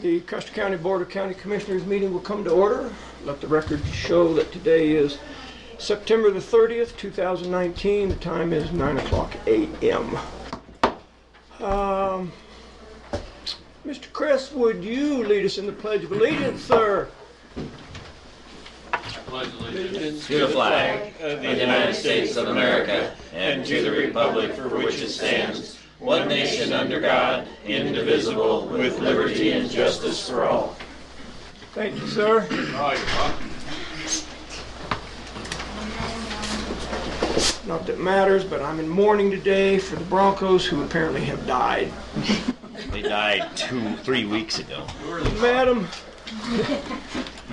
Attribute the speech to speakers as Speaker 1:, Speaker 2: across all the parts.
Speaker 1: The Custer County Board of County Commissioners meeting will come to order. Let the record show that today is September the 30th, 2019. The time is 9 o'clock a.m. Mr. Chris, would you lead us in the Pledge of Allegiance, sir?
Speaker 2: Pledge allegiance
Speaker 3: to the flag of the United States of America and to the republic for which it stands, one nation under God, indivisible, with liberty and justice for all.
Speaker 1: Thank you, sir. Not that it matters, but I'm in mourning today for the Broncos, who apparently have died.
Speaker 3: They died 3 weeks ago.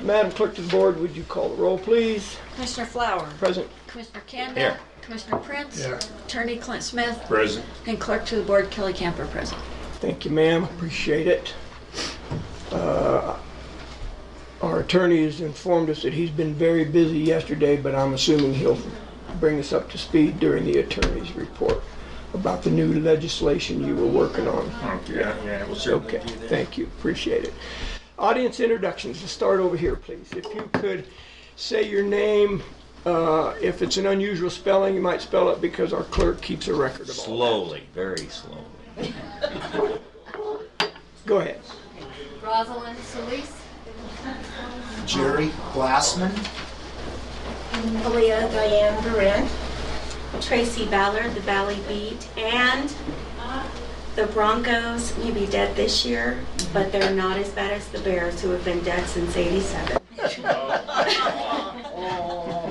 Speaker 1: Madam Clerk to the Board, would you call the roll, please?
Speaker 4: Commissioner Flower.
Speaker 1: Present.
Speaker 4: Commissioner Kanda.
Speaker 3: Here.
Speaker 4: Commissioner Prince.
Speaker 2: Here.
Speaker 4: Attorney Clint Smith.
Speaker 2: Present.
Speaker 4: And Clerk to the Board Kelly Camper present.
Speaker 1: Thank you, ma'am. Appreciate it. Our attorney has informed us that he's been very busy yesterday, but I'm assuming he'll bring us up to speed during the attorney's report about the new legislation you were working on.
Speaker 2: Yeah, we'll certainly
Speaker 1: Okay,
Speaker 2: do that.
Speaker 1: thank you. Appreciate it. Audience introductions. Let's start over here, please. If you could say your name. If it's an unusual spelling, you might spell it because our clerk keeps a record of all
Speaker 3: Slowly, very slowly.
Speaker 1: that. Go ahead.
Speaker 5: Rosalind Solis,
Speaker 6: Jerry Glassman,
Speaker 5: Aaliyah Diane Barrett, Tracy Ballard, the Valley Beat, and the Broncos may be dead this year, but they're not as bad as the Bears, who have been dead since '87.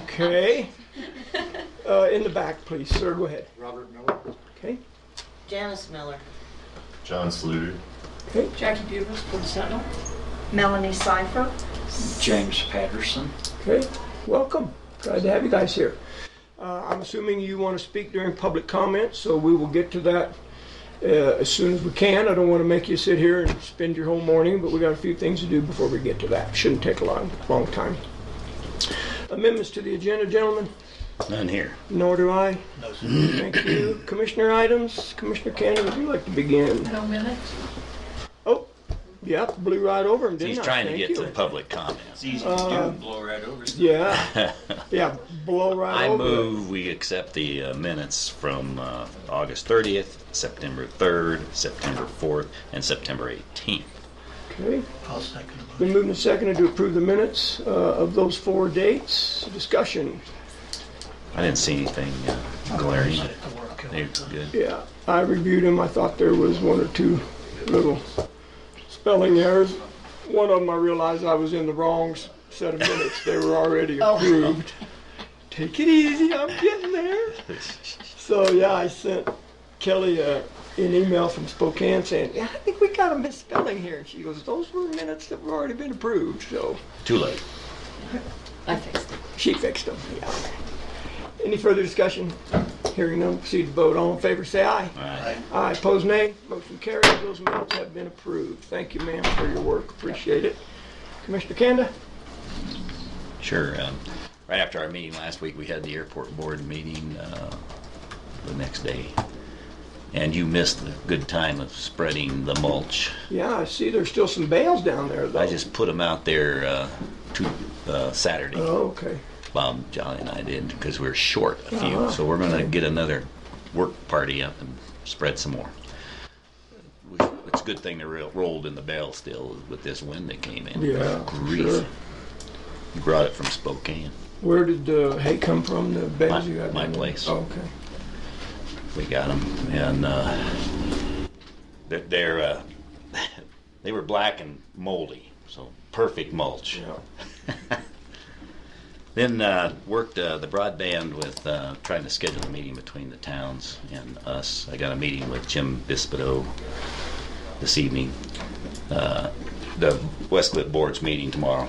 Speaker 1: Okay. In the back, please, sir. Go ahead.
Speaker 6: Robert Miller,
Speaker 1: Okay.
Speaker 5: Janice Miller,
Speaker 7: John Sluter.
Speaker 1: Okay.
Speaker 4: Jackie Bugles, Port Sentinel.
Speaker 5: Melanie Seifert,
Speaker 6: James Patterson.
Speaker 1: Okay. Welcome. Glad to have you guys here. I'm assuming you want to speak during public comments, so we will get to that as soon as we can. I don't want to make you sit here and spend your whole morning, but we got a few things to do before we get to that. Shouldn't take a long time. Amendments to the agenda, gentlemen?
Speaker 3: None here.
Speaker 1: Nor do I. Thank you. Commissioner items. Commissioner Cannon, would you like to begin?
Speaker 4: No minutes.
Speaker 1: Oh, yeah, blew right over him, didn't
Speaker 3: He's
Speaker 1: I?
Speaker 3: trying to
Speaker 1: Thank
Speaker 3: get
Speaker 1: you.
Speaker 3: to public comments.
Speaker 2: It's easy to do, blow right over.
Speaker 1: Yeah, yeah, blow right
Speaker 3: I
Speaker 1: over it.
Speaker 3: move we accept the minutes from August 30th, September 3rd, September 4th, and September 18th.
Speaker 1: Okay.
Speaker 6: I'll second the
Speaker 1: Been moved and seconded to approve the minutes of those 4 dates. Discussion.
Speaker 3: I didn't see anything glaring. They were good.
Speaker 1: Yeah, I reviewed them. I thought there was one or two little spelling errors. One of them I realized I was in the wrong set of minutes. They were already approved. Take it easy, I'm getting there. So yeah, I sent Kelly an email from Spokane saying, yeah, I think we got a misspelling here. And she goes, those were minutes that were already been approved. So
Speaker 3: Too late.
Speaker 4: I fixed it.
Speaker 1: she fixed them, yeah. Any further discussion? Hearing none, proceed to vote. All in favor, say aye.
Speaker 3: All right.
Speaker 1: Aye, opposed, nay. Motion carries. Those minutes have been approved. Thank you, ma'am, for your work. Appreciate it. Commissioner Kanda?
Speaker 3: Sure. Right after our meeting last week, we had the airport board meeting the next day. And you missed the good time of spreading the mulch.
Speaker 1: Yeah, I see there's still some bales down there, though.
Speaker 3: I just put them out there Saturday.
Speaker 1: Oh, okay.
Speaker 3: Bob, Jolly, and I did because we were short a few. So we're going to get another work party up and spread some more. It's a good thing they rolled in the bale still with this wind that came in.
Speaker 1: Yeah,
Speaker 3: Grief.
Speaker 1: sure.
Speaker 3: You brought it from Spokane.
Speaker 1: Where did the hay come from, the bales you had
Speaker 3: My
Speaker 1: down there?
Speaker 3: place.
Speaker 1: Oh, okay.
Speaker 3: We got them, and they were black and moldy, so perfect mulch.
Speaker 1: Yeah.
Speaker 3: Then worked the broadband with trying to schedule a meeting between the towns and us. I got a meeting with Jim Bispido this evening. The Westcliff Board's meeting tomorrow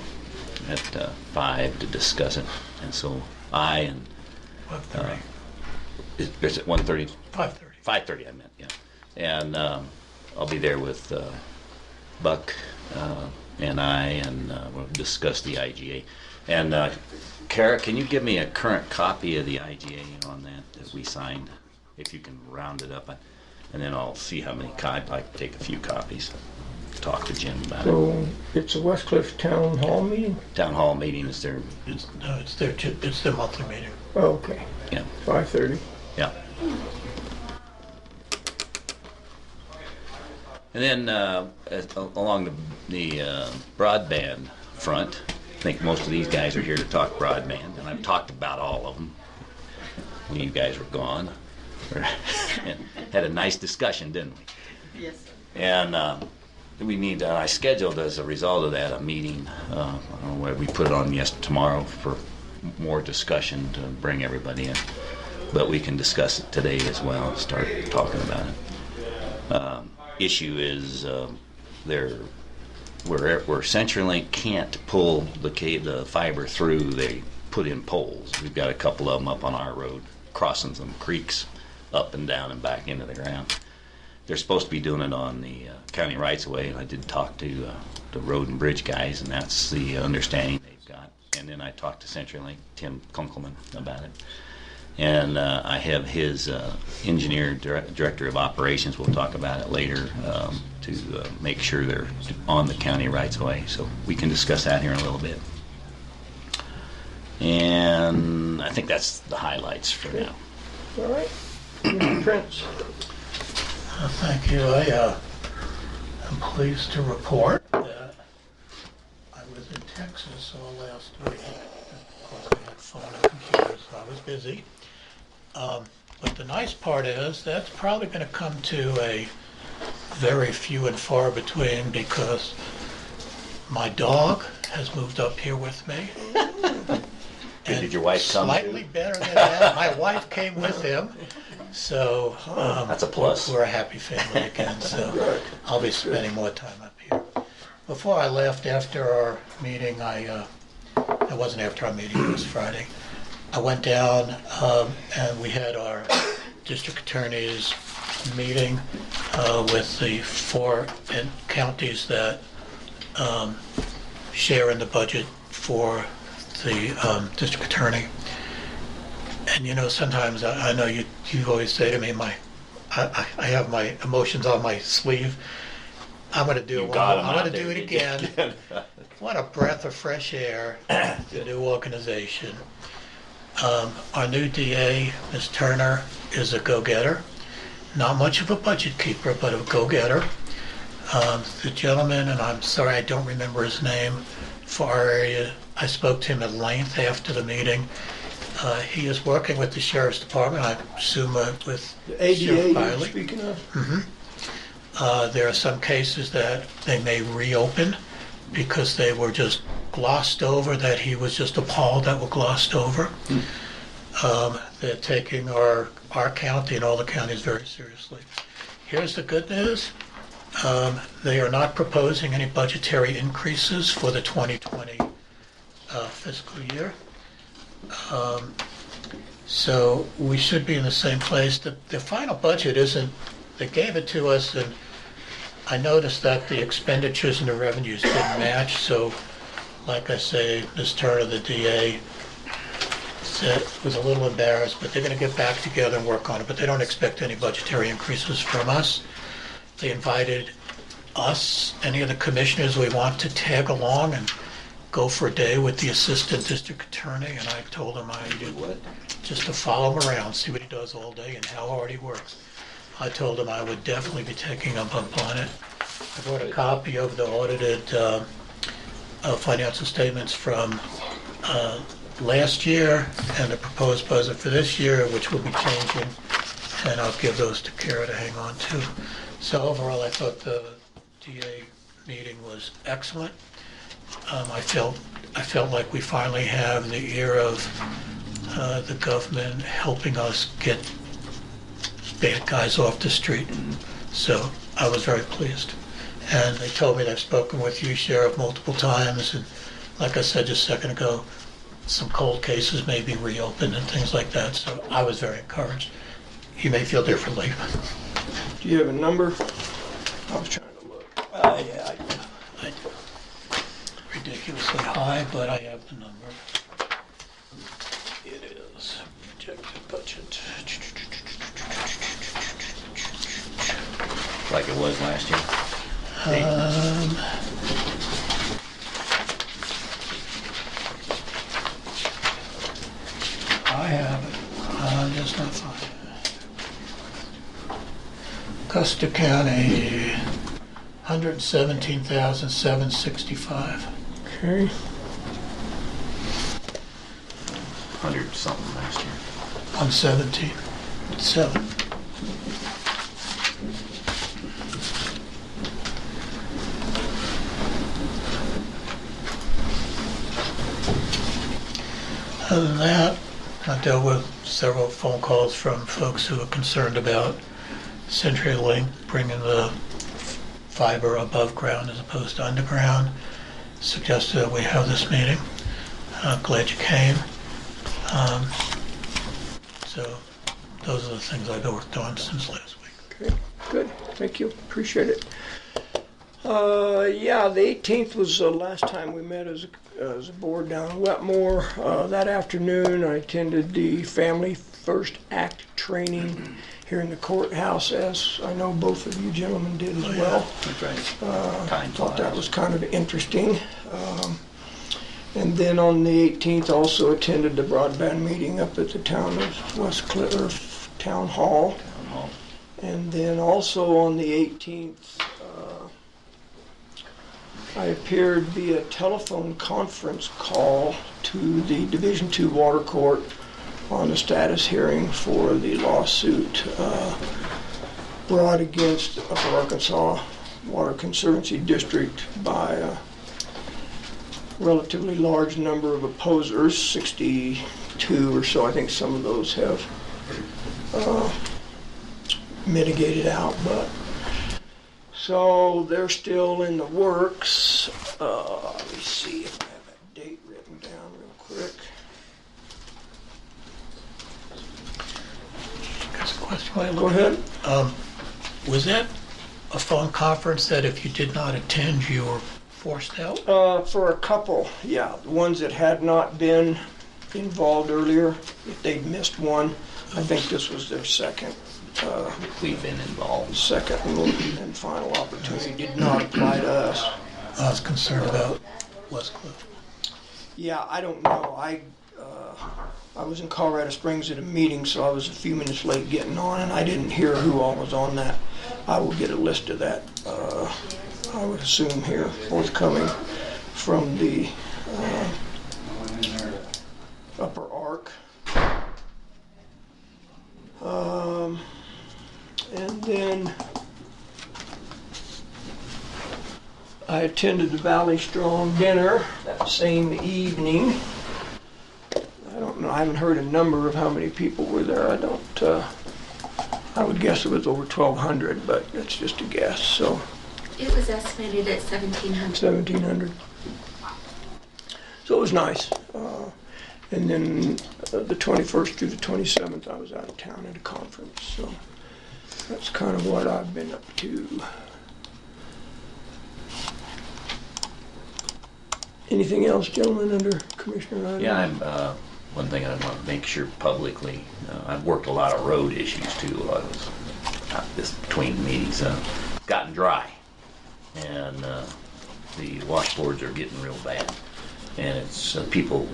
Speaker 3: at 5 to discuss it. And so I and...
Speaker 6: 5:30.
Speaker 3: Is it 1:30?
Speaker 6: 5:30.
Speaker 3: 5:30 I meant, yeah. And I'll be there with Buck and I, and we'll discuss the IGA. And Kara, can you give me a current copy of the IGA on that we signed, if you can round it up? And then I'll see how many copies. I take a few copies. talk to Jim about it.
Speaker 1: So it's a West Cliff Town Hall meeting?
Speaker 3: Town hall meeting is there.
Speaker 6: It's their monthly meeting.
Speaker 1: Oh, okay.
Speaker 3: Yeah.
Speaker 1: 5:30.
Speaker 3: Yeah. And then along the broadband front, I think most of these guys are here to talk broadband, and I've talked about all of them when you guys were gone. And had a nice discussion, didn't we?
Speaker 4: Yes.
Speaker 3: And I scheduled as a result of that a meeting. I don't know whether we put it on tomorrow for more discussion to bring everybody in. But we can discuss it today as well, start talking about it. Issue is where CenturyLink can't pull the fiber through, they put in poles. We've got a couple of them up on our road, crossing some creeks up and down and back into the ground. They're supposed to be doing it on the county rights-of-way, and I did talk to the road and bridge guys, and that's the understanding they've got. And then I talked to CenturyLink, Tim Kunkelman, about it. And I have his director of operations, we'll talk about it later, to make sure they're on the county rights-of-way. So we can discuss that here in a little bit. And I think that's the highlights for now.
Speaker 1: All right. Mr. Prince.
Speaker 6: Thank you. I am pleased to report that I was in Texas all last week. Of course, I had phone and computers, so I was busy. But the nice part is that's probably going to come to a very few and far between, because my dog has moved up here with me.
Speaker 3: Good. Did your wife come
Speaker 6: Slightly
Speaker 3: too?
Speaker 6: better than that. My wife came with him. So
Speaker 3: That's a plus.
Speaker 6: We're a happy family again, so I'll be spending more time up here. Before I left, after our meeting, it wasn't after our meeting, it was Friday. I went down and we had our district attorney's meeting with the 4 counties that share in the budget for the district attorney. And you know, sometimes I know you always say to me, I have my emotions on my sleeve. I'm going to do it. I'm going to do it again. What a breath of fresh air! The new organization. Our new DA, Ms. Turner, is a go-getter. Not much of a budget keeper, but a go-getter. The gentleman, and I'm sorry I don't remember his name, for our area, I spoke to him at length after the meeting. He is working with the Sheriff's Department, I assume with
Speaker 1: The ADA
Speaker 6: Sheriff
Speaker 1: you're
Speaker 6: Biley.
Speaker 1: speaking of?
Speaker 6: There are some cases that they may reopen because they were just glossed over, that he was just appalled that were glossed over. They're taking our county and all the counties very seriously. Here's the good news. They are not proposing any budgetary increases for the 2020 fiscal year. So we should be in the same place. The final budget isn't, they gave it to us, and I noticed that the expenditures and the revenues didn't match. So like I say, Ms. Turner, the DA, was a little embarrassed, but they're going to get back together and work on it. But they don't expect any budgetary increases from us. They invited us, any of the commissioners we want, to tag along and go for a day with the assistant district attorney. And I told him I do what? Just to follow him around, see what he does all day and how hard he works. I told him I would definitely be taking him up on it. I brought a copy of the audited financial statements from last year and the proposed budget for this year, which will be changing, and I'll give those to Kara to hang on to. So overall, I thought the DA meeting was excellent. I felt like we finally have the ear of the government helping us get bad guys off the street. So I was very pleased. And they told me they've spoken with you, Sheriff, multiple times, and like I said just a second ago, some cold cases may be reopened and things like that. So I was very encouraged. You may feel differently.
Speaker 1: Do you have a number? I was trying to look.
Speaker 6: Yeah, I do. Ridiculously high, but I have the number. It is projected budget.
Speaker 3: Like it was last year.
Speaker 6: I have it. I'm just not finding it. Custer County, 117,765.
Speaker 1: Okay.
Speaker 3: 100 something last year.
Speaker 6: 117.7. Other than that, I dealt with several phone calls from folks who are concerned about CenturyLink bringing the fiber above ground as opposed to underground. Suggested that we have this meeting. Glad you came. So those are the things I've worked on since last week.
Speaker 1: Okay, good. Thank you. Appreciate it. Yeah, the 18th was the last time we met as a board down in Wetmore. That afternoon, I attended the Family First Act training here in the courthouse, as I know both of you gentlemen did as well.
Speaker 3: That's right.
Speaker 1: Thought that was kind of interesting. And then on the 18th, also attended the broadband meeting up at the town of West Cliff Town Hall. And then also on the 18th, I appeared via telephone conference call to the Division II Water Court on the status hearing for the lawsuit brought against Upper Arkansas Water Conservancy District by a relatively large number of opposers, 62 or so. I think some of those have mitigated out, but so they're still in the works. Let me see if I have that date written down real quick.
Speaker 6: Got a question while I
Speaker 1: Go
Speaker 6: look.
Speaker 1: ahead.
Speaker 6: Was that a phone conference that if you did not attend, you were forced out?
Speaker 1: For a couple, yeah. The ones that had not been involved earlier, if they'd missed one, I think this was their second
Speaker 3: We've been involved.
Speaker 1: and final opportunity. Did not apply to us.
Speaker 6: I was concerned about West Cliff.
Speaker 1: Yeah, I don't know. I was in Colorado Springs at a meeting, so I was a few minutes late getting on, and I didn't hear who all was on that. I will get a list of that, I would assume here, forthcoming from the Upper Ark. And then I attended the Valley Strong dinner that same evening. I don't know, I haven't heard a number of how many people were there. I would guess it was over 1,200, but that's just a guess, so
Speaker 5: It was estimated at 1,700.
Speaker 1: 1,700. So it was nice. And then the 21st through the 27th, I was out of town at a conference, so that's kind of what I've been up to. Anything else, gentlemen, under Commissioner Riley?
Speaker 3: Yeah, one thing I want to make sure publicly, I've worked a lot of road issues too. I was this between meetings, gotten dry, and the washboards are getting real bad, and it's people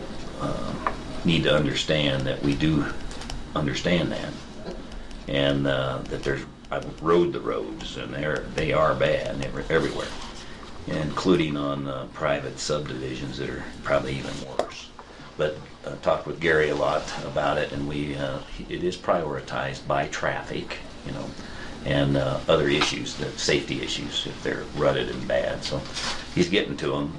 Speaker 3: need to understand that we do understand that, and that I've rode the roads, and they are bad everywhere, including on private subdivisions that are probably even worse. But I talked with Gary a lot about it, and it is prioritized by traffic, and other issues, the safety issues, if they're rutted and bad. So he's getting to them,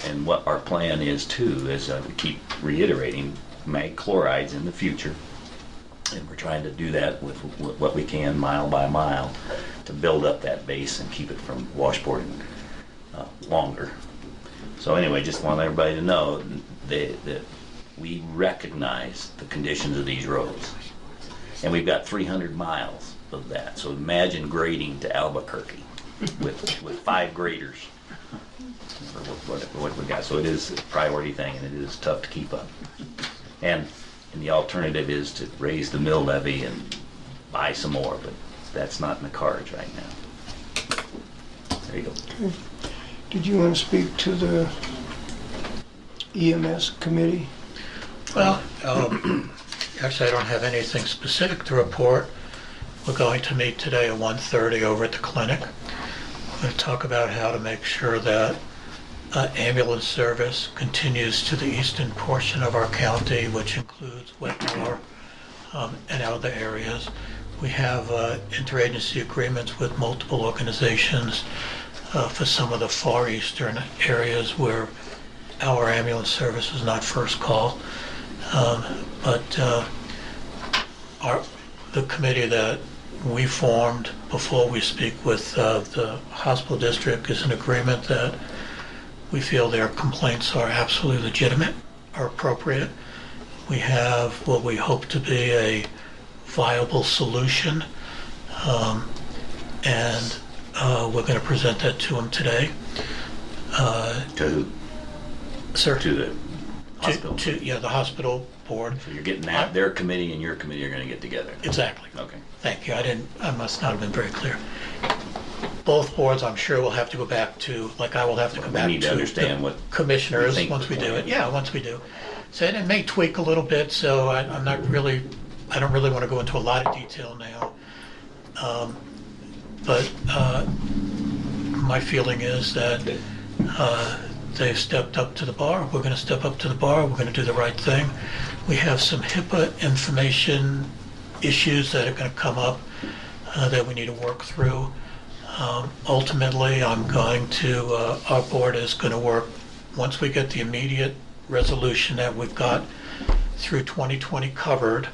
Speaker 3: and what our plan is too, is we keep reiterating, mag chlorides in the future, and we're trying to do that with what we can, mile by mile, to build up that base and keep it from washboarding longer. So anyway, just want everybody to know that we recognize the conditions of these roads, and we've got 300 miles of that. So imagine grading to Albuquerque with 5 graders. What we got. So it is a priority thing, and it is tough to keep up. And the alternative is to raise the mill levy and buy some more, but that's not in the cards right now. There you go.
Speaker 1: Did you want to speak to the EMS committee?
Speaker 6: Well, actually, I don't have anything specific to report. We're going to meet today at 1:30 over at the clinic. We're going to talk about how to make sure that ambulance service continues to the eastern portion of our county, which includes Wetmore and other areas. We have interagency agreements with multiple organizations for some of the far eastern areas where our ambulance service is not first call. But the committee that we formed before we speak with the hospital district is in agreement that we feel their complaints are absolutely legitimate or appropriate. We have what we hope to be a viable solution, and we're going to present that to them today.
Speaker 3: To who?
Speaker 6: Sir?
Speaker 3: To the hospital.
Speaker 6: The hospital board.
Speaker 3: So you're getting that, their committee and your committee are going to get together.
Speaker 6: Exactly.
Speaker 3: Okay.
Speaker 6: Thank you. I must not have been very clear. Both boards, I'm sure, will have to go back to, like I will have to come back to.
Speaker 3: We need to understand what
Speaker 6: commissioners
Speaker 3: you think
Speaker 6: once we
Speaker 3: the
Speaker 6: do
Speaker 3: plan
Speaker 6: it.
Speaker 3: is.
Speaker 6: Yeah, once we do. So it may tweak a little bit, so I don't really want to go into a lot of detail now. But my feeling is that they've stepped up to the bar. We're going to step up to the bar. We're going to do the right thing. We have some HIPAA information issues that are going to come up that we need to work through. Ultimately, our board is going to work, once we get the immediate resolution that we've got through 2020 covered,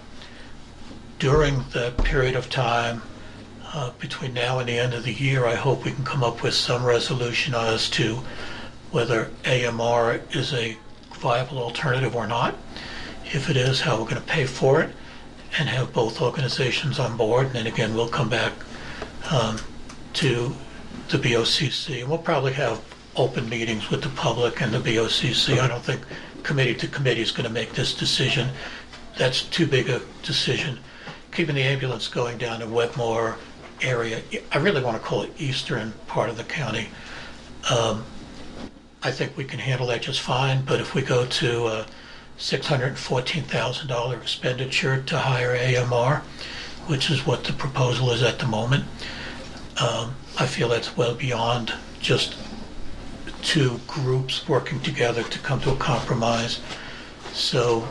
Speaker 6: during the period of time between now and the end of the year, I hope we can come up with some resolution as to whether AMR is a viable alternative or not. If it is, how we're going to pay for it, and have both organizations on board. And then again, we'll come back to the BOCC, and we'll probably have open meetings with the public and the BOCC. I don't think committee to committee is going to make this decision. That's too big a decision. Keeping the ambulance going down to Wetmore area, I really want to call it eastern part of the county. I think we can handle that just fine, but if we go to a $614,000 expenditure to hire AMR, which is what the proposal is at the moment, I feel that's well beyond just two groups working together to come to a compromise. So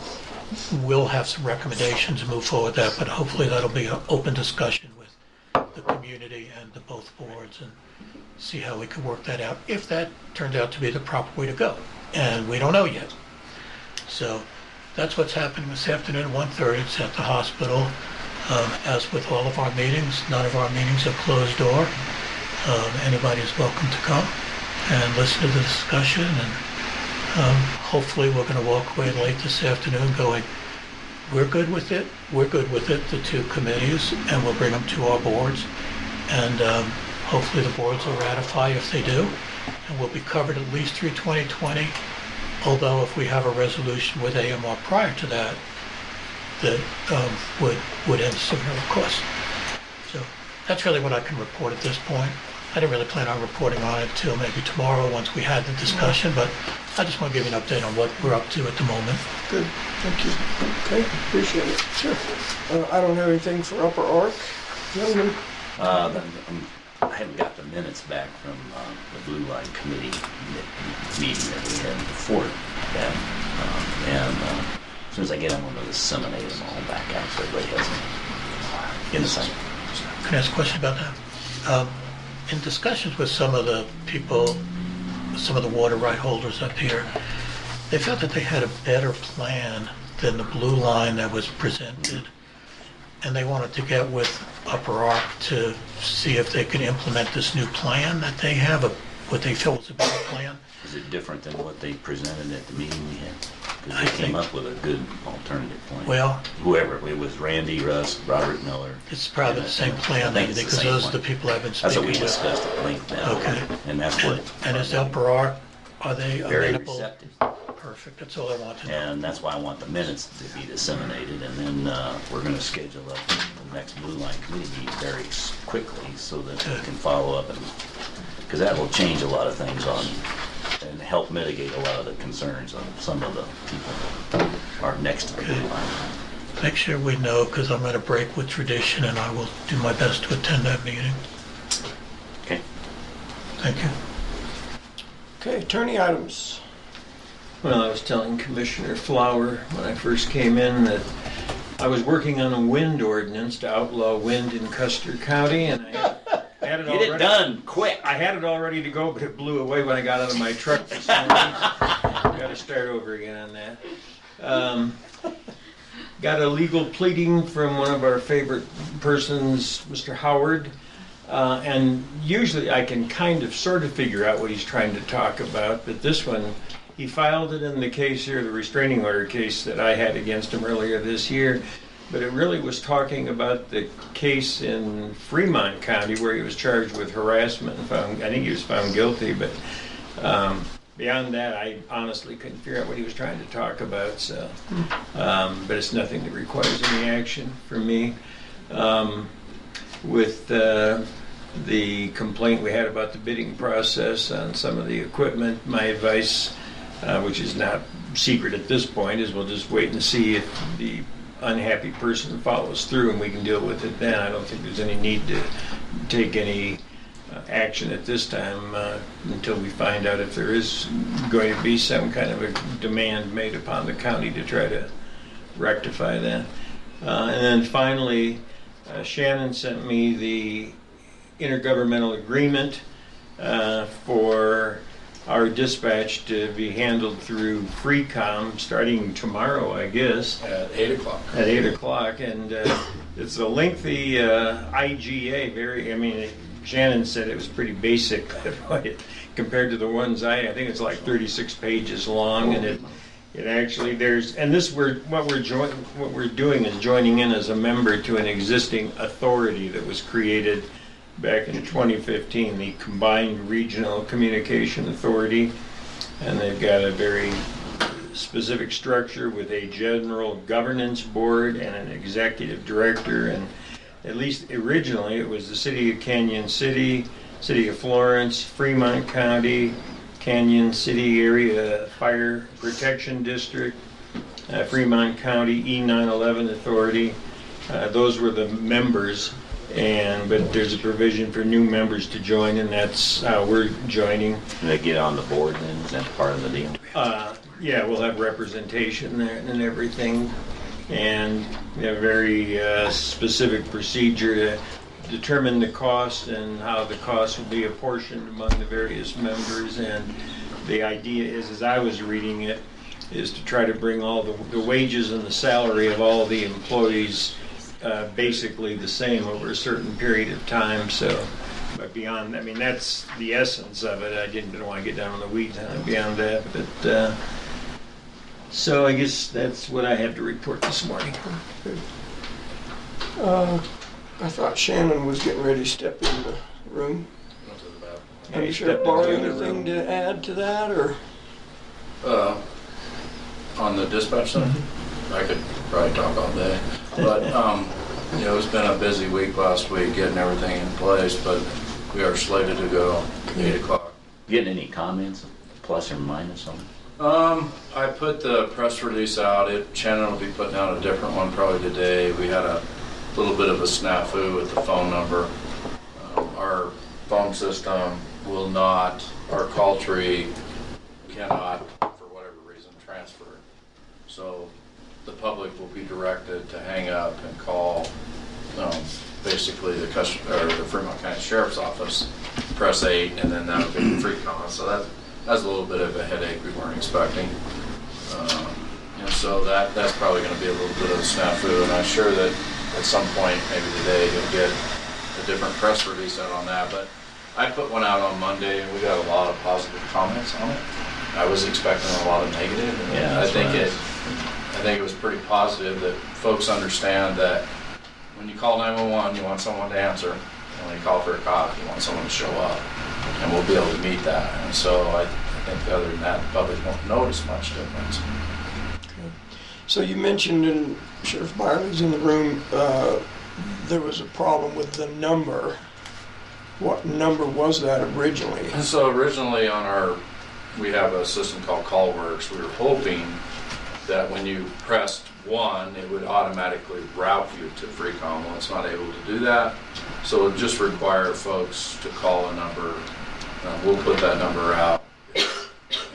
Speaker 6: we'll have some recommendations and move forward with that, but hopefully that'll be an open discussion with the community and the both boards and see how we can work that out, if that turns out to be the proper way to go. And we don't know yet. So that's what's happening this afternoon at 1:30. It's at the hospital. As with all of our meetings, none of our meetings are closed door. Anybody is welcome to come and listen to the discussion, and hopefully we're going to walk away late this afternoon going, we're good with it, the two committees, and we'll bring them to our boards, and hopefully the boards will ratify if they do, and we'll be covered at least through 2020, although if we have a resolution with AMR prior to that, that would end sooner, of course. So that's really what I can report at this point. I didn't really plan on reporting on it till maybe tomorrow once we had the discussion, but I just want to give you an update on what we're up to at the moment.
Speaker 1: Good, thank you. Okay, appreciate it. Sure. I don't have anything for Upper Ark. Gentlemen?
Speaker 3: I haven't got the minutes back from the Blue Line Committee meeting that we had before that. As soon as I get them, I'm going to disseminate them all back out so everybody has them insight.
Speaker 6: Can I ask a question about that? In discussions with some of the people, some of the water right holders up here, they felt that they had a better plan than the blue line that was presented, and they wanted to get with Upper Ark to see if they could implement this new plan that they have, what they felt was a better plan.
Speaker 3: Is it different than what they presented at the meeting we had? Because
Speaker 6: I
Speaker 3: they came
Speaker 6: think-
Speaker 3: up with a good alternative plan.
Speaker 6: Well,
Speaker 3: Whoever, it was Randy, Russ, Robert Miller.
Speaker 6: it's probably the same
Speaker 3: I
Speaker 6: plan,
Speaker 3: think it's the
Speaker 6: because
Speaker 3: same
Speaker 6: those are the
Speaker 3: plan.
Speaker 6: people I've been
Speaker 3: That's what we
Speaker 6: speaking with.
Speaker 3: discussed at length now.
Speaker 6: Okay.
Speaker 3: And that's what.
Speaker 6: And is Upper Ark, are they
Speaker 3: Very
Speaker 6: amenable?
Speaker 3: receptive.
Speaker 6: Perfect, that's all I want to know.
Speaker 3: And that's why I want the minutes to be disseminated, and then we're going to schedule up the next Blue Line Committee meeting very quickly so that we can follow up. because that will change a lot of things on, and help mitigate a lot of the concerns of some of the people that are next to the blue line.
Speaker 6: Make sure we know, because I'm going to break with tradition, and I will do my best to attend that meeting.
Speaker 3: Okay.
Speaker 6: Thank you.
Speaker 1: Okay, attorney items.
Speaker 2: Well, I was telling Commissioner Flower when I first came in that I was working on a wind ordinance to outlaw wind in Custer County, and I had it all
Speaker 3: Get it
Speaker 2: ready.
Speaker 3: done, quick.
Speaker 2: I had it all ready to go, but it blew away when I got out of my truck this morning. Got to start over again on that. Got a legal pleading from one of our favorite persons, Mr. Howard. And usually I can kind of sort of figure out what he's trying to talk about, but this one, he filed it in the case here, the restraining order case that I had against him earlier this year. But it really was talking about the case in Fremont County where he was charged with harassment and I think he was found guilty, but beyond that, I honestly couldn't figure out what he was trying to talk about. So, but it's nothing that requires any action from me. With the complaint we had about the bidding process on some of the equipment, my advice, which is not secret at this point, is we'll just wait and see if the unhappy person follows through and we can deal with it then. I don't think there's any need to take any action at this time until we find out if there is going to be some kind of a demand made upon the county to try to rectify that. And then finally, Shannon sent me the intergovernmental agreement for our dispatch to be handled through FreeCom starting tomorrow, I guess.
Speaker 7: At 8 o'clock.
Speaker 2: At 8 o'clock, and it's a lengthy IGA, Shannon said it was pretty basic compared to the ones I think it's like 36 pages long, and it actually what we're doing is joining in as a member to an existing authority that was created back in 2015, the Combined Regional Communication Authority, and they've got a very specific structure with a general governance board and an executive director, and at least originally it was the City of Canyon City, City of Florence, Fremont County, Canyon City Area Fire Protection District, Fremont County E911 Authority. Those were the members, but there's a provision for new members to join, and that's how we're joining.
Speaker 3: Can they get on the board then? Is that part of the deal?
Speaker 2: Yeah, we'll have representation there and everything, and we have a very specific procedure to determine the cost and how the cost will be apportioned among the various members. And the idea is, as I was reading it, is to try to bring all the wages and the salary of all the employees basically the same over a certain period of time. So, but beyond, that's the essence of it. I didn't want to get down on the weeds on it beyond that, but so I guess that's what I have to report this morning.
Speaker 1: I thought Shannon was getting ready to step in the room.
Speaker 7: Went to the bathroom.
Speaker 2: Yeah,
Speaker 1: Have
Speaker 2: he
Speaker 1: you
Speaker 2: stepped
Speaker 1: Barb,
Speaker 2: into the
Speaker 1: anything
Speaker 2: room.
Speaker 1: to add to that, or?
Speaker 7: On the dispatch center, I could probably talk all day. But, it's been a busy week last week getting everything in place, but we are slated to go 8 o'clock.
Speaker 3: Getting any comments, plus or minus on it?
Speaker 7: I put the press release out. Shannon will be putting out a different one probably today. We had a little bit of a snafu with the phone number. Our phone system will not, our call tree cannot, for whatever reason, transfer. So the public will be directed to hang up and call basically the Fremont County Sheriff's Office, press 8, and then that'll be the free call. So that's a little bit of a headache we weren't expecting. And so that's probably going to be a little bit of a snafu, and I'm sure that at some point, maybe today, you'll get a different press release out on that. But I put one out on Monday, and we got a lot of positive comments on it. I was expecting a lot of negative, and
Speaker 3: Yeah,
Speaker 7: I think it was pretty positive that folks understand that when you call 911, you want someone to answer, and when you call for a cop, you want someone to show up, and we'll be able to meet that. And so I think other than that, the public won't notice much difference.
Speaker 1: So you mentioned, and Sheriff Byerly's in the room, there was a problem with the number What number was that originally?
Speaker 7: And so originally we have a system called CallWorks. We were hoping that when you pressed 1, it would automatically route you to FreeCom. Well, it's not able to do that. So it just require folks to call a number. We'll put that number out.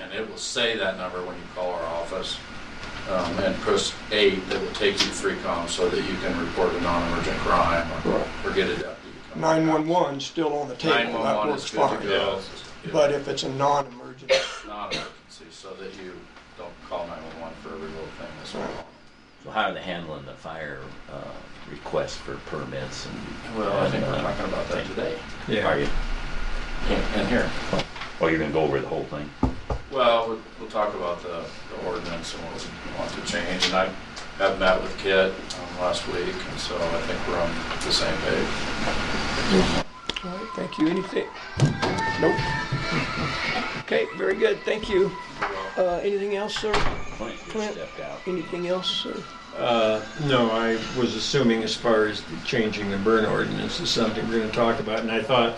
Speaker 7: And it will say that number when you call our office. And press 8, that will take you to FreeCom so that you can report a non-emergent crime or get a deputy.
Speaker 1: 911 still on the table. That
Speaker 7: 911
Speaker 1: works
Speaker 7: is good to
Speaker 1: fine.
Speaker 7: go.
Speaker 1: But if it's a non-emergency,
Speaker 7: Non-emergency, so that you don't call 911 for every little thing that's going on.
Speaker 3: So how are they handling the fire requests for permits? And
Speaker 7: Well, I think we're talking about that today.
Speaker 2: Yeah.
Speaker 3: Are you?
Speaker 7: In here.
Speaker 3: Oh, you're gonna go over the whole thing?
Speaker 7: Well, we'll talk about the ordinance and what we want to change. And I have met with Kit last week, and so I think we're on the same page.
Speaker 1: all right, thank you. Anything? Nope. Okay, very good, thank you. Anything else, sir?
Speaker 3: Clint just
Speaker 1: Clint?
Speaker 3: stepped out.
Speaker 1: Anything else, sir?
Speaker 2: No, I was assuming as far as the changing the burn ordinance is something we're gonna talk about, and I thought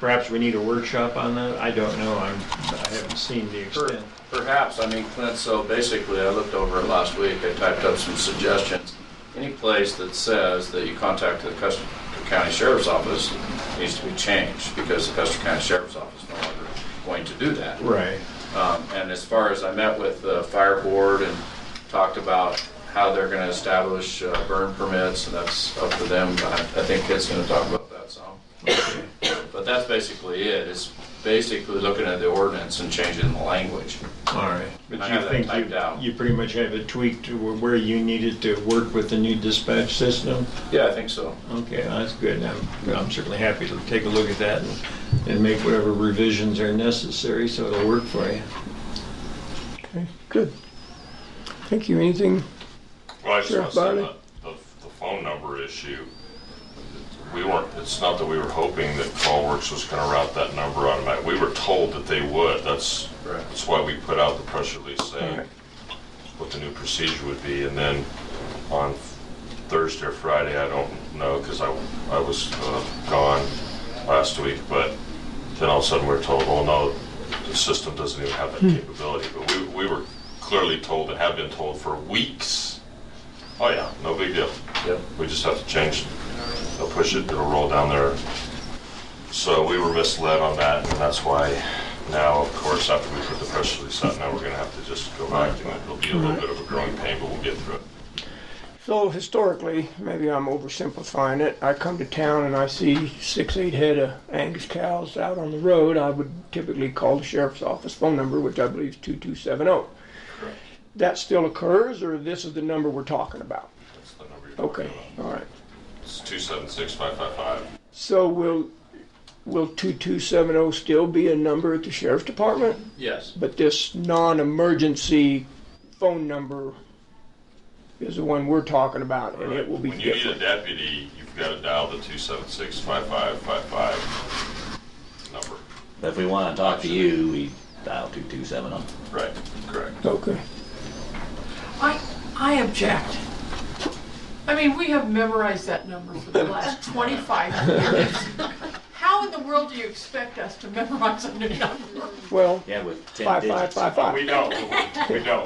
Speaker 2: perhaps we need a workshop on that. I don't know, I haven't seen the extent.
Speaker 7: Perhaps, I mean, Clint, so basically I looked over it last week. I typed up some suggestions. Any place that says that you contact the Custer County Sheriff's Office needs to be changed because the Custer County Sheriff's Office is no longer going to do that.
Speaker 2: Right.
Speaker 7: And as far as I met with the fire board and talked about how they're going to establish burn permits, and that's up to them. I think Kit's going to talk about that some. But that's basically it. It's basically looking at the ordinance and changing the language.
Speaker 2: All right. But
Speaker 7: I
Speaker 2: you
Speaker 7: have that
Speaker 2: think
Speaker 7: typed out.
Speaker 2: you pretty much have it tweaked to where you needed to work with the new dispatch system?
Speaker 7: Yeah, I think so.
Speaker 2: Okay, that's good. I'm certainly happy to take a look at that and make whatever revisions are necessary so it'll work for you.
Speaker 1: Okay, good. Thank you. Anything?
Speaker 8: Well, I just want
Speaker 1: Sheriff
Speaker 8: to say
Speaker 1: Barley?
Speaker 8: the phone number issue, it's not that we were hoping that CallWorks was going to route that number automatically. We were told that they would. That's why we put out the press release saying
Speaker 1: Right.
Speaker 8: what the new procedure would be. And then on Thursday or Friday, I don't know because I was gone last week, but then all of a sudden we were told, oh no, the system doesn't even have that capability. But we were clearly told and have been told for weeks, oh yeah, no big deal.
Speaker 7: Yep.
Speaker 8: We just have to change it. They'll push it, it'll roll down there. So we were misled on that, and that's why now, of course, after we put the press release out, now we're gonna have to just go back to it. It'll be a little bit of a growing pain, but we'll get through it.
Speaker 1: So historically, maybe I'm oversimplifying it. I come to town and I see 6-8 head of Angus cows out on the road. I would typically call the sheriff's office phone number, which I believe is 2270.
Speaker 8: Correct.
Speaker 1: That still occurs, or this is the number we're talking about?
Speaker 8: That's the number you're
Speaker 1: Okay,
Speaker 8: talking
Speaker 1: all
Speaker 8: about.
Speaker 1: right.
Speaker 8: It's 276-555.
Speaker 1: So will 2270 still be a number at the sheriff's department?
Speaker 7: Yes.
Speaker 1: But this non-emergency phone number is the one we're talking about, and it will be
Speaker 8: When you need a
Speaker 1: different.
Speaker 8: deputy, you've got to dial the 276-5555 number.
Speaker 3: But if we want to talk to you, we dial 2270.
Speaker 8: Right, correct.
Speaker 1: Okay.
Speaker 9: I object. I mean, we have memorized that number for the last 25 years. How in the world do you expect us to memorize a new number?
Speaker 1: Well,
Speaker 3: Yeah, with 10 digits.
Speaker 1: 5555.
Speaker 8: We don't,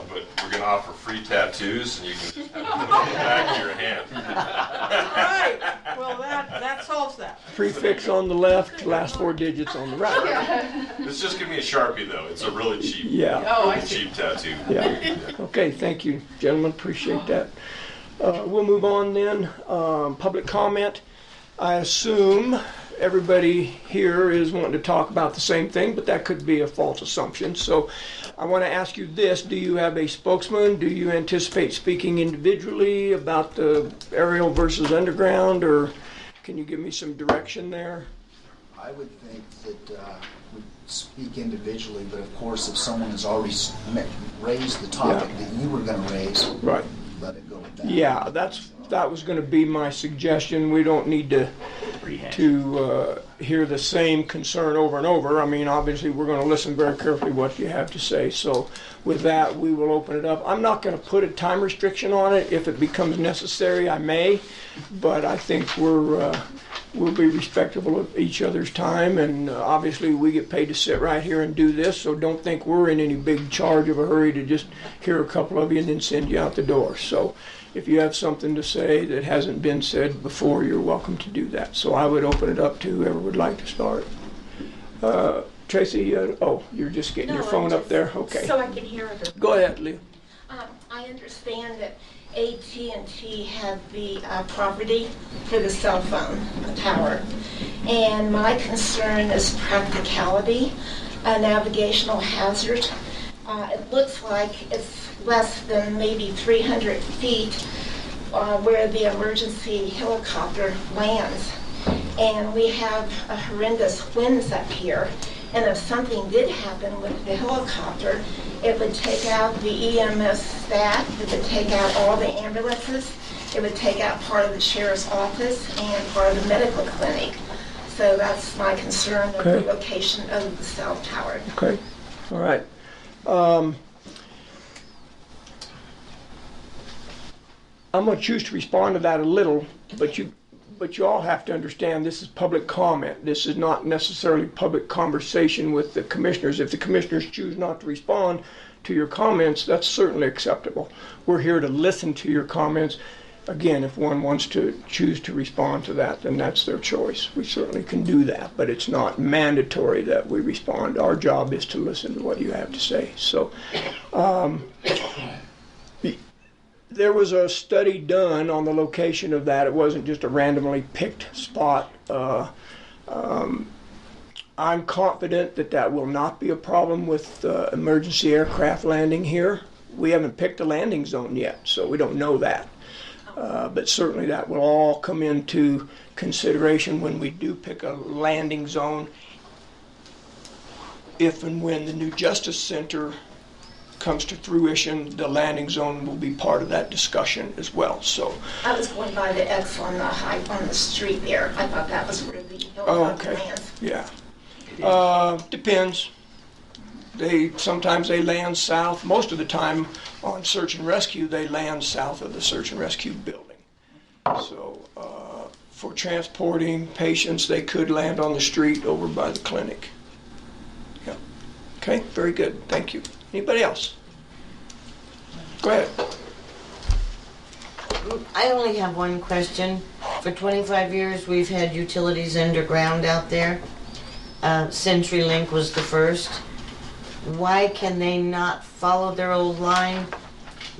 Speaker 8: but we're going to offer free tattoos, and you can just have it put on the back of your hand.
Speaker 9: Right, well, that solves that.
Speaker 1: Prefix on the left, last 4 digits on the right.
Speaker 8: It's just give me a Sharpie, though. It's a really cheap,
Speaker 1: Yeah.
Speaker 9: Oh, I
Speaker 8: really
Speaker 9: see.
Speaker 8: cheap tattoo.
Speaker 1: Yeah. Okay, thank you, gentlemen. Appreciate that. We'll move on then. Public comment. I assume everybody here is wanting to talk about the same thing, but that could be a false assumption. So I want to ask you this. Do you have a spokesman? Do you anticipate speaking individually about the aerial versus underground, or can you give me some direction there?
Speaker 10: I would think that we speak individually, but of course, if someone has already raised the topic that you were going to raise,
Speaker 1: Right.
Speaker 10: let it go with that.
Speaker 1: Yeah, that was going to be my suggestion. We don't need to
Speaker 3: Rehash.
Speaker 1: hear the same concern over and over. I mean, obviously, we're going to listen very carefully what you have to say. So with that, we will open it up. I'm not going to put a time restriction on it. If it becomes necessary, I may. But I think we're we'll be respectful of each other's time, and obviously we get paid to sit right here and do this, so don't think we're in any big charge of a hurry to just hear a couple of you and then send you out the door. So if you have something to say that hasn't been said before, you're welcome to do that. So I would open it up to whoever would like to start. Tracy, oh, you're just getting your phone up there? Okay.
Speaker 11: So I can hear it.
Speaker 1: Go ahead, Leah.
Speaker 11: I understand that AT&T had the property for the cell phone tower. And my concern is practicality, a navigational hazard. It looks like it's less than maybe 300 feet where the emergency helicopter lands. And we have horrendous winds up here. And if something did happen with the helicopter, it would take out the EMS staff, it would take out all the ambulances, it would take out part of the sheriff's office and part of the medical clinic. So that's my concern of the location of the cell tower.
Speaker 1: Okay, all right. I'm going to choose to respond to that a little, but you all have to understand this is public comment. This is not necessarily public conversation with the commissioners. If the commissioners choose not to respond to your comments, that's certainly acceptable. We're here to listen to your comments. Again, if one wants to choose to respond to that, then that's their choice. We certainly can do that, but it's not mandatory that we respond. Our job is to listen to what you have to say. So, there was a study done on the location of that. It wasn't just a randomly picked spot. I'm confident that that will not be a problem with emergency aircraft landing here. We haven't picked a landing zone yet, so we don't know that. But certainly that will all come into consideration when we do pick a landing zone, if and when the new Justice Center comes to fruition. The landing zone will be part of that discussion as well. So
Speaker 11: I was going by the X on the street there. I thought that was where the helicopter lands.
Speaker 1: Yeah. Depends. Sometimes they land south. Most of the time on search and rescue, they land south of the search and rescue building. So for transporting patients, they could land on the street over by the clinic. Yeah. Okay, very good. Thank you. Anybody else? Go ahead.
Speaker 12: I only have one question. For 25 years, we've had utilities underground out there. CenturyLink was the first. Why can they not follow their old line,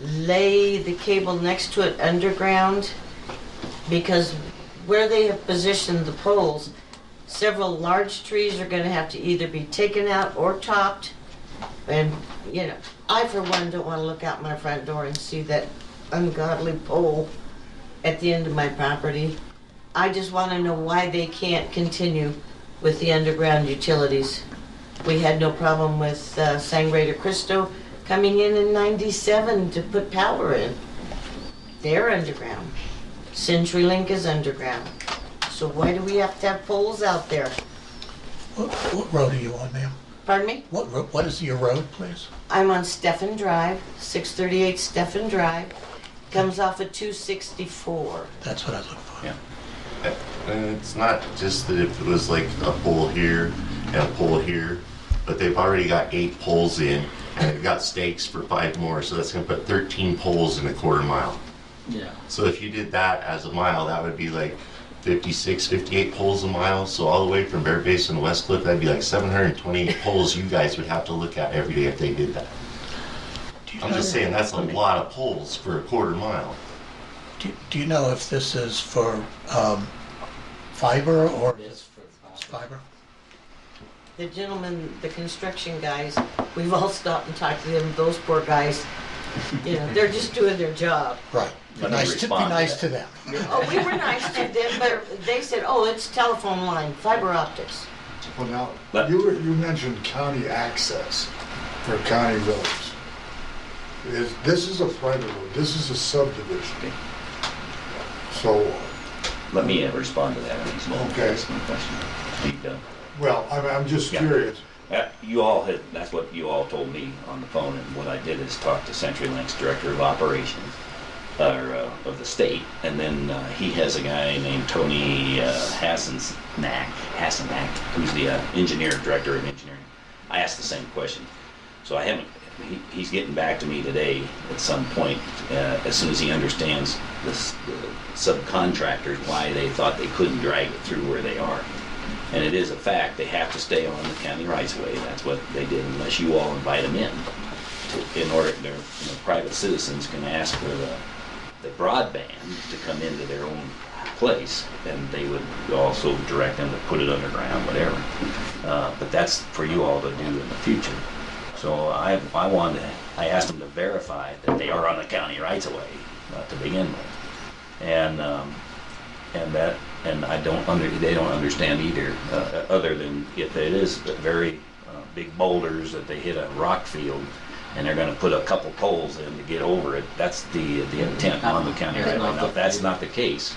Speaker 12: lay the cable next to it underground? Because where they have positioned the poles, several large trees are going to have to either be taken out or topped. And, you know, I for one don't want to look out my front door and see that ungodly pole at the end of my property. I just want to know why they can't continue with the underground utilities. We had no problem with Sangre de Cristo coming in '97 to put power in. They're underground. CenturyLink is underground. So why do we have to have poles out there?
Speaker 6: What road are you on, ma'am?
Speaker 12: Pardon me?
Speaker 6: What is your road, please?
Speaker 12: I'm on Stephen Drive, 638 Stephen Drive. Comes off of 264.
Speaker 6: That's what I look for.
Speaker 3: Yeah.
Speaker 13: And it's not just that if it was like a pole here and a pole here, but they've already got 8 poles in, and they've got stakes for 5 more, so that's going to put 13 poles in a quarter mile.
Speaker 3: Yeah.
Speaker 13: So if you did that as a mile, that would be like 56, 58 poles a mile. So all the way from Bear Basin to West Cliff, that'd be like 728 poles you guys would have to look at every day if they did that. I'm just saying that's a lot of poles for a quarter mile.
Speaker 6: Do you know if this is for fiber or it's fiber?
Speaker 12: The gentlemen, the construction guys, we've all stopped and talked to them. Those poor guys, you know, they're just doing their job.
Speaker 6: Right. Be nice to them.
Speaker 12: Oh, we were nice to them, but they said, oh, it's telephone line, fiber optics.
Speaker 14: Well, now, you mentioned county access for county roads. This is a private road. This is a subdivision. So.
Speaker 3: Let me respond to that.
Speaker 14: Okay.
Speaker 3: Question.
Speaker 14: Well, I'm just curious.
Speaker 3: You all had, that's what you all told me on the phone, and what I did is talk to CenturyLink's director of operations, of the state. And then he has a guy named Tony Hassanak, who's the engineer, director of engineering. I asked the same question. So I haven't, he's getting back to me today at some point, as soon as he understands the subcontractors, why they thought they couldn't drag it through where they are. And it is a fact, they have to stay on the county rights of way. That's what they did, unless you all invite them in. In order, private citizens can ask for the broadband to come into their own place, and they would also direct them to put it underground, whatever. But that's for you all to do in the future. So I asked them to verify that they are on the county rights of way to begin with, and they don't understand either, other than if it is very big boulders that they hit a rock field, and they're going to put a couple poles in to get over it. That's the intent on the county right now. If that's not the case,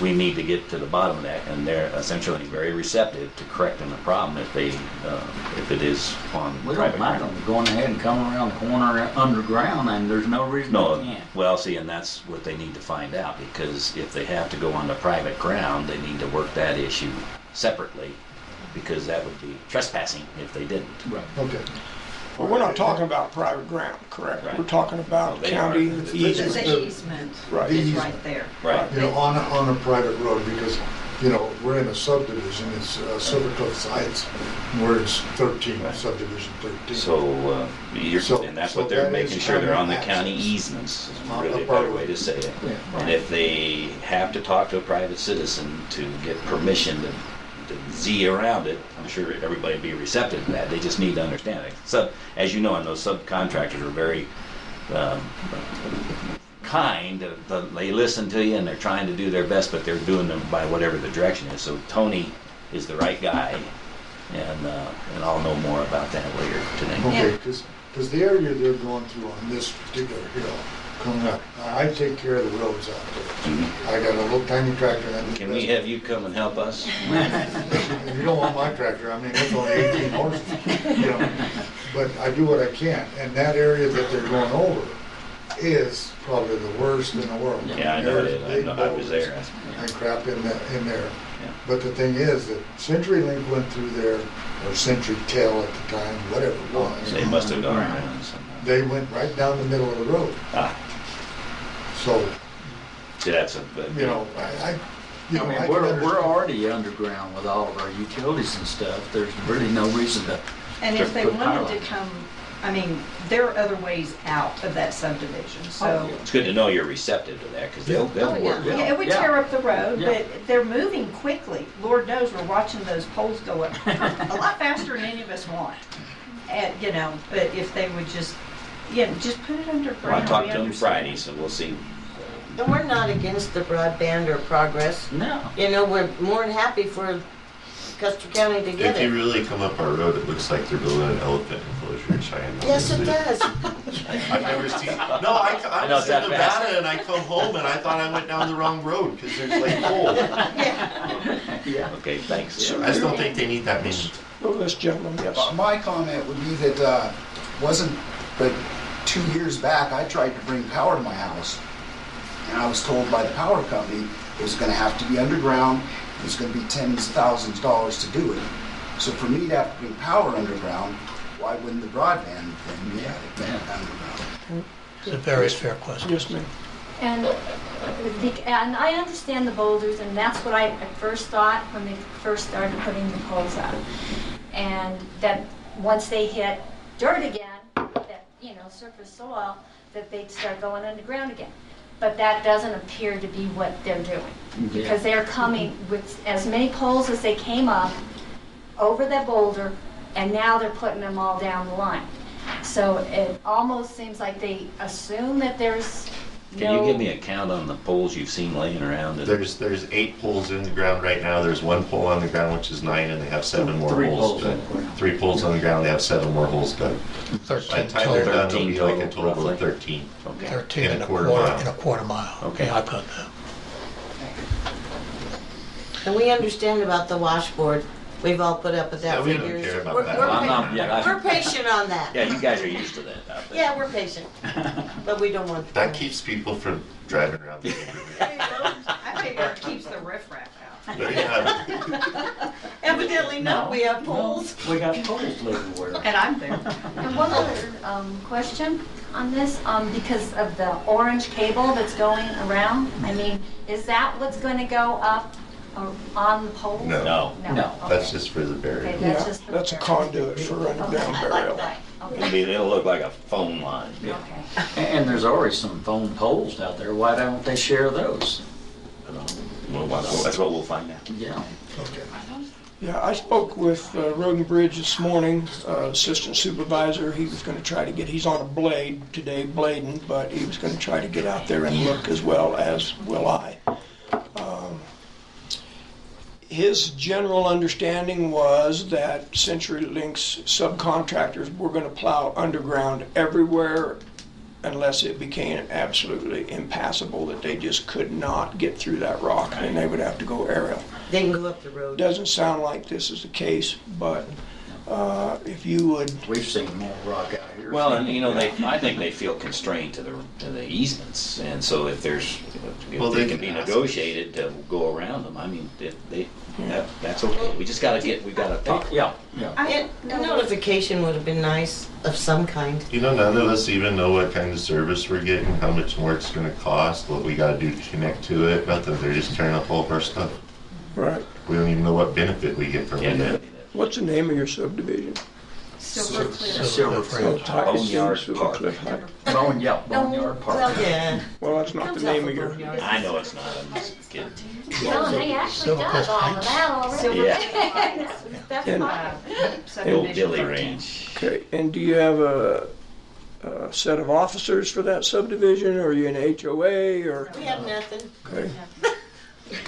Speaker 3: we need to get to the bottom of that, and they're essentially very receptive to correcting the problem if it is on
Speaker 15: We
Speaker 3: private
Speaker 15: don't mind
Speaker 3: ground.
Speaker 15: them going ahead and coming around the corner underground, and there's no reason
Speaker 3: No,
Speaker 15: they can't.
Speaker 3: well, see, and that's what they need to find out, because if they have to go onto private ground, they need to work that issue separately, because that would be trespassing if they didn't.
Speaker 15: Right.
Speaker 14: Okay.
Speaker 1: But we're not talking about private ground, correct?
Speaker 3: Right.
Speaker 1: We're talking about
Speaker 3: No, they
Speaker 1: county
Speaker 3: are.
Speaker 1: easement.
Speaker 4: The easement
Speaker 1: Right.
Speaker 4: is right there.
Speaker 3: Right.
Speaker 14: You know, on a private road, because, you know, we're in a subdivision, it's Silver Cliff Heights, where it's 13, subdivision 13.
Speaker 3: So, and that's what they're
Speaker 14: that
Speaker 3: making
Speaker 14: is
Speaker 3: sure they're on the
Speaker 14: county
Speaker 3: county
Speaker 14: access.
Speaker 3: easements, is
Speaker 14: Not
Speaker 3: really
Speaker 14: a
Speaker 3: a better
Speaker 14: private.
Speaker 3: way to say it.
Speaker 15: Yeah.
Speaker 3: And if they have to talk to a private citizen to get permission to Z around it, I'm sure everybody would be receptive to that. They just need to understand it. So, as you know, and those subcontractors are very kind. They listen to you and they're trying to do their best, but they're doing them by whatever the direction is. So Tony is the right guy, and I'll know more about that later today.
Speaker 14: Okay, because the area they're going through on this particular hill, coming up, I take care of the roads out there. I got a little tiny tractor. And
Speaker 3: Can we have you come and help us?
Speaker 14: You don't want my tractor, I mean, it's only 18 horses, you know. But I do what I can, and that area that they're going over is probably the worst in the world.
Speaker 3: Yeah, I know it is.
Speaker 14: There's big
Speaker 3: I was there.
Speaker 14: boulders and crap in there.
Speaker 3: Yeah.
Speaker 14: But the thing is that CenturyLink went through there, or CenturyTel at the time, whatever it was.
Speaker 3: They must have gone around somehow.
Speaker 14: They went right down the middle of the road.
Speaker 3: Ah,
Speaker 14: So,
Speaker 3: see, that's a,
Speaker 14: you know, I
Speaker 15: I mean,
Speaker 14: can
Speaker 15: we're
Speaker 14: understand.
Speaker 15: already underground with all of our utilities and stuff. There's really no reason to.
Speaker 16: And if they
Speaker 15: put power
Speaker 16: wanted to
Speaker 15: lines.
Speaker 16: come, I mean, there are other ways out of that subdivision, so.
Speaker 3: it's good to know you're receptive to that, because they'll
Speaker 16: Oh,
Speaker 3: work
Speaker 16: yeah.
Speaker 3: well.
Speaker 16: Yeah, it would
Speaker 15: Yeah.
Speaker 16: tear up the road,
Speaker 15: Yeah.
Speaker 16: but they're moving quickly. Lord knows, we're watching those poles go up a lot faster than any of us want. And, you know, but if they would just put it underground.
Speaker 3: Well, I talked
Speaker 16: we
Speaker 3: to them
Speaker 16: understand.
Speaker 3: Friday, so we'll see.
Speaker 12: And we're not against the broadband or progress.
Speaker 15: No.
Speaker 12: You know, we're more than happy for Custer County to get
Speaker 13: If you
Speaker 12: it.
Speaker 13: really come up our road, it looks like they're building an elephant enclosure in Cheyenne.
Speaker 12: Yes, it does.
Speaker 13: I've never seen. No, I
Speaker 3: know
Speaker 13: was
Speaker 3: it's
Speaker 13: in
Speaker 3: that fast.
Speaker 13: Nevada and I come home and I thought I went down the wrong road because there's like holes.
Speaker 15: Yeah.
Speaker 3: Okay, thanks.
Speaker 13: I just don't think they need that many.
Speaker 1: Oh, this gentleman, yes.
Speaker 10: My comment would be that wasn't but 2 years back I tried to bring power to my house, and I was told by the power company it was going to have to be underground. It was going to be tens of thousands of dollars to do it. So for me to have to bring power underground, why wouldn't the broadband then be underground?
Speaker 6: It's a very fair question.
Speaker 1: Yes, ma'am.
Speaker 5: And I understand the boulders, and that's what I at first thought when they first started putting the poles up. And that once they hit dirt again, that, surface soil, that they'd start going underground again. But that doesn't appear to be what they're doing. Because they're coming with as many poles as they came up over that boulder, and now they're putting them all down the line. So it almost seems like they assume that there's
Speaker 3: Can you give me a count on the poles you've seen laying around?
Speaker 13: There's 8 poles in the ground right now. There's 1 pole on the ground, which is 9, and they have 7 more
Speaker 15: 3
Speaker 13: holes
Speaker 15: poles
Speaker 13: dug.
Speaker 15: on the ground.
Speaker 13: 3 poles on the ground, they have 7 more holes dug. By
Speaker 6: 13
Speaker 13: the time they're
Speaker 6: total.
Speaker 13: done, there'll be like a total
Speaker 3: roughly.
Speaker 13: of 13.
Speaker 3: Okay.
Speaker 6: 13
Speaker 13: In a
Speaker 6: and a
Speaker 13: quarter
Speaker 6: quarter,
Speaker 13: mile.
Speaker 6: in a quarter mile.
Speaker 3: Okay.
Speaker 6: I caught that.
Speaker 12: And we understand about the washboard. We've all put up with that
Speaker 13: Yeah,
Speaker 12: for
Speaker 13: we don't
Speaker 12: years.
Speaker 13: care about
Speaker 12: We're,
Speaker 13: that.
Speaker 12: we're,
Speaker 15: I'm not- yeah, I-
Speaker 12: we're patient on that.
Speaker 3: Yeah, you guys are used to that out there.
Speaker 12: Yeah, we're patient, but we don't want.
Speaker 13: That keeps people from driving around the neighborhood.
Speaker 16: I figure it keeps the riffraff out.
Speaker 13: But yeah,
Speaker 12: Evidently not. We have poles.
Speaker 15: We got poles everywhere.
Speaker 16: And I'm there.
Speaker 17: And one other question on this, because of the orange cable that's going around, I mean, is that what's going to go up on the pole?
Speaker 13: no,
Speaker 3: No.
Speaker 17: No.
Speaker 13: that's
Speaker 17: okay.
Speaker 13: just for the
Speaker 17: Okay,
Speaker 13: burial.
Speaker 17: that's
Speaker 1: Yeah,
Speaker 17: just for
Speaker 1: that's a
Speaker 17: the-
Speaker 1: conduit for underground
Speaker 17: Okay,
Speaker 1: burial.
Speaker 17: right,
Speaker 3: It'll,
Speaker 17: okay.
Speaker 3: it'll look like a phone line.
Speaker 15: Yeah.
Speaker 17: Okay.
Speaker 15: And there's already some phone poles out there. Why don't they share those?
Speaker 3: Well, that's what we'll find out.
Speaker 15: Yeah.
Speaker 1: Yeah, I spoke with Road and Bridge this morning, assistant supervisor. He was going to try to get, he's on a blade today, blading, but he was going to try to get out there and look as well, as will I. His general understanding was that CenturyLink's subcontractors were going to plow underground everywhere unless it became absolutely impassable, that they just could not get through that rock and they would have to go aerial.
Speaker 12: They can go up the road.
Speaker 1: Doesn't sound like this is the case, but if you would,
Speaker 15: We've seen more rock out here.
Speaker 3: Well, and you know, I think they feel constrained to the easements, and so if there's, if
Speaker 13: Well,
Speaker 3: they
Speaker 13: they
Speaker 3: can
Speaker 13: can
Speaker 3: be
Speaker 13: ask.
Speaker 3: negotiated to go around them, I mean, that's okay. We just we gotta talk.
Speaker 15: Yeah, yeah.
Speaker 12: And a notification would have been nice of some kind.
Speaker 13: You know, none of us even know what kind of service we're getting, how much more it's gonna cost, what we gotta do to connect to it, nothing. They're just tearing up all of our stuff.
Speaker 1: right.
Speaker 13: We don't even know what benefit we get from
Speaker 3: Yeah,
Speaker 13: it.
Speaker 1: What's the name of your subdivision?
Speaker 16: Silver Clear.
Speaker 15: Silver
Speaker 1: Oh,
Speaker 15: Fringe.
Speaker 3: Boneyard
Speaker 1: Silver
Speaker 3: Park.
Speaker 1: Cliff High.
Speaker 15: Boneyard Park.
Speaker 12: Well, yeah.
Speaker 1: Well, that's not the name of your,
Speaker 3: I know it's not, I'm just kidding.
Speaker 17: No, they actually does all of that already.
Speaker 3: Yeah.
Speaker 17: That's
Speaker 1: And-
Speaker 17: fine.
Speaker 3: Old
Speaker 16: Subdivision
Speaker 3: Dilly
Speaker 16: 13.
Speaker 3: Range.
Speaker 1: okay, and do you have a set of officers for that subdivision, or are you an HOA, or?
Speaker 12: We have nothing.
Speaker 1: Okay.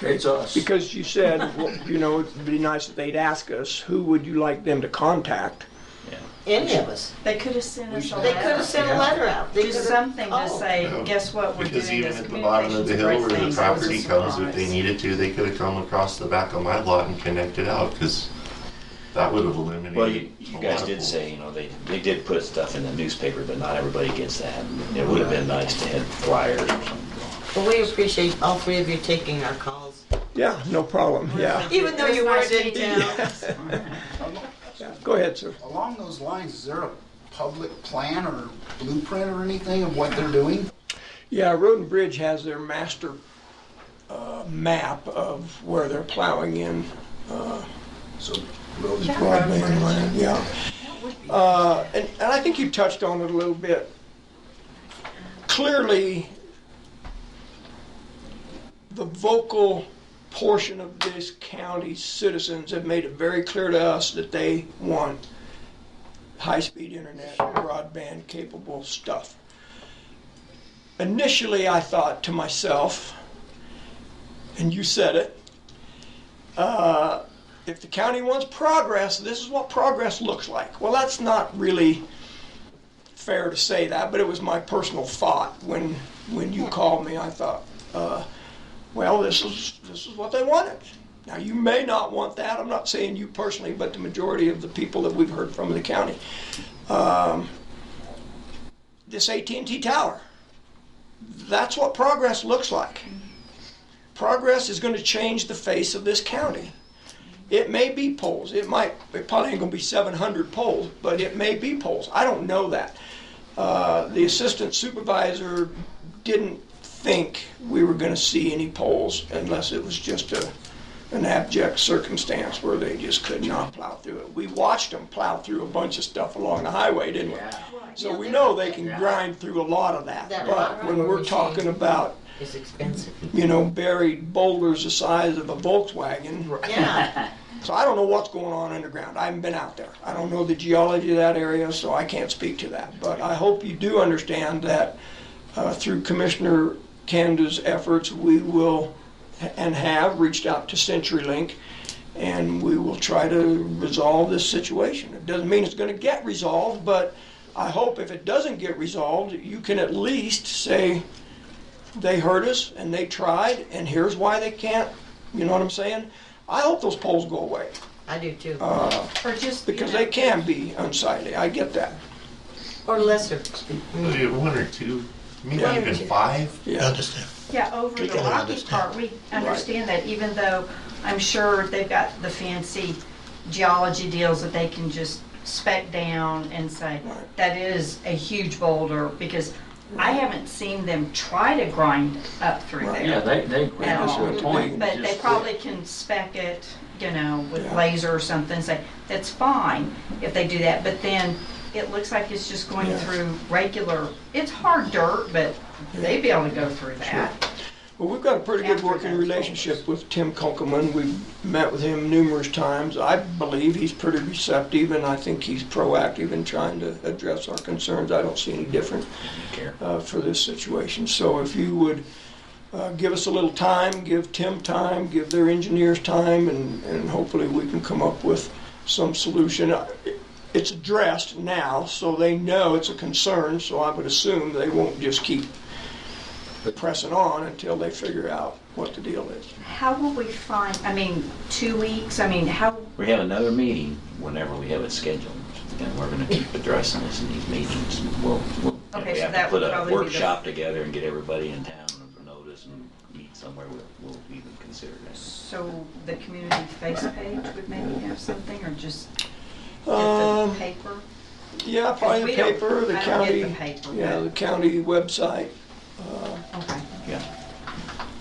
Speaker 15: It's us.
Speaker 1: Because you said, well, you know, it'd be nice if they'd ask us, who would you like them to contact?
Speaker 12: Any of us.
Speaker 16: They could have sent us a
Speaker 12: They could
Speaker 16: letter.
Speaker 12: have sent a letter out. They
Speaker 16: Just
Speaker 12: could
Speaker 16: something to
Speaker 12: Oh.
Speaker 16: say,
Speaker 13: No.
Speaker 16: guess what, we're
Speaker 13: Because
Speaker 16: doing
Speaker 13: even
Speaker 16: this
Speaker 13: at the bottom of the hill where the
Speaker 16: communications
Speaker 13: property
Speaker 16: great
Speaker 13: comes, if they
Speaker 16: thing.
Speaker 13: needed to, they could have come across the back of my lot and connected out, because that would have eliminated.
Speaker 3: Well, you
Speaker 13: a
Speaker 3: guys
Speaker 13: lot
Speaker 3: did
Speaker 13: of-
Speaker 3: say, you know, they did put stuff in the newspaper, but not everybody gets that. It would have been nice to have flyers or something.
Speaker 12: Well, we appreciate all three of you taking our calls.
Speaker 1: Yeah, no problem, yeah.
Speaker 12: Even though you weren't in town.
Speaker 1: Yeah, go ahead, sir.
Speaker 10: Along those lines, is there a public plan or blueprint or anything of what they're doing?
Speaker 1: Yeah, Road and Bridge has their master map of where they're plowing in
Speaker 10: So, road and
Speaker 1: broadband land, yeah. And I think you touched on it a little bit. Clearly, the vocal portion of this county's citizens have made it very clear to us that they want high-speed internet, broadband capable stuff. Initially, I thought to myself, and you said it, if the county wants progress, this is what progress looks like. Well, that's not really fair to say that, but it was my personal thought when you called me. I thought, well, this is what they wanted. Now, you may not want that. I'm not saying you personally, but the majority of the people that we've heard from in the county. This AT&T tower, that's what progress looks like. Progress is going to change the face of this county. It may be poles. It probably ain't going to be 700 poles, but it may be poles. I don't know that. The assistant supervisor didn't think we were going to see any poles unless it was just an abject circumstance where they just could not plow through it. We watched them plow through a bunch of stuff along the highway, didn't we? So we know they can grind through a lot of that. But when we're talking about,
Speaker 12: It's expensive.
Speaker 1: you know, buried boulders the size of a Volkswagen.
Speaker 12: Yeah.
Speaker 1: So I don't know what's going on underground. I haven't been out there. I don't know the geology of that area, so I can't speak to that. But I hope you do understand that through Commissioner Canada's efforts, we will and have reached out to CenturyLink, and we will try to resolve this situation. It doesn't mean it's going to get resolved, but I hope if it doesn't get resolved, you can at least say, they heard us and they tried, and here's why they can't. You know what I'm saying? I hope those poles go away.
Speaker 12: I do too.
Speaker 16: Or just,
Speaker 1: because they can be unsightly. I get that.
Speaker 12: Or lesser.
Speaker 13: Maybe one or two, maybe
Speaker 1: Yeah.
Speaker 13: even five.
Speaker 6: I understand.
Speaker 16: Yeah, over
Speaker 6: We
Speaker 16: the
Speaker 6: can
Speaker 16: rocky
Speaker 6: understand.
Speaker 16: part, we understand that, even though I'm sure they've got the fancy geology deals that they can just spec down and say, that is a huge boulder, because I haven't seen them try to grind up through there.
Speaker 15: Yeah, they
Speaker 16: at
Speaker 15: ground
Speaker 16: all.
Speaker 15: to a point.
Speaker 16: But they
Speaker 15: just-
Speaker 16: probably can spec it, with laser or something, say, that's fine if they do that, but then it looks like it's just going through regular, it's hard dirt, but they'd be able to go through that.
Speaker 1: Well, we've got a pretty good working relationship with Tim Kunkelman. We've met with him numerous times. I believe he's pretty receptive, and I think he's proactive in trying to address our concerns. I don't see any different for this situation. So if you would give us a little time, give Tim time, give their engineers time, and hopefully we can come up with some solution. It's addressed now, so they know it's a concern, so I would assume they won't just keep pressing on until they figure out what the deal is.
Speaker 16: How will we find, 2 weeks, how,
Speaker 3: We have another meeting whenever we have it scheduled, and we're gonna keep addressing this in these meetings. We'll
Speaker 16: Okay,
Speaker 3: we
Speaker 16: so
Speaker 3: have
Speaker 16: that
Speaker 3: to put
Speaker 16: would
Speaker 3: a
Speaker 16: probably be the-
Speaker 3: workshop together and get everybody in town for notice and meet somewhere. We'll even consider that.
Speaker 16: so the community face page would maybe have something, or just get
Speaker 1: Um,
Speaker 16: the paper?
Speaker 1: Yeah, probably the
Speaker 16: We don't-
Speaker 1: paper, the
Speaker 16: I don't
Speaker 1: county,
Speaker 16: get the paper,
Speaker 1: yeah,
Speaker 16: but-
Speaker 1: the county website.
Speaker 16: Okay.
Speaker 3: Yeah.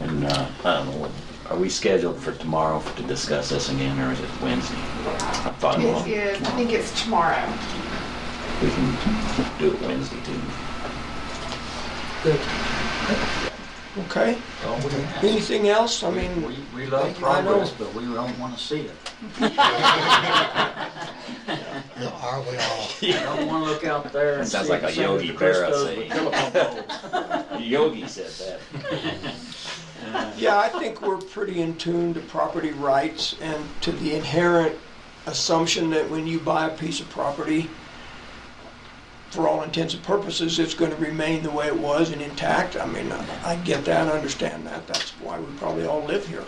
Speaker 3: And I don't know, are we scheduled for tomorrow to discuss this again, or is it Wednesday? I thought
Speaker 9: It is, I think it's tomorrow.
Speaker 3: we can do it Wednesday too.
Speaker 12: Good.
Speaker 1: Okay. Anything else? I mean,
Speaker 15: We love
Speaker 1: I know.
Speaker 15: progress, but we don't want to see it.
Speaker 6: Are we all?
Speaker 15: You don't want to look out there and
Speaker 3: That sounds
Speaker 15: see
Speaker 3: like a
Speaker 15: Senator
Speaker 3: Yogi Berra
Speaker 15: Christo's
Speaker 3: saying.
Speaker 15: telephone pole.
Speaker 3: Yogi said that.
Speaker 1: yeah, I think we're pretty in tune to property rights and to the inherent assumption that when you buy a piece of property, for all intents and purposes, it's going to remain the way it was and intact. I mean, I get that, I understand that. That's why we probably all live here.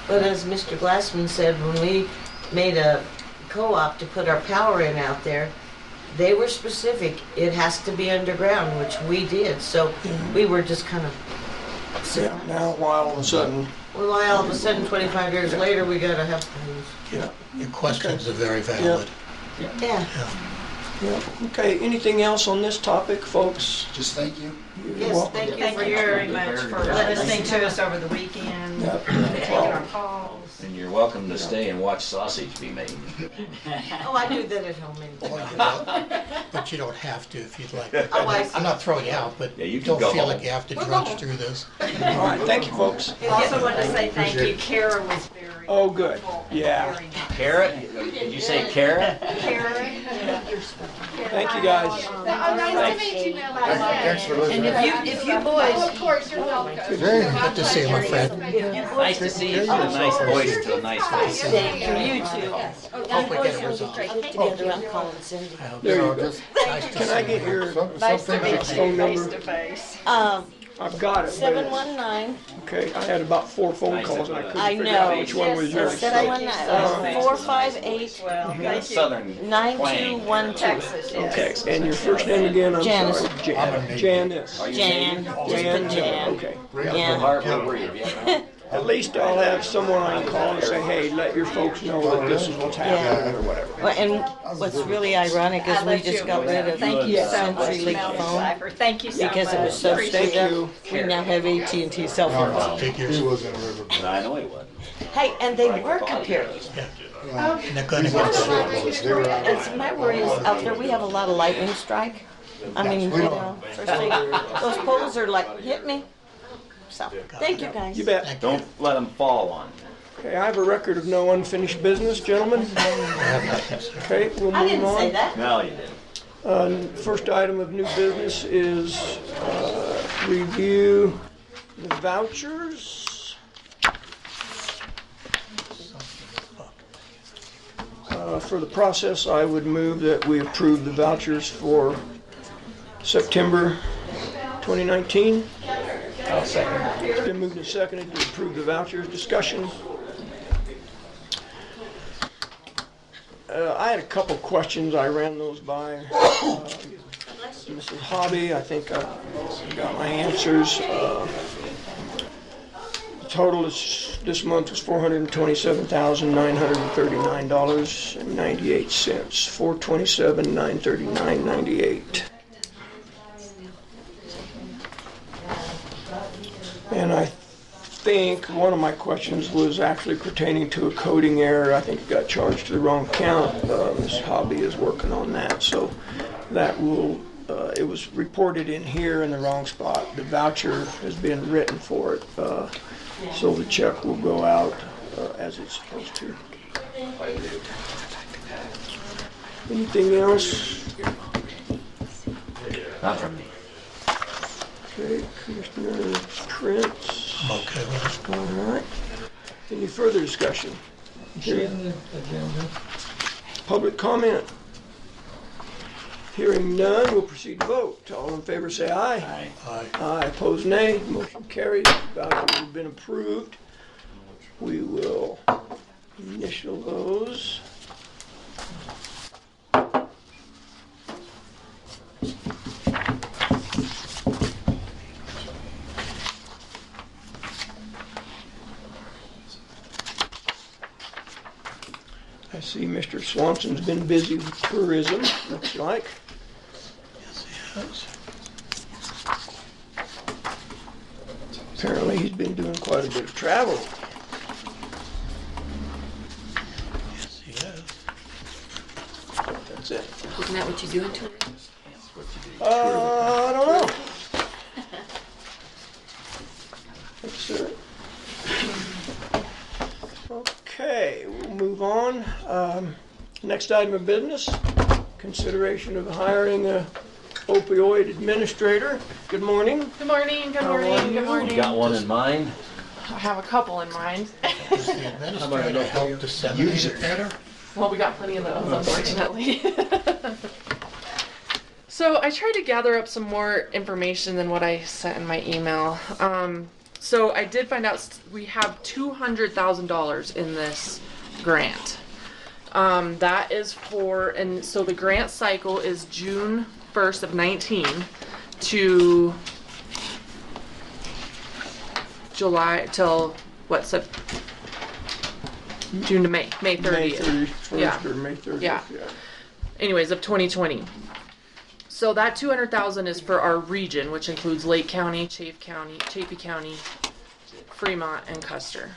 Speaker 12: But as Mr. Glassman said, when we made a co-op to put our power in out there, they were specific. It has to be underground, which we did. So we were just kind of
Speaker 1: yeah, now why all of a sudden,
Speaker 12: well, why all of a sudden, 25 years later, we gotta have
Speaker 1: yeah.
Speaker 6: Your questions are very valid.
Speaker 12: yeah.
Speaker 1: Yeah. Okay, anything else on this topic, folks?
Speaker 10: Just thank you.
Speaker 1: You're
Speaker 12: Yes,
Speaker 1: welcome.
Speaker 12: thank you
Speaker 16: Thank
Speaker 12: for
Speaker 16: you
Speaker 12: your
Speaker 16: very much for listening to us over the weekend,
Speaker 1: Yep.
Speaker 16: taking our calls.
Speaker 3: And you're welcome to stay and watch sausage be made.
Speaker 12: Oh, I do that at home.
Speaker 6: But you don't have to if you'd like.
Speaker 12: Oh, I see.
Speaker 6: I'm not throwing you out, but
Speaker 3: Yeah, you can
Speaker 6: don't
Speaker 3: go
Speaker 6: feel
Speaker 3: home.
Speaker 6: like you have to
Speaker 12: We're
Speaker 6: drudge
Speaker 12: going.
Speaker 6: through this.
Speaker 1: All right, thank you, folks.
Speaker 16: I also want to say thank you, Kara was very
Speaker 1: Oh, good.
Speaker 16: helpful,
Speaker 1: Yeah.
Speaker 16: very nice.
Speaker 3: Carrot? Did you say carrot?
Speaker 16: Kara,
Speaker 1: Thank you, guys.
Speaker 9: Oh, nice to meet you, Melanie.
Speaker 14: Thanks for listening.
Speaker 12: And if you boys,
Speaker 9: Oh, of course, you're welcome.
Speaker 6: Good to see you, my friend.
Speaker 3: Nice to see you. Put a nice voice to a nice face.
Speaker 12: thank you, you two.
Speaker 6: Hope we get it resolved.
Speaker 12: Get together, I'm calling Cindy.
Speaker 6: I hope
Speaker 1: There
Speaker 6: so.
Speaker 1: you go.
Speaker 6: Nice to
Speaker 1: Can I
Speaker 6: see
Speaker 1: get
Speaker 6: you.
Speaker 1: your
Speaker 16: nice to meet
Speaker 1: phone
Speaker 16: you
Speaker 1: number?
Speaker 16: face to face.
Speaker 1: I've got it. but-
Speaker 12: 719.
Speaker 1: Okay, I had about 4 phone
Speaker 3: Nice
Speaker 1: calls
Speaker 3: to
Speaker 1: and I
Speaker 3: put
Speaker 1: couldn't
Speaker 12: I
Speaker 1: figure
Speaker 12: know.
Speaker 1: out which one was yours.
Speaker 12: 719, 458
Speaker 16: Well,
Speaker 3: You got a
Speaker 16: thank you.
Speaker 3: southern twang.
Speaker 12: 9212.
Speaker 16: Texas, yes.
Speaker 1: Okay, and your first name again? I'm
Speaker 12: Janice.
Speaker 1: sorry. Janice.
Speaker 3: Are you
Speaker 12: Jan,
Speaker 3: Canadian?
Speaker 12: just put Jan.
Speaker 1: Okay.
Speaker 12: Yeah.
Speaker 3: Where were you? Vietnam?
Speaker 1: At least I'll have someone I can call and say, hey, let your folks know that this is what's happening or whatever.
Speaker 12: Well, and what's really ironic is we just got rid of
Speaker 16: Thank you so much,
Speaker 12: CenturyLink
Speaker 16: Melanie
Speaker 12: phone
Speaker 16: Cypher. Thank you so much.
Speaker 12: because it was so
Speaker 16: Appreciate
Speaker 12: screwed
Speaker 1: you.
Speaker 12: up. We now have AT&T cell phones.
Speaker 6: Figures.
Speaker 14: He was in River.
Speaker 3: I know he wasn't.
Speaker 12: Hey, and they work up here.
Speaker 6: And they're gonna get
Speaker 14: They were out.
Speaker 12: And my worry is out there, we have a lot of lightning strike. I mean, you know, first thing, those poles are like, hit me. So, thank you guys.
Speaker 1: You bet.
Speaker 3: Don't let them fall on you.
Speaker 1: Okay, I have a record of no unfinished business, gentlemen. Okay, we'll move on.
Speaker 12: I didn't say that.
Speaker 3: No, you didn't.
Speaker 1: First item of new business is review the vouchers. For the process, I would move that we approve the vouchers for September 2019.
Speaker 3: I'll second.
Speaker 1: It's been moved and seconded to approve the vouchers. Discussion. I had a couple questions. I ran those by Mrs. Hobby. I think I got my answers. The total is, this month was $427,939.98. $427,939.98. And I think one of my questions was actually pertaining to a coding error. I think it got charged to the wrong account. Ms. Hobby is working on that, so that will, it was reported in here in the wrong spot. The voucher has been written for it, so the check will go out as it's supposed to. Anything else?
Speaker 3: Not from me.
Speaker 1: Okay, Commissioner Prince.
Speaker 6: Okay with it.
Speaker 1: All right. Any further discussion? Public comment? Hearing none, we'll proceed to vote. All in favor say aye.
Speaker 3: Aye.
Speaker 6: Aye.
Speaker 1: Aye, opposed nay. Motion carried. Vouchers have been approved. We will initial those. I see Mr. Swanson's been busy with tourism, looks like.
Speaker 6: Yes, he has.
Speaker 1: Apparently he's been doing quite a bit of travel.
Speaker 6: Yes, he has.
Speaker 1: That's it.
Speaker 4: Isn't that what you do in tourism?
Speaker 1: I don't know. That's it. Okay, we'll move on. Next item of business, consideration of hiring a opioid administrator. Good morning.
Speaker 18: Good morning, good
Speaker 1: How are
Speaker 18: morning,
Speaker 1: you?
Speaker 18: good morning.
Speaker 3: Got one in mind?
Speaker 18: I have a couple in mind.
Speaker 6: Does the administrator help disseminate it better?
Speaker 18: Well, we got plenty of those, unfortunately. So I tried to gather up some more information than what I sent in my email. So I did find out we have $200,000 in this grant. That is for, and so the grant cycle is June 1st of 19 to July till what? June to May 30th.
Speaker 1: May 31st
Speaker 18: Yeah.
Speaker 1: or May 30th.
Speaker 18: Yeah. Anyways, of 2020. So that 200,000 is for our region, which includes Lake County, Chaffey County, Fremont, and Custer.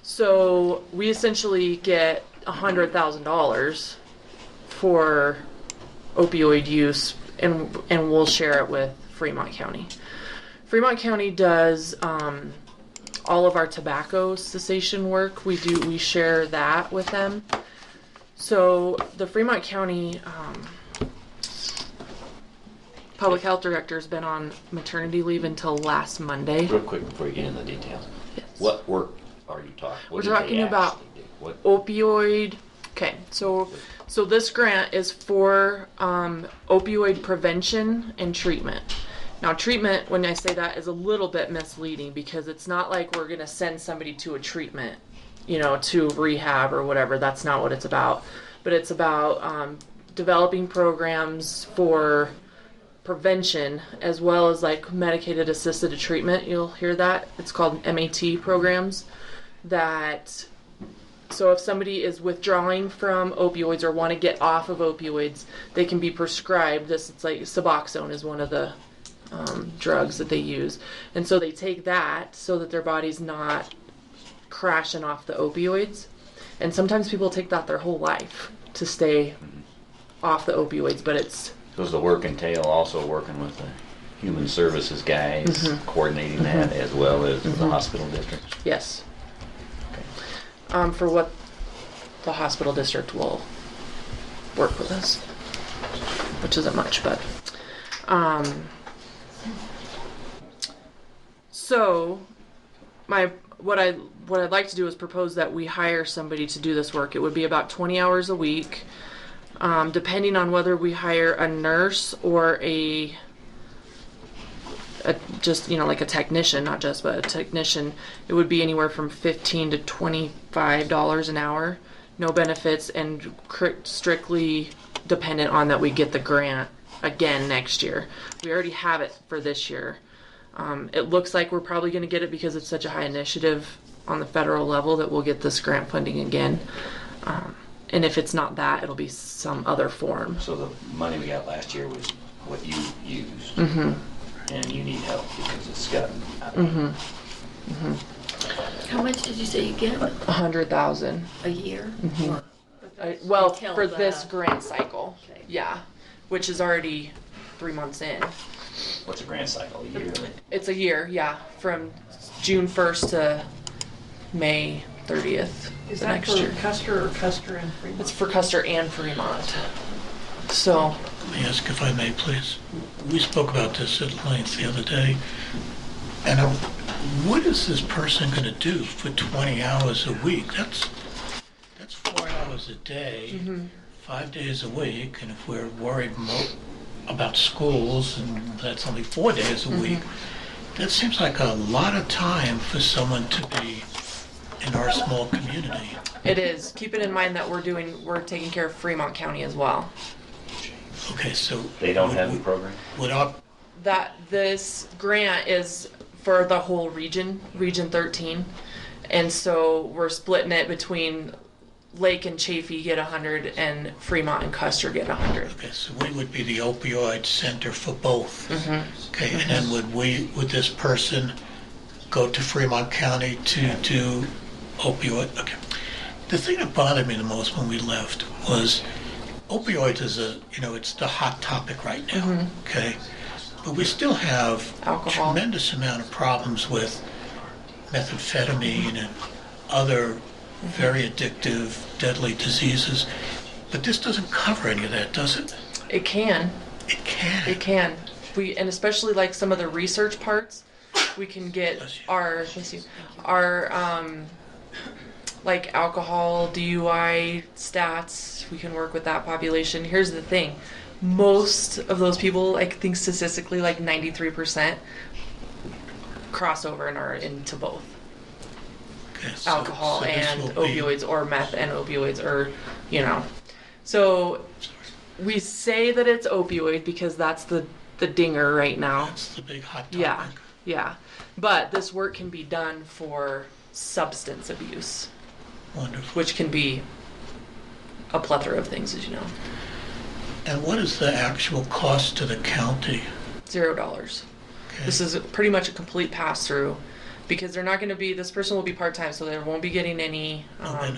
Speaker 18: So we essentially get $100,000 for opioid use, and we'll share it with Fremont County. Fremont County does all of our tobacco cessation work. We share that with them. So the Fremont County Public Health Director has been on maternity leave until last Monday.
Speaker 3: Real quick before you get into the details.
Speaker 18: Yes.
Speaker 3: What work are you talking?
Speaker 18: We're talking about
Speaker 3: What?
Speaker 18: opioid. Okay, so this grant is for opioid prevention and treatment. Now, treatment, when I say that, is a little bit misleading because it's not like we're going to send somebody to a treatment, to rehab or whatever. That's not what it's about. But it's about developing programs for prevention as well as like medicated assisted treatment. You'll hear that. It's called MAT programs. So if somebody is withdrawing from opioids or want to get off of opioids, they can be prescribed this. It's like Suboxone is one of the drugs that they use. And so they take that so that their body's not crashing off the opioids. And sometimes people take that their whole life to stay off the opioids, but it's...
Speaker 3: Does the work entail also working with the human services guys, coordinating that as well as the hospital district?
Speaker 18: Yes. For what the hospital district will work with us, which isn't much, but so what I'd like to do is propose that we hire somebody to do this work. It would be about 20 hours a week, depending on whether we hire a nurse or a just, like a technician, not just, but a technician. It would be anywhere from $15 to $25 an hour, no benefits, and strictly dependent on that we get the grant again next year. We already have it for this year. It looks like we're probably going to get it because it's such a high initiative on the federal level that we'll get this grant funding again. And if it's not that, it'll be some other form.
Speaker 3: So the money we got last year was what you used,
Speaker 18: Mm-hmm.
Speaker 3: and you need help because it's gotten out.
Speaker 18: Mm-hmm. Mm-hmm.
Speaker 4: How much did you say you get?
Speaker 18: 100,000
Speaker 4: A year?
Speaker 18: Mm-hmm. Well,
Speaker 4: Until
Speaker 18: for
Speaker 4: the-
Speaker 18: this grant cycle,
Speaker 4: Okay.
Speaker 18: yeah, which is already 3 months in.
Speaker 3: What's a grant cycle? A year?
Speaker 18: It's a year, yeah, from June 1st to May 30th
Speaker 9: Is
Speaker 18: the
Speaker 9: that
Speaker 18: next
Speaker 9: for
Speaker 18: year.
Speaker 9: Custer or Custer and Fremont?
Speaker 18: It's for Custer and Fremont. So,
Speaker 6: Let me ask if I may, please. We spoke about this at length the other day. And what is this person going to do for 20 hours a week? That's 4 hours a day, 5 days a week. And if we're worried about schools, and that's only 4 days a week, that seems like a lot of time for someone to be in our small community.
Speaker 18: it is. Keep it in mind that we're taking care of Fremont County as well.
Speaker 6: Okay, so
Speaker 3: They don't have the program?
Speaker 6: would our
Speaker 18: That this grant is for the whole region, Region 13. And so we're splitting it between Lake and Chaffee get 100 and Fremont and Custer get 100.
Speaker 6: Okay, so we would be the opioid center for both. Okay, and then would this person go to Fremont County to do opioid? Okay. The thing that bothered me the most when we left was opioids is it's the hot topic right now. Okay, but we still have
Speaker 18: Alcohol.
Speaker 6: tremendous amount of problems with methamphetamine and other very addictive, deadly diseases. But this doesn't cover any of that, does it?
Speaker 18: It can.
Speaker 6: It can.
Speaker 18: It can. And especially like some of the research parts, we can get our like alcohol, DUI stats. We can work with that population. Here's the thing. Most of those people, I think statistically like 93% crossover and are into both.
Speaker 6: Okay,
Speaker 18: Alcohol
Speaker 6: so this
Speaker 18: and
Speaker 6: will be-
Speaker 18: opioids, or meth and opioids, or so we say that it's opioid because that's the dinger right now.
Speaker 6: That's the big hot topic.
Speaker 18: Yeah, but this work can be done for substance abuse,
Speaker 6: Wonderful.
Speaker 18: which can be a plethora of things, as you know.
Speaker 6: And what is the actual cost to the county?
Speaker 18: $0.
Speaker 6: Okay.
Speaker 18: This is pretty much a complete pass-through because they're not going to be, this person will be part-time, so they won't be getting any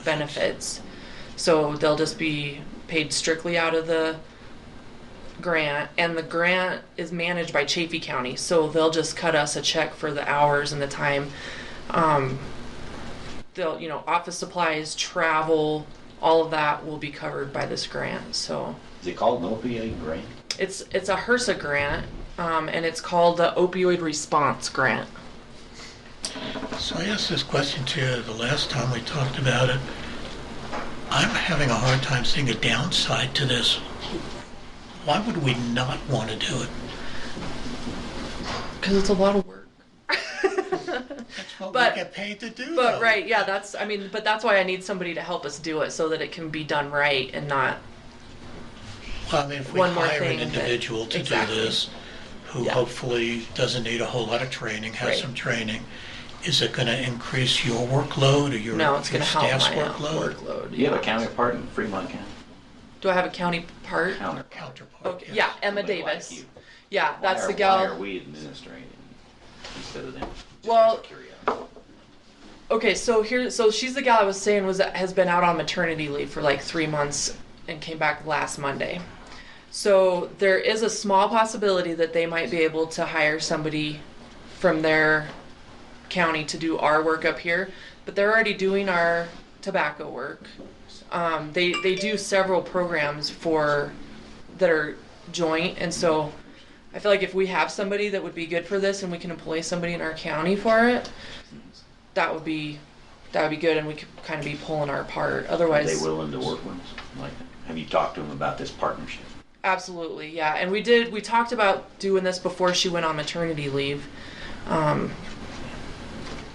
Speaker 18: benefits. So they'll just be paid strictly out of the grant, and the grant is managed by Chaffee County, so they'll just cut us a check for the hours and the time. They'll, office supplies, travel, all of that will be covered by this grant. So
Speaker 3: Is it called an opioid grant?
Speaker 18: it's a HRSA grant, and it's called the Opioid Response Grant.
Speaker 6: So I asked this question to you the last time we talked about it. I'm having a hard time seeing a downside to this. Why would we not want to do it?
Speaker 18: Because it's a lot of work.
Speaker 6: That's what we get paid to do.
Speaker 18: But
Speaker 6: though.
Speaker 18: right, yeah, but that's why I need somebody to help us do it so that it can be done right and not.
Speaker 6: Well, I mean, if we
Speaker 18: One more
Speaker 6: hire
Speaker 18: thing
Speaker 6: an
Speaker 18: that-
Speaker 6: individual to
Speaker 18: exactly.
Speaker 6: do this, who
Speaker 18: Yeah.
Speaker 6: hopefully doesn't need a whole lot of training, has
Speaker 18: Right.
Speaker 6: some training, is it going to increase your workload or your,
Speaker 18: No, it's
Speaker 6: your
Speaker 18: going to help
Speaker 6: staff's
Speaker 18: my workload.
Speaker 15: Do you have a counterpart in Fremont County?
Speaker 18: Do I have a county part?
Speaker 6: counterpart?
Speaker 18: Okay. Yeah, Emma
Speaker 15: Somebody like
Speaker 18: Davis.
Speaker 15: you.
Speaker 18: Yeah, that's the
Speaker 15: Why
Speaker 18: gal.
Speaker 15: are we administrating instead of them?
Speaker 18: Well, okay, so she's the gal I was saying has been out on maternity leave for like 3 months and came back last Monday. So there is a small possibility that they might be able to hire somebody from their county to do our work up here, but they're already doing our tobacco work. They do several programs that are joint, and so I feel like if we have somebody that would be good for this and we can employ somebody in our county for it, that would be good, and we could kind of be pulling our part.
Speaker 15: Are
Speaker 18: Otherwise,
Speaker 15: they willing to work with us? Like, have you talked to them about this partnership?
Speaker 18: absolutely, yeah. And we talked about doing this before she went on maternity leave.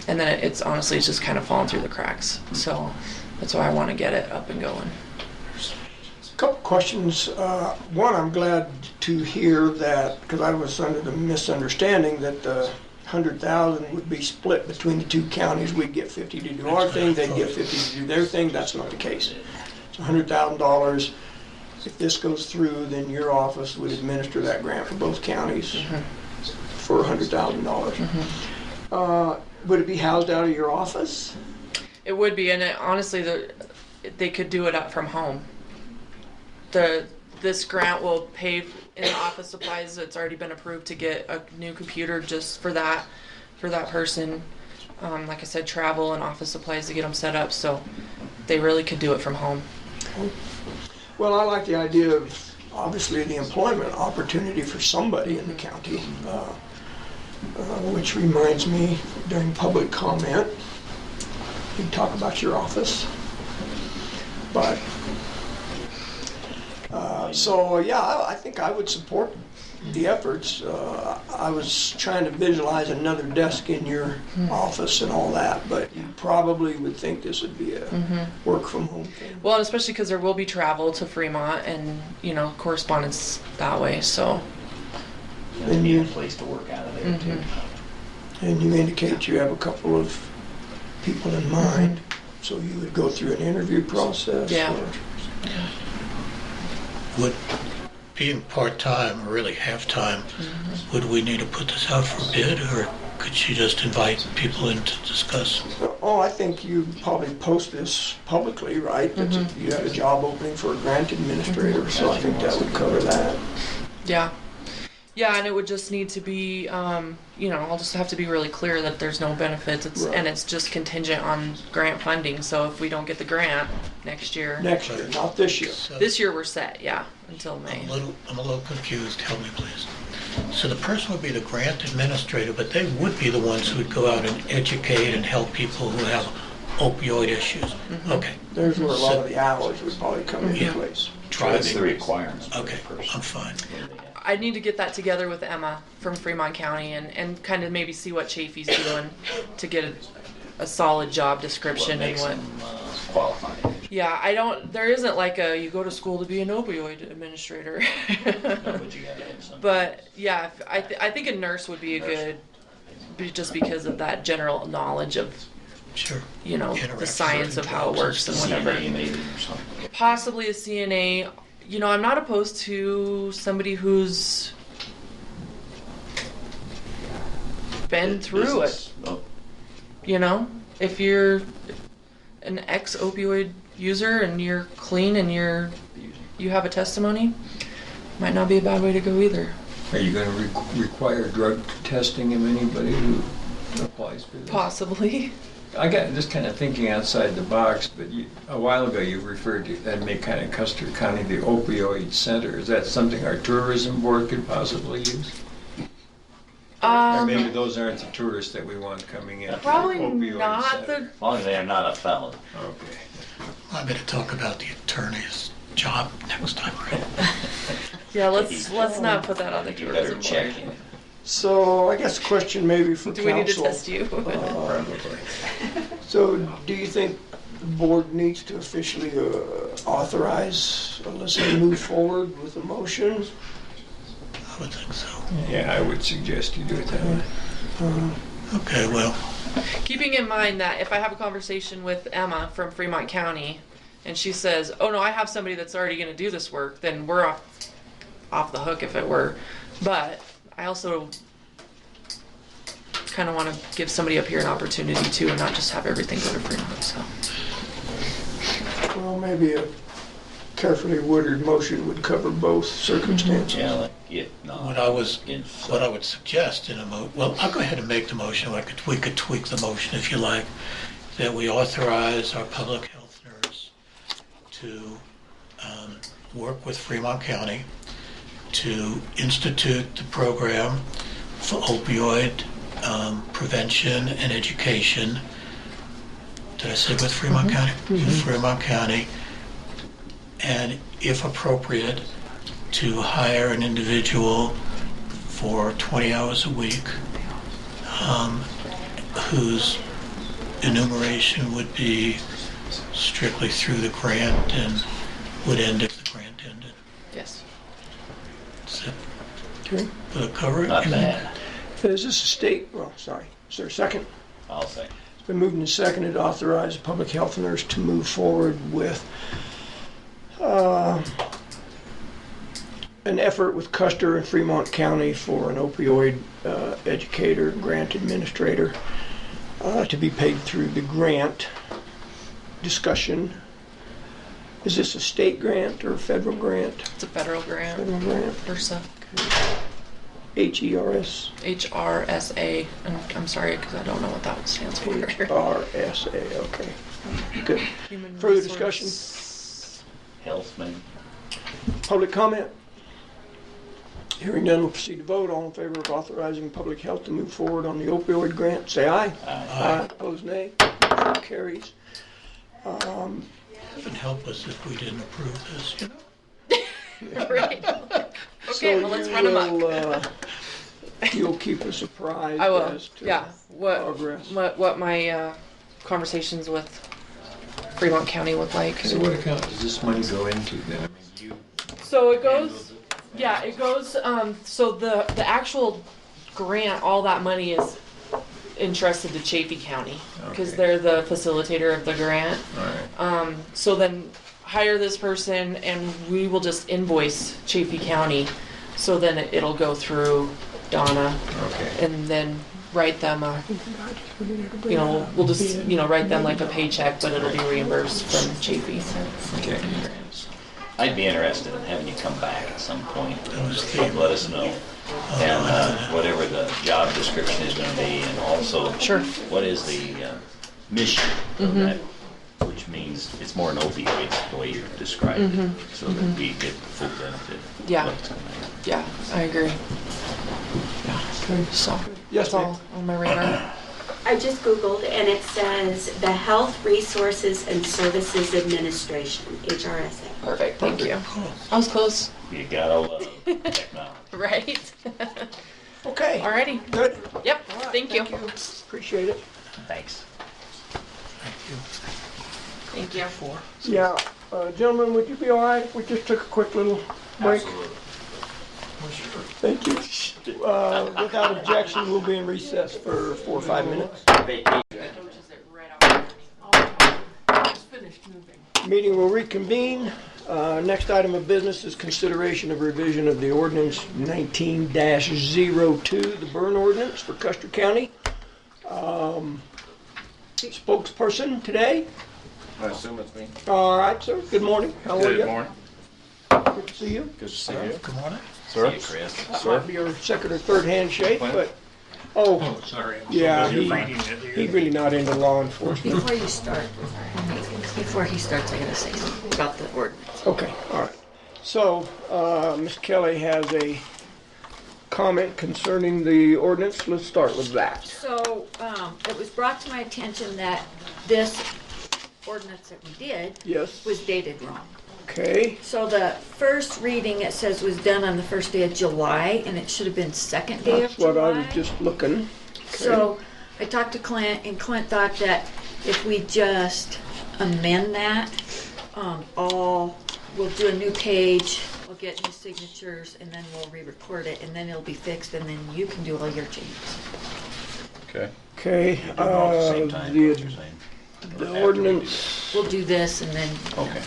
Speaker 18: And then it's honestly just kind of fallen through the cracks. So That's why I want to get it up and going.
Speaker 1: Couple questions. One, I'm glad to hear that, because I was under the misunderstanding that the 100,000 would be split between the two counties. We'd get 50 to do our thing, they'd get 50 to do their thing. That's not the case. It's $100,000. If this goes through, then your office would administer that grant for both counties for $100,000. Would it be housed out of your office?
Speaker 18: It would be, and honestly, they could do it from home. This grant will pay in office supplies. It's already been approved to get a new computer just for that person. Like I said, travel and office supplies to get them set up. So they really could do it from home.
Speaker 1: Well, I like the idea of obviously the employment opportunity for somebody in the county, which reminds me during public comment, you can talk about your office, but. So yeah, I think I would support the efforts. I was trying to visualize another desk in your office and all that, but you probably would think this would be a work from home thing.
Speaker 18: Well, especially because there will be travel to Fremont and correspondence that way. So.
Speaker 15: There'd be a place to work out of there too.
Speaker 1: And you indicate you have a couple of people in mind, so you would go through an interview process.
Speaker 18: Yeah.
Speaker 6: Would, being part-time or really half-time, would we need to put this out for bid, or could she just invite people in to discuss?
Speaker 1: Oh, I think you probably post this publicly, right? That you had a job opening for a grant administrator, so I think that would cover that.
Speaker 18: Yeah. Yeah, and it would just need to be, I'll just have to be really clear that there's no benefits, and it's just contingent on grant funding. So if we don't get the grant next year.
Speaker 1: Next year, not this year.
Speaker 6: So
Speaker 18: this year we're set, until May.
Speaker 6: I'm a little confused. Help me, please. So the person would be the grant administrator, but they would be the ones who would go out and educate and help people who have opioid issues. Okay.
Speaker 1: There's where a lot of the hours would probably come into place.
Speaker 15: That's the requirements.
Speaker 6: Okay, I'm fine.
Speaker 18: I need to get that together with Emma from Fremont County and kind of maybe see what Chafee's doing to get a solid job description and what.
Speaker 15: Qualified.
Speaker 18: Yeah, there isn't like you go to school to be an opioid administrator. But yeah, I think a nurse would be a good, just because of that general knowledge of, the science of how it works and whatever. Possibly a CNA. I'm not opposed to somebody who's been through it. If you're an ex-opioid user and you're clean and you have a testimony, might not be a bad way to go either.
Speaker 2: Are you going to require drug testing of anybody who applies for this?
Speaker 18: Possibly.
Speaker 2: I got just kind of thinking outside the box, but a while ago you referred to that make kind of Custer County the opioid center. Is that something our tourism board could possibly use? Or maybe those aren't the tourists that we want coming in.
Speaker 18: Probably
Speaker 2: Opioid
Speaker 18: not.
Speaker 2: center.
Speaker 3: As long as they are not a felon.
Speaker 2: Okay.
Speaker 6: I'm going to talk about the attorney's job next time, right?
Speaker 18: Yeah, let's not put that on the tourism board.
Speaker 1: So I guess a question maybe for
Speaker 18: Do
Speaker 1: council.
Speaker 18: we need to test you?
Speaker 1: So do you think the board needs to officially authorize Alyssa to move forward with a motion?
Speaker 6: I would think so.
Speaker 2: Yeah, I would suggest you do it that way.
Speaker 6: Okay, well.
Speaker 18: Keeping in mind that if I have a conversation with Emma from Fremont County and she says, oh no, I have somebody that's already going to do this work, then we're off the hook if it were. But I also kind of want to give somebody up here an opportunity too and not just have everything go to Fremont. So.
Speaker 1: Well, maybe a carefully worded motion would cover both circumstances.
Speaker 3: Yeah,
Speaker 6: What I would suggest in well, I'll go ahead and make the motion. We could tweak the motion if you like, that we authorize our public health nurse to work with Fremont County to institute the program for opioid prevention and education. Did I say with Fremont County? With Fremont County. And if appropriate, to hire an individual for 20 hours a week whose enumeration would be strictly through the grant and would end if the grant ended.
Speaker 18: Yes.
Speaker 6: Is that
Speaker 1: Okay.
Speaker 6: will it cover it?
Speaker 3: Not bad.
Speaker 1: Is this a state, well, sorry, is there a second?
Speaker 3: I'll say.
Speaker 1: It's been moved and seconded to authorize a public health nurse to move forward with an effort with Custer and Fremont County for an opioid educator, grant administrator, to be paid through the grant. Discussion. Is this a state grant or a federal grant?
Speaker 18: It's a federal grant.
Speaker 1: Federal grant.
Speaker 18: HRSA.
Speaker 1: H-E-R-S?
Speaker 18: HRSA. And I'm sorry because I don't know what that stands for.
Speaker 1: HRSA, okay. Good.
Speaker 18: Human
Speaker 1: Further
Speaker 18: Resource-
Speaker 1: discussion?
Speaker 3: Health, maybe?
Speaker 1: Public comment? Hearing none, we'll proceed to vote. All in favor of authorizing public health to move forward on the opioid grant, say aye. Aye. Opposed, nay. Motion carries.
Speaker 6: It would help us if we didn't approve this, you know?
Speaker 18: Right. Okay, well, let's run amok.
Speaker 1: You'll keep us apprised
Speaker 18: I will.
Speaker 1: as to
Speaker 18: Yeah.
Speaker 1: progress.
Speaker 18: What my conversations with Fremont County look like.
Speaker 2: So what account does this money go into then? I mean, you.
Speaker 18: So it goes, yeah, it goes, so the actual grant, all that money is entrusted to Chaffey County because
Speaker 2: Okay.
Speaker 18: they're the facilitator of the grant.
Speaker 2: All right.
Speaker 18: So then hire this person and we will just invoice Chaffey County. So then it'll go through Donna
Speaker 2: Okay.
Speaker 18: and then write them a, you know, we'll just, you know, write them like a paycheck, but it'll be reimbursed from Chaffey.
Speaker 2: Okay.
Speaker 3: I'd be interested in having you come back at some point. Let us know. And whatever the job description is going to be, and also what is the mission of that, which means it's more an opioids the way you described it, so that we get the full benefit. of
Speaker 18: Yeah.
Speaker 3: what it's gonna be.
Speaker 18: Yeah, I agree. Yeah. So
Speaker 1: Yes,
Speaker 18: that's all on my radar.
Speaker 5: I just Googled and it says the Health Resources and Services Administration, HRSA.
Speaker 18: Perfect. Thank you. I was close.
Speaker 3: You gotta love technology.
Speaker 18: Right.
Speaker 1: Okay.
Speaker 18: Alrighty.
Speaker 1: Good.
Speaker 18: Yep. Thank you.
Speaker 1: Appreciate it.
Speaker 3: Thanks.
Speaker 18: Thank you.
Speaker 1: Yeah, gentlemen, would you be all right if we just took a quick little break? Thank you. Without objection, we'll be in recess for 4 or 5 minutes.
Speaker 9: Just finished moving.
Speaker 1: Meeting will reconvene. Next item of business is consideration of revision of the ordinance 19-02, the burn ordinance for Custer County. Spokesperson today.
Speaker 19: I assume it's me.
Speaker 1: All right, sir. Good morning. How are you?
Speaker 19: Good morning.
Speaker 1: Good to see you.
Speaker 19: Good to see you.
Speaker 6: Good morning.
Speaker 19: Sir?
Speaker 3: See you, Chris.
Speaker 1: That might be your second or third handshake, but
Speaker 2: Sorry.
Speaker 1: yeah, he's really not into law enforcement.
Speaker 4: Before you start, before he starts, I gotta say something about the ordinance.
Speaker 1: Okay, all right. So, Ms. Kelly has a comment concerning the ordinance. Let's start with that.
Speaker 4: So, it was brought to my attention that this ordinance that we did
Speaker 1: Yes.
Speaker 4: was dated wrong.
Speaker 1: Okay.
Speaker 4: So the first reading, it says was done on the first day of July, and it should have been second day
Speaker 1: That's
Speaker 4: of July.
Speaker 1: what I was just looking.
Speaker 4: So I talked to Clint, and Clint thought that if we just amend that, we'll do a new page, we'll get new signatures, and then we'll re-record it, and then it'll be fixed, and then you can do all your changes.
Speaker 19: Okay.
Speaker 1: Okay.
Speaker 3: You do it all at the same time, what you're saying.
Speaker 1: The ordinance
Speaker 4: We'll do this, and then.
Speaker 3: Okay.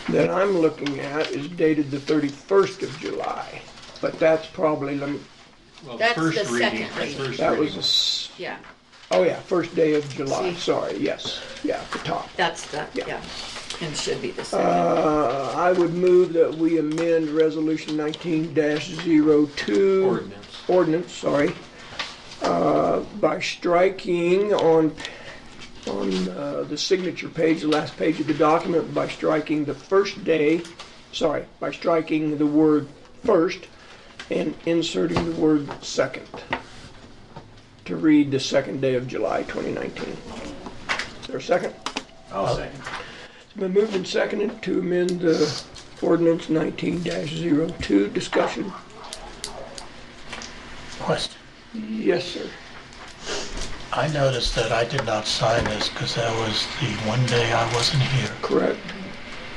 Speaker 1: that I'm looking at is dated the 31st of July. But that's probably,
Speaker 2: Well,
Speaker 4: That's
Speaker 2: first
Speaker 4: the
Speaker 2: reading,
Speaker 4: second reading.
Speaker 2: first
Speaker 1: that
Speaker 2: reading.
Speaker 1: was
Speaker 4: Yeah,
Speaker 1: oh yeah, first day of July.
Speaker 4: See?
Speaker 1: Sorry, yes. Yeah, at the top.
Speaker 4: that's the, yeah, and should be the second.
Speaker 1: I would move that we amend Resolution 19-02 ordinance, sorry, by striking on the signature page, the last page of the document, by striking the first day, sorry, by striking the word first and inserting the word second to read the second day of July 2019. Is there a second?
Speaker 3: I'll second.
Speaker 1: It's been moved and seconded to amend the ordinance 19-02. Discussion?
Speaker 6: Question.
Speaker 1: Yes, sir.
Speaker 6: I noticed that I did not sign this because that was the one day I wasn't here.
Speaker 1: Correct.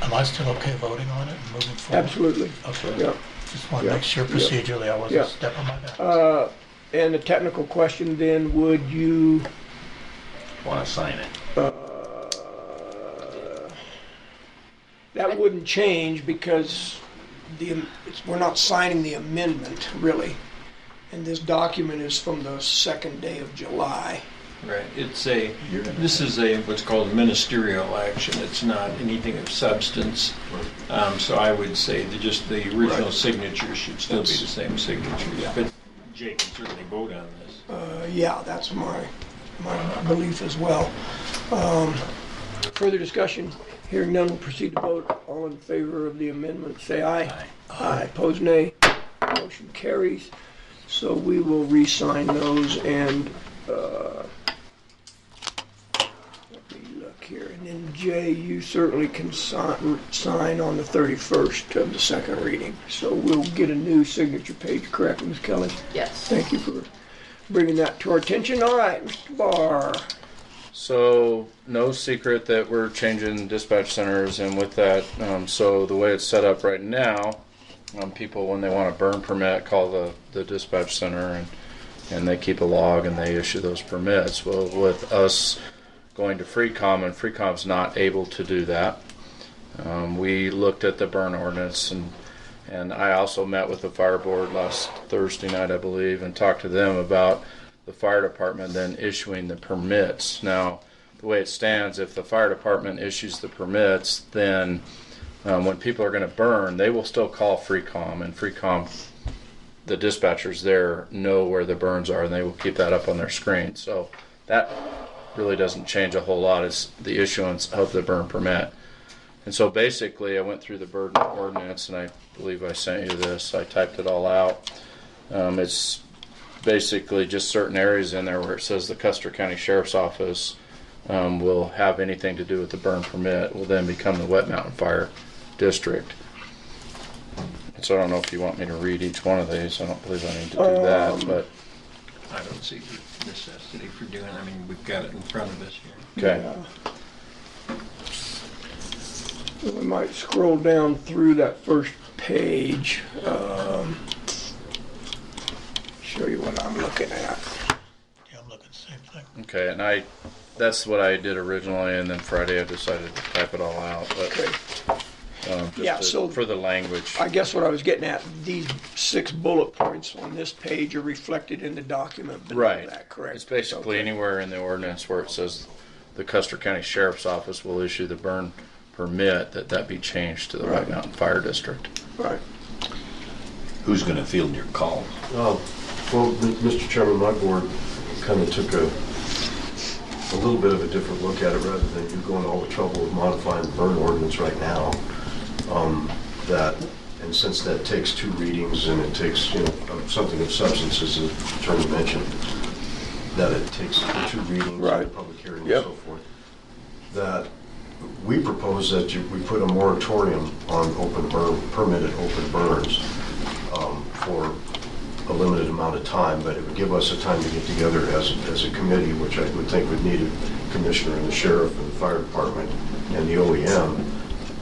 Speaker 6: Am I still okay voting on it and moving forward?
Speaker 1: Absolutely.
Speaker 6: Okay.
Speaker 1: Yeah.
Speaker 6: Just want to make sure
Speaker 1: Yeah.
Speaker 6: procedurally I wasn't
Speaker 1: Yeah.
Speaker 6: stepping my bounds.
Speaker 1: And the technical question then, would you
Speaker 3: Want to sign it?
Speaker 1: that wouldn't change because we're not signing the amendment, really. And this document is from the second day of July.
Speaker 2: Right, this is what's called ministerial action. It's not anything of substance. So I would say that just the original signature should still be the same signature. But Jay can certainly vote on this.
Speaker 1: Yeah, that's my belief as well. Further discussion? Hearing none, we'll proceed to vote. All in favor of the amendment, say aye. Aye. Opposed, nay. Motion carries. So we will re-sign those and let me look here. And then Jay, you certainly can sign on the 31st of the second reading. So we'll get a new signature page, correct, Ms. Kelly?
Speaker 18: Yes.
Speaker 1: Thank you for bringing that to our attention. All right, Mr. Barr.
Speaker 7: So, no secret that we're changing dispatch centers, and with that, so the way it's set up right now, people, when they want a burn permit, call the dispatch center, and they keep a log and they issue those permits. Well, with us going to FreeCom, and FreeCom's not able to do that, we looked at the burn ordinance, and I also met with the fire board last Thursday night, I believe, and talked to them about the fire department then issuing the permits. Now, the way it stands, if the fire department issues the permits, then when people are going to burn, they will still call FreeCom, and FreeCom, the dispatchers there, know where the burns are, and they will keep that up on their screen. So that really doesn't change a whole lot. It's the issuance of the burn permit. And so basically, I went through the burn ordinance, and I believe I sent you this. I typed it all out. It's basically just certain areas in there where it says the Custer County Sheriff's Office will have anything to do with the burn permit will then become the Wet Mountain Fire District. So I don't know if you want me to read each one of these. I don't believe I need to do that, but
Speaker 2: I don't see the necessity for doing it. I mean, we've got it in front of us here.
Speaker 7: okay.
Speaker 1: Yeah. We might scroll down through that first page. Show you what I'm looking at.
Speaker 6: Yeah, I'm looking at the same thing.
Speaker 7: Okay, and that's what I did originally, and then Friday I decided to type it all out. But,
Speaker 1: Okay. So
Speaker 7: for the language.
Speaker 1: I guess what I was getting at, these 6 bullet points on this page are reflected in the document below
Speaker 7: Right.
Speaker 1: that, correct?
Speaker 7: It's basically anywhere in the ordinance where it says the Custer County Sheriff's Office will issue the burn permit, that be changed to the White Mountain Fire District.
Speaker 1: Right.
Speaker 3: Who's going to field your call?
Speaker 20: Well, Mr. Chairman, my board kind of took a little bit of a different look at it rather than you going all the trouble of modifying the burn ordinance right now. And since that takes 2 readings and it takes, something of substance, as the attorney mentioned, that it takes 2 readings, and a public hearing and so forth, that we propose that we put a moratorium on permitted open burns for a limited amount of time, but it would give us a time to get together as a committee, which I would think would need a commissioner and the sheriff and the fire department and the OEM,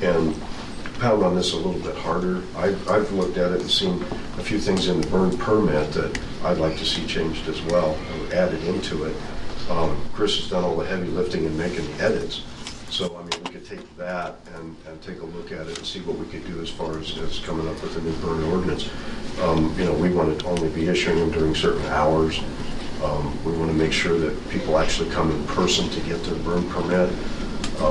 Speaker 20: and pound on this a little bit harder. I've looked at it and seen a few things in the burn permit that I'd like to see changed as well, or added into it. Chris has done all the heavy lifting and making the edits, so I mean we could take that and take a look at it and see what we could do as far as coming up with a new burn ordinance. We want to only be issuing them during certain hours. We want to make sure that people actually come in person to get their burn permit,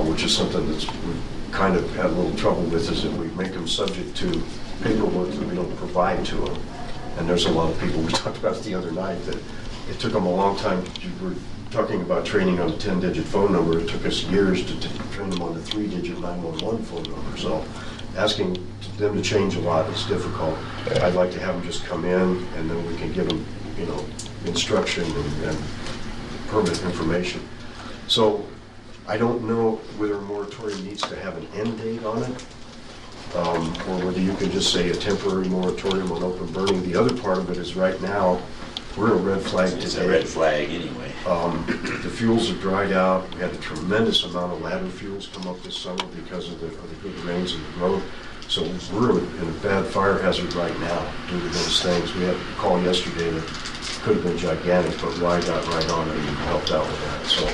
Speaker 20: which is something that's we've kind of had a little trouble with, is that we make them subject to paperwork that we don't provide to them. And there's a lot of people, we talked about it the other night, that it took them a long time. We were talking about training on a 10-digit phone number. It took us years to train them on the 3-digit 911 phone number. So asking them to change a lot is difficult. I'd like to have them just come in, and then we can give them, instruction and permit information. So I don't know whether a moratorium needs to have an end date on it, or whether you can just say a temporary moratorium on open burning. The other part of it is right now, We're a red flag today.
Speaker 3: It's a red flag anyway.
Speaker 20: The fuels have dried out. We had a tremendous amount of ladder fuels come up this summer because of the good rains and the growth. So we're in a bad fire hazard right now due to those things. We had a call yesterday that could have been gigantic, but Rye got right on it and helped out with that. So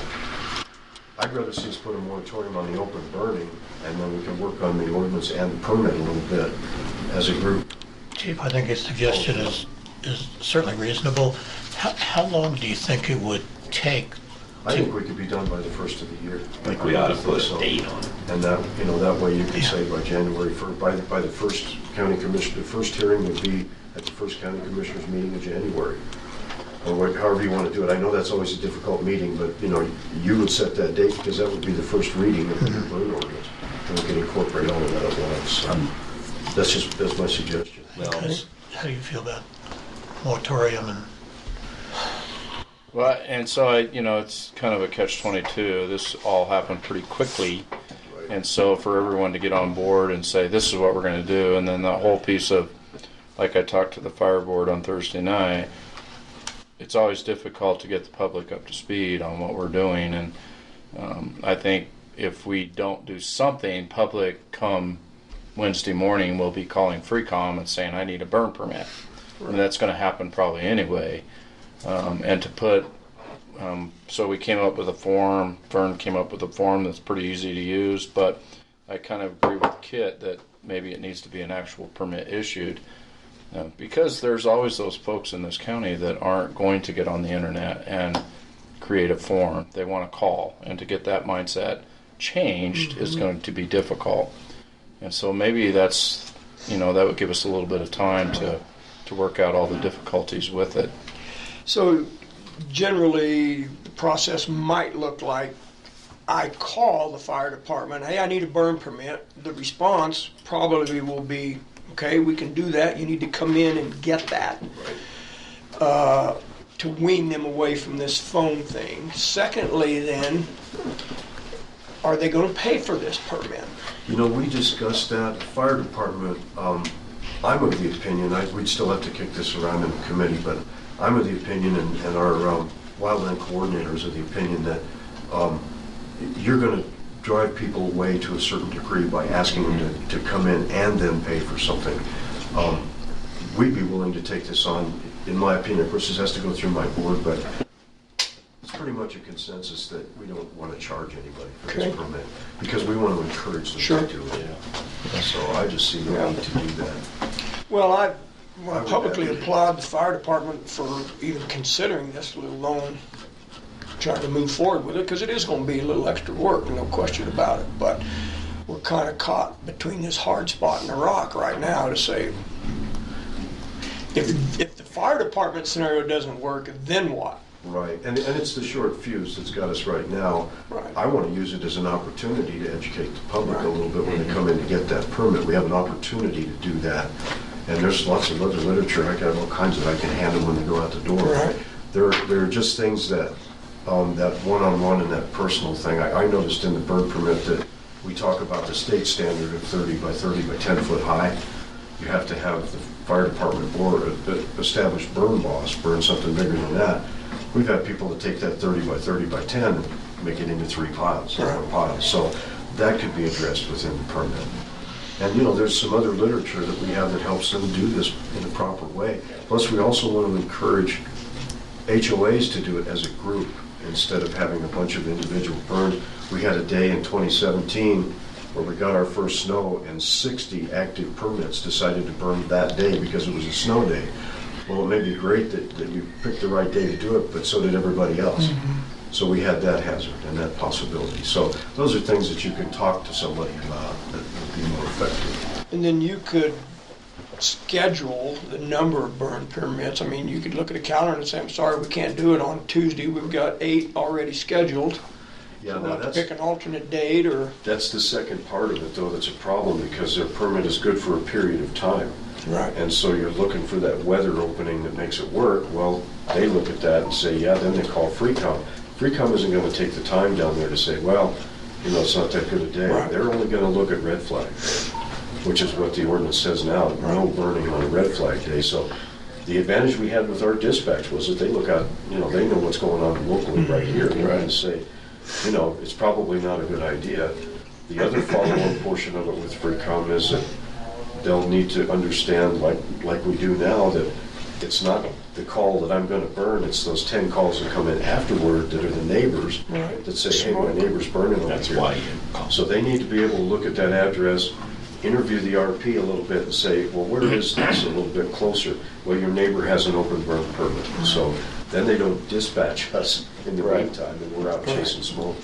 Speaker 20: I'd rather see us put a moratorium on the open burning, and then we can work on the ordinance and the permit a little bit as a group.
Speaker 6: Chief, I think his suggestion is certainly reasonable. How long do you think it would take?
Speaker 20: I think we could be done by the first of the year.
Speaker 3: I think we ought to put a date on it.
Speaker 20: And that, that way you can say by January 1st, by the first county commission, the first hearing would be at the first county commissioners meeting in January. Or however you want to do it. I know that's always a difficult meeting, but you would set that date because that would be the first reading of the new burn ordinance. And we can incorporate all of that at once. So that's my suggestion.
Speaker 6: Well, how do you feel about moratorium and?
Speaker 7: Well, and so it's kind of a catch-22. This all happened pretty quickly, and so for everyone to get on board and say this is what we're going to do, and then the whole piece of, like I talked to the fire board on Thursday night, it's always difficult to get the public up to speed on what we're doing, and I think if we don't do something, public come Wednesday morning will be calling FreeCom and saying I need a burn permit, and that's going to happen probably anyway. And to put, so we came up with a form, Vern came up with a form that's pretty easy to use, but I kind of agree with Kit that maybe it needs to be an actual permit issued, because there's always those folks in this county that aren't going to get on the internet and create a form. They want to call, and to get that mindset changed is going to be difficult. And so maybe that's, that would give us a little bit of time to work out all the difficulties with it.
Speaker 1: So generally, the process might look like I call the fire department, hey, I need a burn permit. The response probably will be, okay, we can do that. You need to come in and get that. To wean them away from this phone thing. Secondly, then, are they going to pay for this permit?
Speaker 20: We discussed that. The fire department, I'm of the opinion, we'd still have to kick this around in the committee, but I'm of the opinion, and our wildland coordinators of the opinion that you're going to drive people away to a certain degree by asking them to come in and then pay for something. We'd be willing to take this on, in my opinion. Of course, this has to go through my board, but it's pretty much a consensus that we don't want to charge anybody for this permit because we want to encourage them to do it. So I just see no need to do that.
Speaker 1: Well, I want to publicly applaud the fire department for even considering this, let alone trying to move forward with it, because it is going to be a little extra work, no question about it. But we're kind of caught between this hard spot and a rock right now to say, if the fire department scenario doesn't work, then what?
Speaker 20: Right, and it's the short fuse that's got us right now.
Speaker 1: Right.
Speaker 20: I want to use it as an opportunity to educate the public a little bit when they come in to get that permit. We have an opportunity to do that. And there's lots of other literature. I got all kinds that I can hand them when they go out the door.
Speaker 1: Right.
Speaker 20: There are just things that, that one-on-one and that personal thing. I noticed in the burn permit that we talk about the state standard of 30 by 30 by 10 foot high. You have to have the fire department or the established burn boss burn something bigger than that. We've had people that take that 30 by 30 by 10 and make it into 3 piles, 4 piles. So that could be addressed within the permit. And there's some other literature that we have that helps them do this in a proper way. Plus, we also want to encourage HOAs to do it as a group instead of having a bunch of individual burns. We had a day in 2017 where we got our first snow and 60 active permits decided to burn that day because it was a snow day. Well, it may be great that you picked the right day to do it, but so did everybody else. So we had that hazard and that possibility. So those are things that you can talk to somebody about that would be more effective.
Speaker 1: And then you could schedule the number of burn permits. I mean, you could look at a calendar and say, I'm sorry, we can't do it on Tuesday. We've got 8 already scheduled.
Speaker 20: Yeah,
Speaker 1: So
Speaker 20: now
Speaker 1: we'll have to pick an alternate date or...
Speaker 20: That's the second part of it, though, that's a problem because their permit is good for a period of time.
Speaker 1: Right.
Speaker 20: And so you're looking for that weather opening that makes it work. Well, they look at that and say, yeah, then they call FreeCom. FreeCom isn't going to take the time down there to say, well, it's not that good a day.
Speaker 1: Right.
Speaker 20: They're only going to look at red flag, which is what the ordinance says now, no burning on a red flag day. So the advantage we had with our dispatch was that they look out, they know what's going on locally right here. They're going to say, it's probably not a good idea. The other follow-on portion of it with FreeCom is that they'll need to understand, like we do now, that it's not the call that I'm going to burn, it's those 10 calls that come in afterward that are the neighbors that say, hey, my neighbor's burning over here.
Speaker 3: Why you call.
Speaker 20: So they need to be able to look at that address, interview the RP a little bit and say, well, where is this a little bit closer? Well, your neighbor has an open burn permit. So then they don't dispatch us in the meantime and we're out chasing smoke.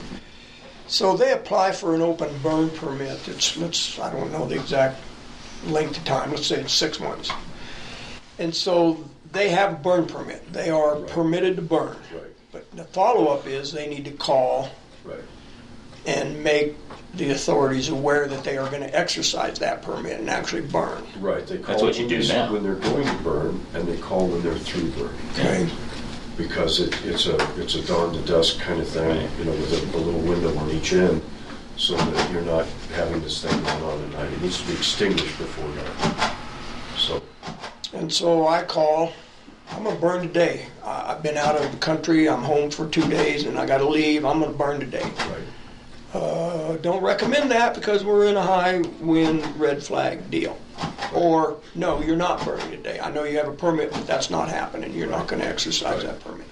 Speaker 1: So they apply for an open burn permit. I don't know the exact length of time. Let's say it's 6 months. And so they have a burn permit. They are permitted to burn.
Speaker 20: Right.
Speaker 1: But the follow-up is they need to call and make the authorities aware that they are going to exercise that permit and actually burn.
Speaker 20: Right. They call
Speaker 3: That's what you do now.
Speaker 20: when they're going to burn, and they call when they're through burning.
Speaker 1: Okay.
Speaker 20: Because it's a dawn to dusk kind of thing, with a little window on each end, so that you're not having this thing going on at night. It needs to be extinguished before dark.
Speaker 1: So I call. I'm going to burn today. I've been out of the country. I'm home for 2 days, and I got to leave. I'm going to burn today. Don't recommend that because we're in a high wind red flag deal. Or, no, you're not burning today. I know you have a permit, but that's not happening. You're not going to exercise that permit.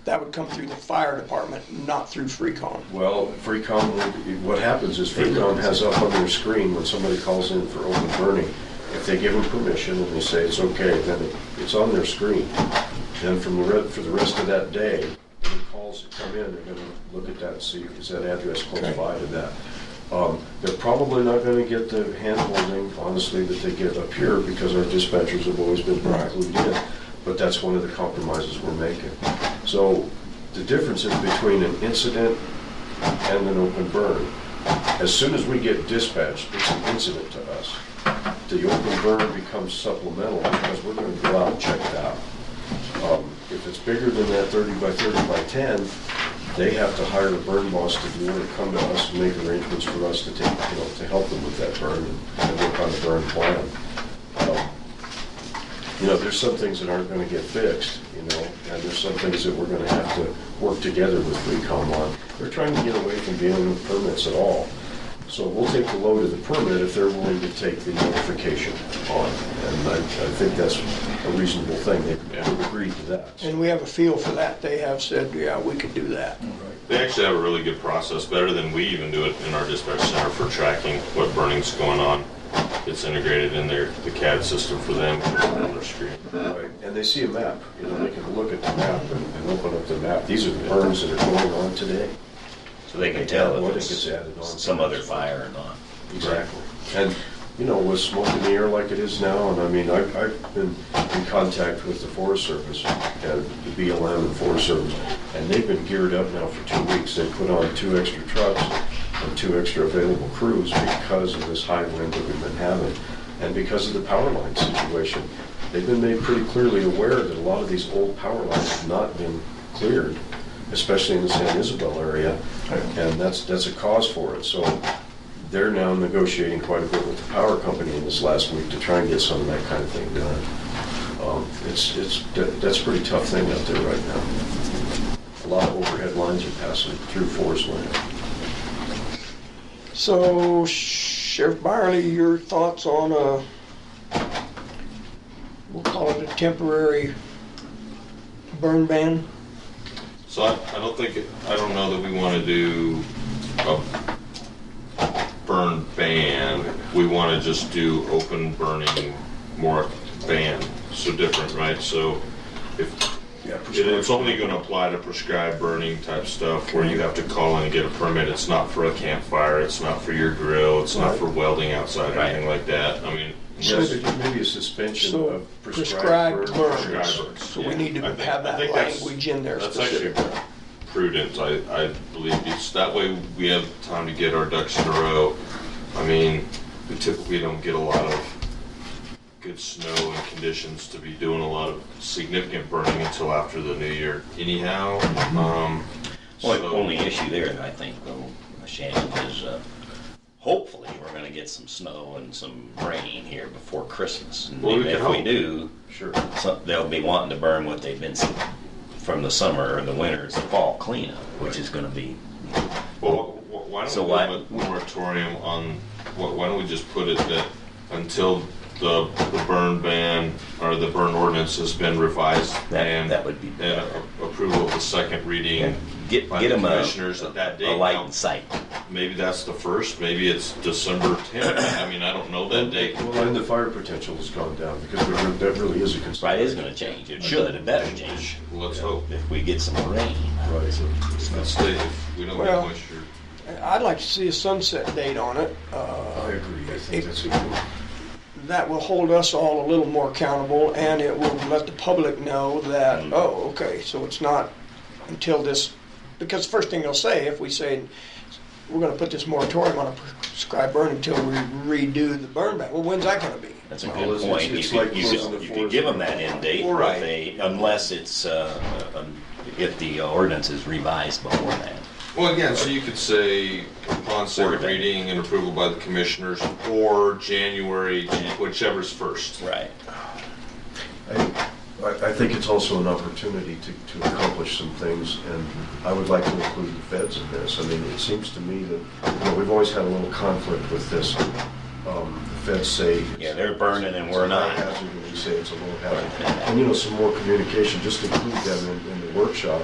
Speaker 1: That would come through the fire department, not through FreeCom.
Speaker 20: Well, FreeCom, what happens is FreeCom has up on their screen when somebody calls in for open burning. If they give them permission and they say it's okay, then it's on their screen. Then for the rest of that day, any calls that come in, they're going to look at that and see is that address close by to that. They're probably not going to get the hand-holding, honestly, that they get up here because our dispatchers have always been clued in. But that's one of the compromises we're making. So the difference is between an incident and an open burn. As soon as we get dispatched, it's an incident to us. The open burn becomes supplemental because we're going to go out and check it out. If it's bigger than that 30 by 30 by 10, they have to hire a burn boss to do it or come to us and make arrangements for us to take, to help them with that burn and work on the burn plan. There's some things that aren't going to get fixed, and there's some things that we're going to have to work together with FreeCom on. They're trying to get away from dealing with permits at all. So we'll take the load of the permit if they're willing to take the notification on. And I think that's a reasonable thing. They've agreed to that.
Speaker 1: And we have a feel for that. They have said, yeah, we could do that.
Speaker 8: They actually have a really good process, better than we even do it in our dispatch center for tracking what burning's going on. It's integrated in the CAD system for them on their screen.
Speaker 20: Right, and they see a map. They can look at the map and open up the map. These are the burns that are going on today.
Speaker 3: So they can tell
Speaker 20: what
Speaker 3: if
Speaker 20: it gets added on.
Speaker 3: some other fire or not.
Speaker 20: Exactly. And, with smoke in the air like it is now, and I've been in contact with the Forest Service and the BLM and Forest Service, and they've been geared up now for 2 weeks. They put on 2 extra trucks and 2 extra available crews because of this high wind that we've been having and because of the power line situation. They've been made pretty clearly aware that a lot of these old power lines have not been cleared, especially in the San Isabel area, and that's a cause for it. So they're now negotiating quite a bit with the power company in this last week to try and get some of that kind of thing done. That's a pretty tough thing out there right now. A lot of overhead lines are passing through forest land.
Speaker 1: So, Sheriff Byerly, your thoughts on we'll call it a temporary burn ban?
Speaker 8: So I don't know that we want to do a burn ban. We want to just do open burning more ban. So different, right? So it's only going to apply to prescribed burning type stuff where you have to call in and get a permit. It's not for a campfire. It's not for your grill. It's not for welding outside or anything like that.
Speaker 20: Maybe a suspension of
Speaker 1: prescribed burns. So
Speaker 8: Yeah.
Speaker 1: we need to have that language in there
Speaker 8: That's
Speaker 1: specifically.
Speaker 8: actually prudent, I believe. It's that way we have time to get our ducks in a row. We typically don't get a lot of good snow and conditions to be doing a lot of significant burning until after the new year anyhow.
Speaker 3: The only issue there, I think, though, Shannon, is hopefully we're gonna get some snow and some rain here before Christmas. And
Speaker 20: Well, we
Speaker 3: even
Speaker 20: can
Speaker 3: if we
Speaker 20: hope.
Speaker 3: do,
Speaker 20: Sure.
Speaker 3: they'll be wanting to burn what they've been from the summer or the winter, it's the fall cleanup, which is gonna be.
Speaker 8: Well, why don't we have a moratorium on, why don't we just put it that until the burn ban or the burn ordinance has been revised and
Speaker 3: that would be better.
Speaker 8: And approval of the second reading
Speaker 3: Get
Speaker 8: by
Speaker 3: them
Speaker 8: the commissioners at that date.
Speaker 3: a light
Speaker 8: Now,
Speaker 3: in sight.
Speaker 8: maybe that's the first, maybe it's December 10th. I mean, I don't know that date.
Speaker 20: Well, and the fire potential has gone down because that really is a concern.
Speaker 3: Right, it's gonna change. It should. It better change.
Speaker 8: Let's hope.
Speaker 3: If we get some rain.
Speaker 20: Right.
Speaker 8: Let's stay, if we don't get
Speaker 1: Well,
Speaker 8: moisture.
Speaker 1: I'd like to see a sunset date on it.
Speaker 20: I agree. I think that's a good one.
Speaker 1: That will hold us all a little more accountable, and it will let the public know that, oh, okay, so it's not until this, because the first thing they'll say, if we say, we're gonna put this moratorium on a prescribed burn until we redo the burn ban, well, when's that gonna be?
Speaker 3: That's a
Speaker 20: Well,
Speaker 3: good
Speaker 20: it's-
Speaker 3: point.
Speaker 20: it's
Speaker 3: You
Speaker 20: like
Speaker 3: could,
Speaker 20: closing the
Speaker 3: you
Speaker 20: forest
Speaker 3: could give them
Speaker 20: fire.
Speaker 3: that end date,
Speaker 8: Right.
Speaker 3: unless it's, if the ordinance is revised before that.
Speaker 8: Well, again, so you could say upon second reading and approval by the commissioners, or January, whichever's first.
Speaker 3: Right.
Speaker 20: I think it's also an opportunity to accomplish some things, and I would like to include the feds in this. I mean, it seems to me that, we've always had a little conflict with this. The feds say.
Speaker 3: Yeah, they're burning and we're not.
Speaker 20: It's a high hazard, and we say it's a low hazard. And, some more communication, just include them in the workshop.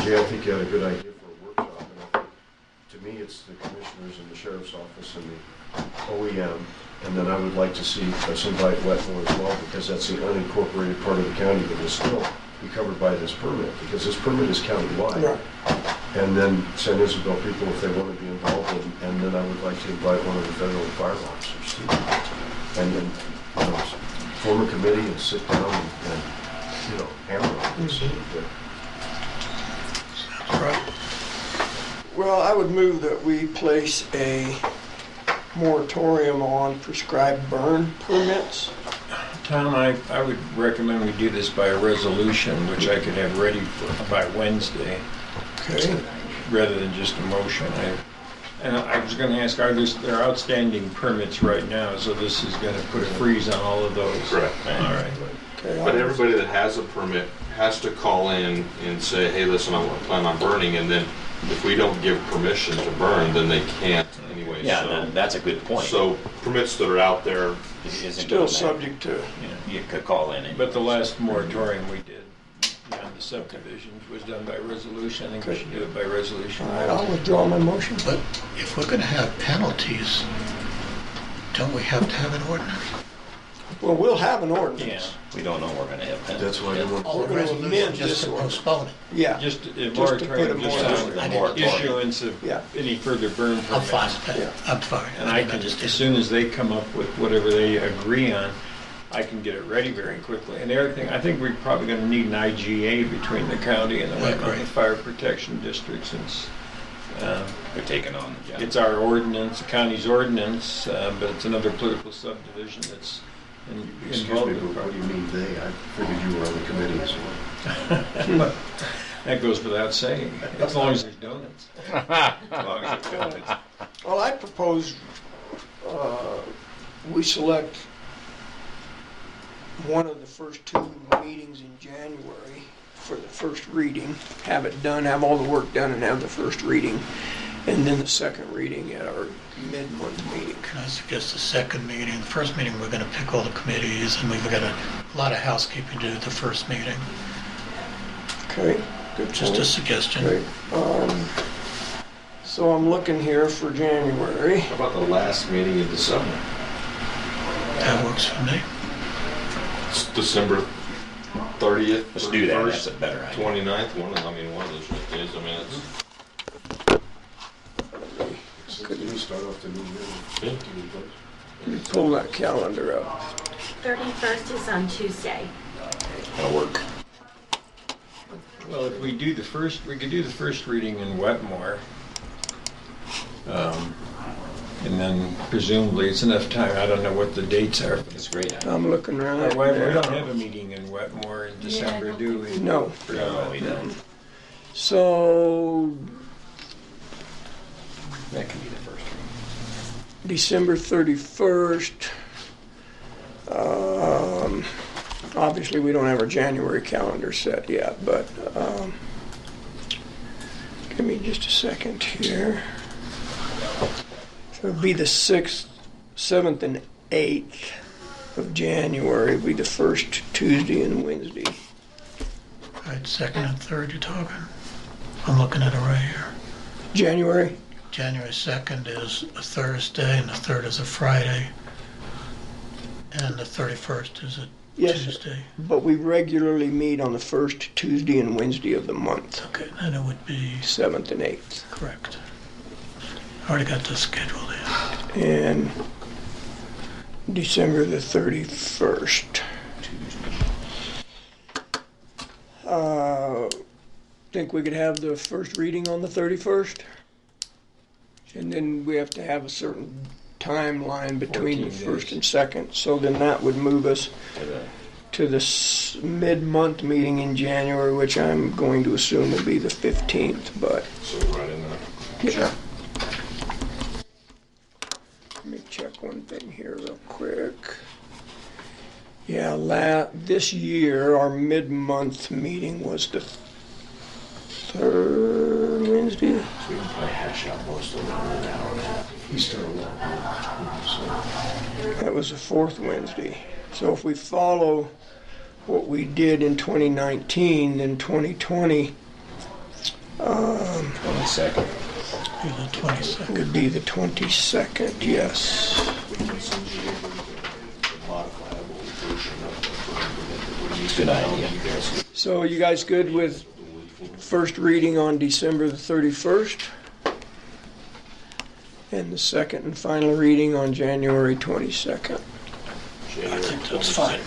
Speaker 20: Jay, I think you had a good idea for a workshop, and I think, to me, it's the commissioners and the sheriff's office and the OEM. And then I would like to see us invite Wetmore as well, because that's the unincorporated part of the county that will still be covered by this permit, because this permit is countywide.
Speaker 1: Right.
Speaker 20: And then San Isabel people, if they want to be involved, and then I would like to invite one of the federal fire officers too. And then, form a committee and sit down and hammer on this.
Speaker 6: Right.
Speaker 1: Well, I would move that we place a moratorium on prescribed burn permits.
Speaker 2: Tom, I would recommend we do this by a resolution, which I could have ready by Wednesday,
Speaker 1: Okay.
Speaker 2: rather than just a motion. And I was going to ask, there are outstanding permits right now, so this is going to put a freeze on all of those?
Speaker 8: Correct.
Speaker 2: All right.
Speaker 1: Okay.
Speaker 8: But everybody that has a permit has to call in and say, hey, listen, I plan on burning, and then if we don't give permission to burn, then they can't anyway.
Speaker 3: Yeah,
Speaker 8: So-
Speaker 3: that's a good point.
Speaker 8: So permits that are out there,
Speaker 3: Isn't
Speaker 1: Still
Speaker 3: doing that.
Speaker 1: subject to,
Speaker 3: You could call in and.
Speaker 2: But the last moratorium we did on the subdivisions was done by resolution. I think we should do it by resolution.
Speaker 1: all right, I'll withdraw my motion.
Speaker 6: But if we're going to have penalties, don't we have to have an ordinance?
Speaker 1: Well, we'll have an
Speaker 2: Yeah,
Speaker 1: ordinance.
Speaker 3: We don't know we're gonna have penalties.
Speaker 20: That's why you want.
Speaker 6: Or a
Speaker 1: We're gonna
Speaker 6: resolution
Speaker 1: amend
Speaker 6: just
Speaker 1: this
Speaker 6: to
Speaker 1: ordinance.
Speaker 6: postpone it?
Speaker 1: Yeah.
Speaker 2: just a
Speaker 1: to put a
Speaker 2: moratorium, just
Speaker 1: moratorium.
Speaker 6: I
Speaker 2: on
Speaker 6: didn't-
Speaker 2: issuance of
Speaker 1: Yeah.
Speaker 2: any further burn
Speaker 6: I'm
Speaker 2: permits.
Speaker 6: fine with that.
Speaker 1: Yeah.
Speaker 6: I'm fine.
Speaker 2: And I can, as soon as they come up with whatever they agree on, I can get it ready very quickly. And the other thing, I think we're probably gonna need an IGA between the county and the
Speaker 6: I agree.
Speaker 2: Wetmore Fire Protection District, since
Speaker 3: They're taking on the job.
Speaker 2: it's our ordinance, the county's ordinance, but it's another political subdivision that's
Speaker 20: Excuse me,
Speaker 2: involved
Speaker 20: but
Speaker 2: in the
Speaker 20: what do you mean they? I figured you were on the committee as well.
Speaker 2: That goes without saying, as long as there's donuts.
Speaker 3: As long as it's donuts.
Speaker 1: Well, I propose we select one of the first two meetings in January for the first reading, have it done, have all the work done, and have the first reading, and then the second reading at our mid-month meeting.
Speaker 6: Can I suggest the second meeting? The first meeting, we're going to pick all the committees, and we've got a lot of housekeeping to do at the first meeting.
Speaker 1: Okay, good.
Speaker 6: Just a
Speaker 1: point.
Speaker 6: suggestion.
Speaker 1: Okay. So I'm looking here for January.
Speaker 8: how about the last meeting in December?
Speaker 6: That works for me.
Speaker 8: It's December 30th.
Speaker 3: Let's do that.
Speaker 8: 31st,
Speaker 3: That's a better idea.
Speaker 8: 29th, one of those days. I mean, it's.
Speaker 20: Could we start off the new year?
Speaker 1: Let me pull that calendar up.
Speaker 5: 31st is on Tuesday.
Speaker 3: That'll work.
Speaker 2: Well, if we do the first, we could do the first reading in Wetmore. And then presumably it's enough time, I don't know what the dates are.
Speaker 3: It's great.
Speaker 1: I'm looking right
Speaker 2: We don't
Speaker 1: now.
Speaker 2: have a meeting in Wetmore in December, do we?
Speaker 1: No.
Speaker 3: No, we don't.
Speaker 1: So
Speaker 3: That can be the first
Speaker 1: December 31st. Obviously, we don't have our January calendar set yet, but give me just a second here. So it'll be the 6th, 7th, and 8th of January. It'll be the first Tuesday and Wednesday.
Speaker 6: Right, 2nd and 3rd you're talking? I'm looking at it right here.
Speaker 1: January?
Speaker 6: January 2nd is a Thursday, and the 3rd is a Friday, and the 31st is a
Speaker 1: Yes,
Speaker 6: Tuesday.
Speaker 1: but we regularly meet on the first Tuesday and Wednesday of the month.
Speaker 6: Okay, then it would be
Speaker 1: 7th and 8th.
Speaker 6: correct. I already got this scheduled in.
Speaker 1: And December the 31st. Think we could have the first reading on the 31st? And then we have to have a certain timeline between the 1st and 2nd. So then that would move us to the mid-month meeting in January, which I'm going to assume will be the 15th, but...
Speaker 8: So right in there.
Speaker 1: Yeah. Let me check one thing here real quick. Yeah, this year our mid-month meeting was the 3rd Wednesday.
Speaker 20: So we can probably hash out most of it in an hour and a half. He's still a lot.
Speaker 1: That was the 4th Wednesday. So if we follow what we did in 2019, then 2020
Speaker 20: 22nd.
Speaker 6: The 22nd.
Speaker 1: Would be the 22nd, yes.
Speaker 20: Good idea.
Speaker 1: So you guys good with first reading on December the 31st? And the second and final reading on January 22nd.
Speaker 6: I think that's fine.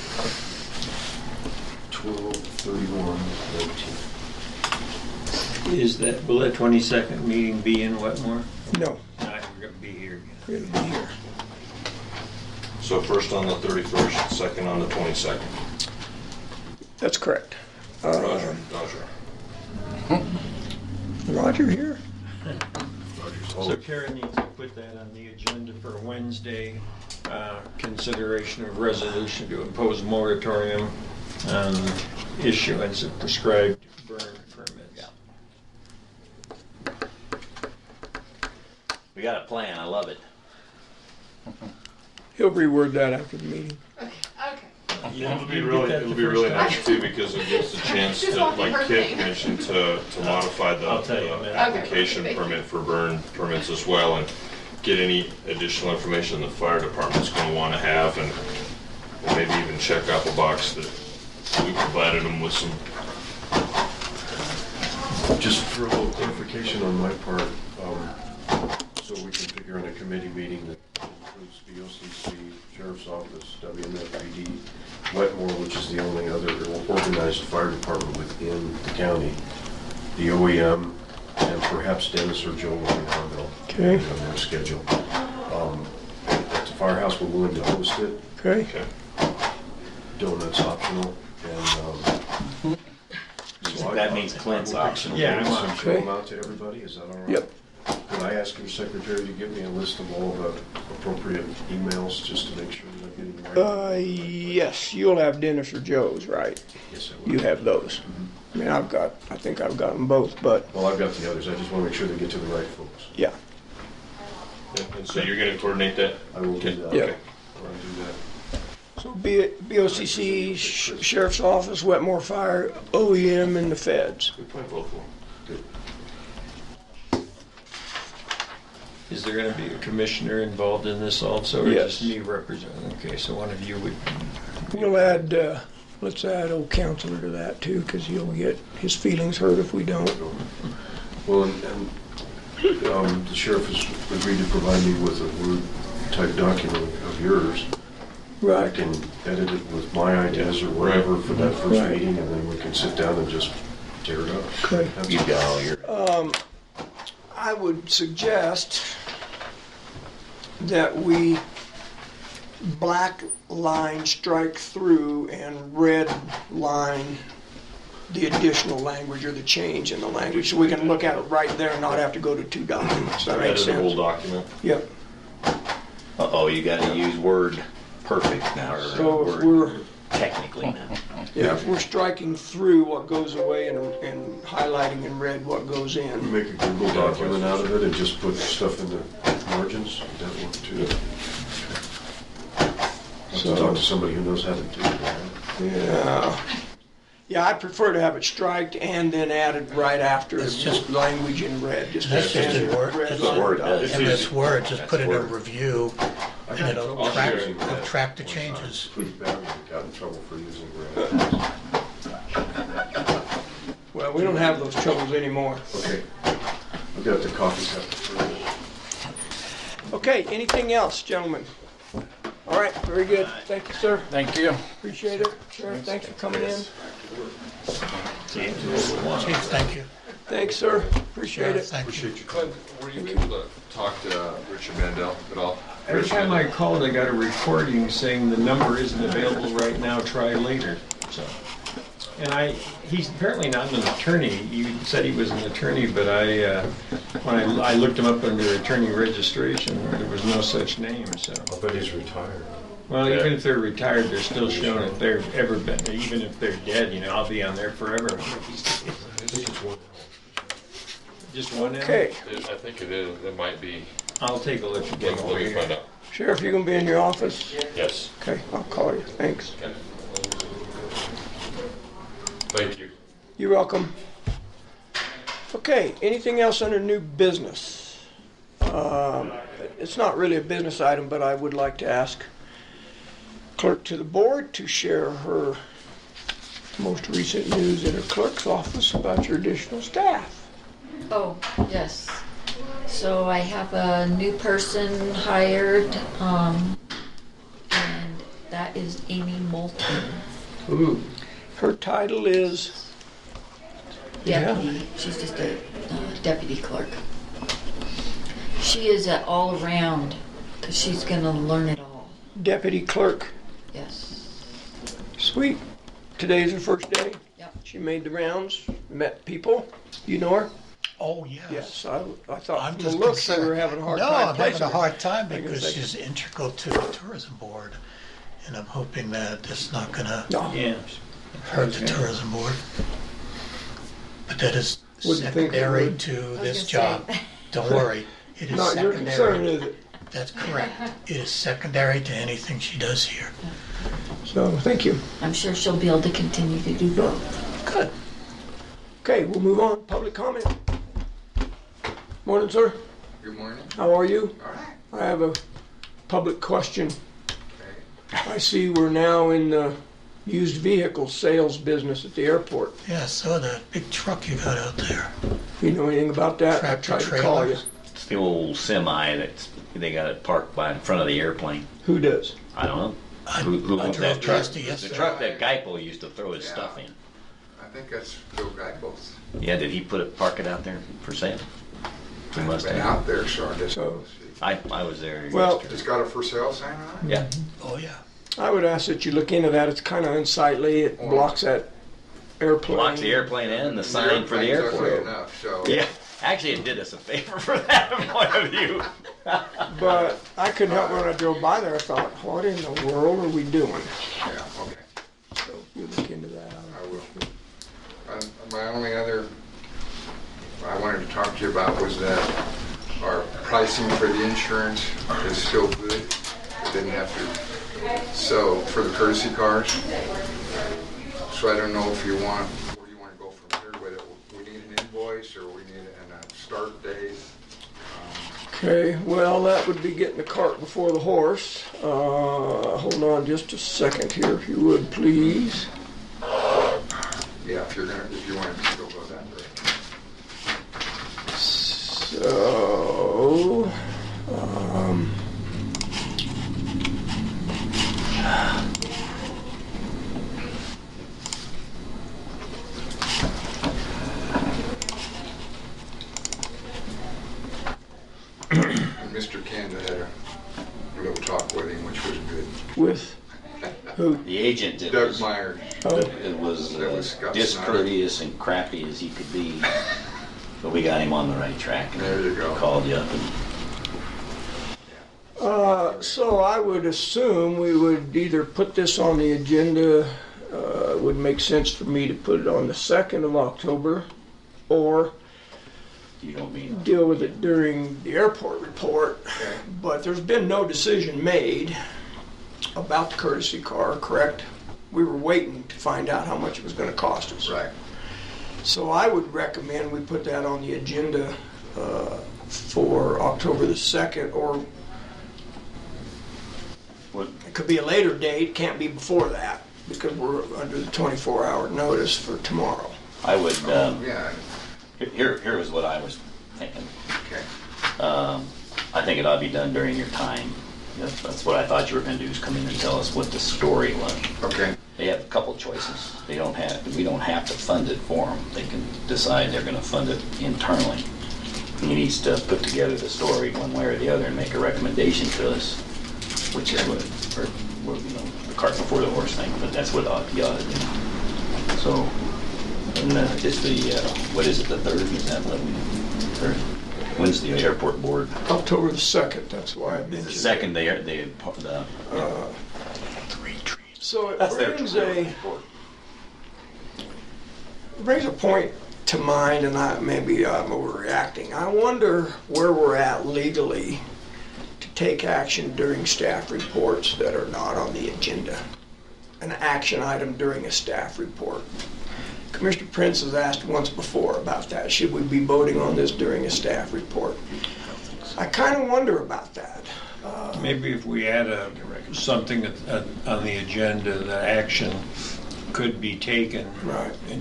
Speaker 20: 12/31/19.
Speaker 2: Will that 22nd meeting be in Wetmore?
Speaker 1: No.
Speaker 2: Not, we're gonna be here.
Speaker 1: It'll be here.
Speaker 8: So first on the 31st, second on the 22nd.
Speaker 1: That's correct.
Speaker 8: Roger.
Speaker 1: Roger here?
Speaker 2: So Karen needs to put that on the agenda for Wednesday. Consideration of resolution to impose moratorium on issuance of prescribed burn permits.
Speaker 3: We got a plan, I love it.
Speaker 1: He'll reword that after the meeting.
Speaker 8: It'll be really nice too, because it gives the chance to, like Kip mentioned, to modify the application permit for burn permits as well, and get any additional information the fire department's gonna wanna have, and maybe even check off a box that we provided them with some.
Speaker 20: Just for a little clarification on my part, so we can figure in a committee meeting that includes BOCC, Sheriff's Office, WMFPD, Wetmore, which is the only other organized fire department within the county, the OEM, and perhaps Dennis or Joe in Harville.
Speaker 1: Okay.
Speaker 20: On their schedule. At the firehouse, we're willing to host it.
Speaker 1: Okay.
Speaker 20: Donuts optional, and so
Speaker 3: That means Clint's optional.
Speaker 20: Yeah, I
Speaker 1: Okay.
Speaker 20: show them out to everybody. Is that all right?
Speaker 1: Yep.
Speaker 20: Could I ask your secretary to give me a list of all the appropriate emails, just to make sure that I'm getting the right?
Speaker 1: Yes, you'll have Dennis or Joe's, right?
Speaker 20: Yes, I will.
Speaker 1: You have those. I mean, I think I've got them both, but
Speaker 20: Well, I've got the others. I just want to make sure they get to the right folks.
Speaker 1: yeah.
Speaker 8: And so you're gonna coordinate that?
Speaker 20: I will do that.
Speaker 1: Yeah.
Speaker 20: Okay. I'll do that.
Speaker 1: So BOCC, Sheriff's Office, Wetmore Fire, OEM, and the Feds.
Speaker 8: Good point, both of them.
Speaker 20: Good.
Speaker 2: Is there gonna be a commissioner involved in this also, or
Speaker 1: Yes.
Speaker 2: just me representing? Okay, so one of you would.
Speaker 1: We'll add, let's add old counselor to that too, because he'll get his feelings hurt if we don't.
Speaker 20: Well, and the sheriff has agreed to provide me with a Word-type document of yours. I
Speaker 1: Right.
Speaker 20: can edit it with my ideas or whatever for that first
Speaker 1: Right.
Speaker 20: meeting, and then we can sit down and just tear it up.
Speaker 1: Okay.
Speaker 20: You got all your...
Speaker 1: I would suggest that we black line strike through and red line the additional language or the change in the language, so we can look at it right there and not have to go to two documents. That makes sense.
Speaker 8: Editable document.
Speaker 1: Yep.
Speaker 3: Uh-oh, you gotta use Word perfect now, or
Speaker 1: So if
Speaker 3: Word
Speaker 1: we're,
Speaker 3: technically now.
Speaker 1: yeah, if we're striking through what goes away and highlighting in red what goes in.
Speaker 20: Make a Google document out of it and just put stuff in the margins, that work too. Have to talk to somebody who knows how to do that.
Speaker 1: Yeah. Yeah, I prefer to have it striked and then added right after
Speaker 6: It's just-
Speaker 1: language in red. Just
Speaker 6: That's just
Speaker 1: standard
Speaker 6: in Word.
Speaker 1: red
Speaker 6: That's
Speaker 1: line
Speaker 3: Word,
Speaker 1: document.
Speaker 3: that's
Speaker 6: And
Speaker 3: easy.
Speaker 6: it's Word, just put it in
Speaker 3: Word.
Speaker 6: review, and it'll
Speaker 20: I'll
Speaker 6: track,
Speaker 20: share
Speaker 6: it'll
Speaker 20: that.
Speaker 6: track the changes.
Speaker 20: Pretty bad when we got in trouble for using red.
Speaker 1: Well, we don't have those troubles anymore.
Speaker 20: Okay, I've got the coffee cup.
Speaker 1: Okay, anything else, gentlemen? All right, very good. Thank you, sir.
Speaker 15: Thank you.
Speaker 1: Appreciate it. Sheriff, thanks for coming in.
Speaker 6: Chief, thank you.
Speaker 1: Thanks, sir. Appreciate it.
Speaker 6: Thank you.
Speaker 21: Clint, were you able to talk to Richard Mandel at all?
Speaker 2: Every time I called, I got a recording saying the number isn't available right now, try later, so. And he's apparently not an attorney. You said he was an attorney, but when I looked him up under attorney registration, there was no such name, so.
Speaker 20: I bet he's retired.
Speaker 2: Well, even if they're retired, they're still showing if they've ever been, even if they're dead, I'll be on there forever.
Speaker 20: I think it's one.
Speaker 2: Just one now?
Speaker 1: Okay.
Speaker 21: I think it is. It might be.
Speaker 2: I'll take a look again
Speaker 21: Let
Speaker 2: over
Speaker 21: me
Speaker 2: here.
Speaker 21: find out.
Speaker 1: Sheriff, you gonna be in your office?
Speaker 21: Yes.
Speaker 1: Okay, I'll call you. Thanks.
Speaker 21: Okay. Thank you.
Speaker 1: You're welcome. Okay, anything else under new business? It's not really a business item, but I would like to ask clerk to the board to share her most recent news in her clerk's office about your additional staff.
Speaker 4: Oh, yes. So I have a new person hired, and that is Amy Moulton.
Speaker 1: Ooh. Her title is?
Speaker 4: Deputy. She's just a deputy clerk. She is an all-around, because she's going to learn it all.
Speaker 1: Deputy clerk.
Speaker 4: Yes.
Speaker 1: Sweet. Today's her first day?
Speaker 4: Yep.
Speaker 1: She made the rounds, met people. You know her?
Speaker 6: Oh, yes.
Speaker 1: Yes, I thought
Speaker 6: I'm
Speaker 1: from
Speaker 6: just
Speaker 1: the looks you
Speaker 6: concerned.
Speaker 1: were having a hard
Speaker 6: No,
Speaker 1: time
Speaker 6: I'm having
Speaker 1: placing
Speaker 6: a
Speaker 1: her.
Speaker 6: hard time
Speaker 1: I guess
Speaker 6: because
Speaker 1: I-
Speaker 6: she's integral to the tourism board, and I'm hoping that it's not gonna
Speaker 2: Yeah.
Speaker 6: hurt the tourism board. But that is
Speaker 1: Wouldn't think it
Speaker 6: secondary
Speaker 1: would.
Speaker 6: to
Speaker 4: was
Speaker 6: this
Speaker 4: gonna
Speaker 6: job.
Speaker 4: say.
Speaker 6: Don't worry, it is
Speaker 1: Not your concern,
Speaker 6: secondary.
Speaker 1: is it?
Speaker 6: That's correct. It is secondary to anything she does here.
Speaker 1: So, thank you.
Speaker 4: I'm sure she'll be able to continue to do both.
Speaker 1: Good. Okay, we'll move on. Public comment. Morning, sir.
Speaker 21: Good morning.
Speaker 1: How are you?
Speaker 21: All right.
Speaker 1: I have a public question. I see we're now in the used vehicle sales business at the airport.
Speaker 6: Yeah, I saw that big truck you got out there.
Speaker 1: You know anything about that? I
Speaker 6: Tractor
Speaker 1: tried to call you.
Speaker 6: trailers.
Speaker 3: It's the old semi that's, they got it parked by in front of the airplane.
Speaker 1: Who does?
Speaker 3: I don't know.
Speaker 6: I
Speaker 3: Who
Speaker 6: I
Speaker 3: owns
Speaker 6: drove
Speaker 3: that truck?
Speaker 6: past it
Speaker 3: The
Speaker 6: yesterday.
Speaker 3: truck that Geico used to throw his stuff in.
Speaker 21: I think that's Bill Geigel's.
Speaker 3: Yeah, did he park it out there for sale? He must
Speaker 21: Been
Speaker 3: have.
Speaker 21: out there, so I guess.
Speaker 1: So-
Speaker 3: I was there
Speaker 1: Well-
Speaker 3: yesterday.
Speaker 21: It's got a for sale sign on it?
Speaker 3: Yeah.
Speaker 6: Oh, yeah.
Speaker 1: I would ask that you look into that. It's kind of unsightly. It blocks that airplane.
Speaker 3: Blocks the airplane and the sign for the
Speaker 21: airplane's ugly
Speaker 3: airport.
Speaker 21: enough, so.
Speaker 3: Yeah, actually it did us a favor for that point of view.
Speaker 1: But I couldn't help when I drove by there. I thought, what in the world are we doing?
Speaker 21: Yeah, okay,
Speaker 1: So you look into that.
Speaker 21: I will. My only other, I wanted to talk to you about was that our pricing for the insurance is still good. It didn't have to, so for the courtesy cars. So I don't know if you want, where do you want to go from here with it? We need an invoice or we need a start date?
Speaker 1: Okay, well, that would be getting the cart before the horse. Hold on just a second here, if you would, please.
Speaker 21: Yeah, if you want to still go that way.
Speaker 1: So,
Speaker 21: And Mr. Kanda had a little talk with him, which was good.
Speaker 1: with who?
Speaker 3: The agent,
Speaker 21: Doug Myers.
Speaker 3: it was
Speaker 21: That was Scott
Speaker 3: discourteous and crappy as he could be. But we got him on the right track.
Speaker 21: There you go.
Speaker 3: Called you up and
Speaker 1: So I would assume we would either put this on the agenda, it would make sense for me to put it on the 2nd of October, or
Speaker 3: You don't mean,
Speaker 1: deal with it during the airport report. But there's been no decision made about the courtesy car, correct? We were waiting to find out how much it was gonna cost us.
Speaker 21: Right.
Speaker 1: So I would recommend we put that on the agenda for October the 2nd, or it could be a later date, can't be before that, because we're under the 24-hour notice for tomorrow.
Speaker 3: I would,
Speaker 21: Yeah,
Speaker 3: here was what I was thinking.
Speaker 21: okay.
Speaker 3: I think it ought to be done during your time. That's what I thought you were gonna do, is come in and tell us what the story was.
Speaker 21: Okay.
Speaker 3: They have a couple choices. We don't have to fund it for them. They can decide they're gonna fund it internally. He needs to put together the story one way or the other and make a recommendation to us, which is the cart before the horse thing, but that's what you ought to do. So, and it's the, what is it, the 3rd? Is that what we, when's the airport board?
Speaker 1: October the 2nd, that's why I mentioned
Speaker 3: The 2nd,
Speaker 1: So it
Speaker 3: That's their
Speaker 1: brings a point to mind, and maybe I'm overreacting. I wonder where we're at legally to take action during staff reports that are not on the agenda. An action item during a staff report. Commissioner Prince has asked once before about that. Should we be voting on this during a staff report? I kind of wonder about that.
Speaker 2: Maybe if we add something on the agenda, that action could be taken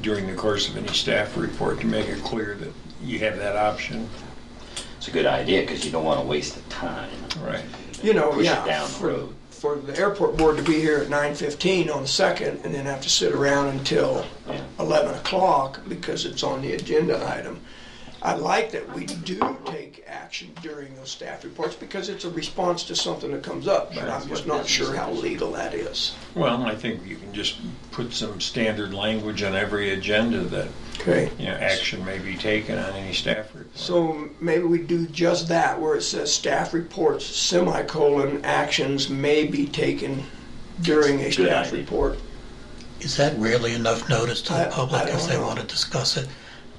Speaker 2: during the course of any staff report to make it clear that you have that option.
Speaker 3: It's a good idea, because you don't want to waste the time.
Speaker 2: Right.
Speaker 1: You know,
Speaker 3: Push
Speaker 1: yeah,
Speaker 3: it down the road.
Speaker 1: For the airport board to be here at 9:15 on the 2nd and then have to sit around until 11 o'clock because it's on the agenda item. I like that we do take action during those staff reports because it's a response to something that comes up, but I'm just not sure how legal that is.
Speaker 2: Well, I think you can just put some standard language on every agenda that action may be taken on any staff report.
Speaker 1: So maybe we do just that, where it says staff reports, actions may be taken during a staff report.
Speaker 6: Is that really enough notice to the public if they want to discuss it?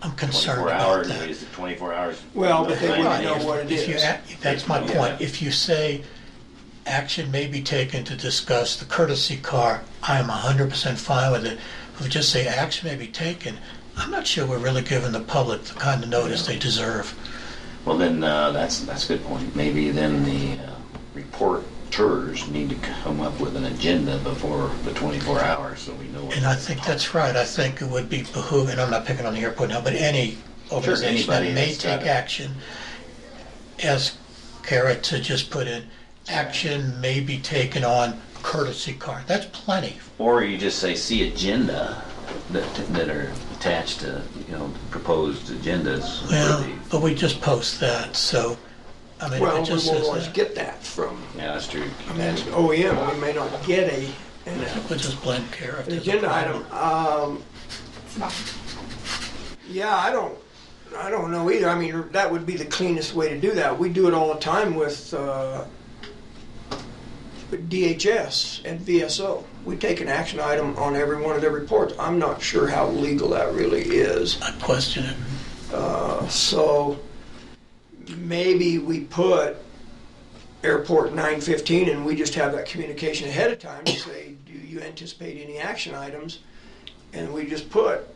Speaker 6: I'm concerned
Speaker 3: 24
Speaker 6: about
Speaker 3: hours,
Speaker 6: that.
Speaker 3: is it 24 hours?
Speaker 1: Well, but they wouldn't
Speaker 6: Right,
Speaker 1: know what it is.
Speaker 6: That's my point. If you say action may be taken to discuss the courtesy car, I am 100% fine with it. If we just say action may be taken, I'm not sure we're really giving the public the kind of notice they deserve.
Speaker 3: Well, then that's a good point. Maybe then the reporters need to come up with an agenda before the 24 hours, so we know.
Speaker 6: And I think that's right. I think it would be behoove, and I'm not picking on the airport now, but any organization that may take action, ask Kara to just put in, action may be taken on courtesy car. That's plenty.
Speaker 3: Or you just say, see agenda that are attached to, proposed agendas.
Speaker 6: Well, but we just post that, so, I mean,
Speaker 1: Well,
Speaker 6: it
Speaker 1: we
Speaker 6: just
Speaker 1: won't
Speaker 6: says
Speaker 1: always
Speaker 6: that.
Speaker 1: get that from,
Speaker 3: Yeah, that's true.
Speaker 1: I mean, OEM, we may not get
Speaker 6: We'll just blame Kara if
Speaker 1: an
Speaker 6: there's a
Speaker 1: agenda
Speaker 6: problem.
Speaker 1: item. Yeah, I don't know either. I mean, that would be the cleanest way to do that. We do it all the time with DHS and VSO. We take an action item on every one of their reports. I'm not sure how legal that really is.
Speaker 6: I question it.
Speaker 1: So maybe we put airport 9:15 and we just have that communication ahead of time to say, do you anticipate any action items? And we just put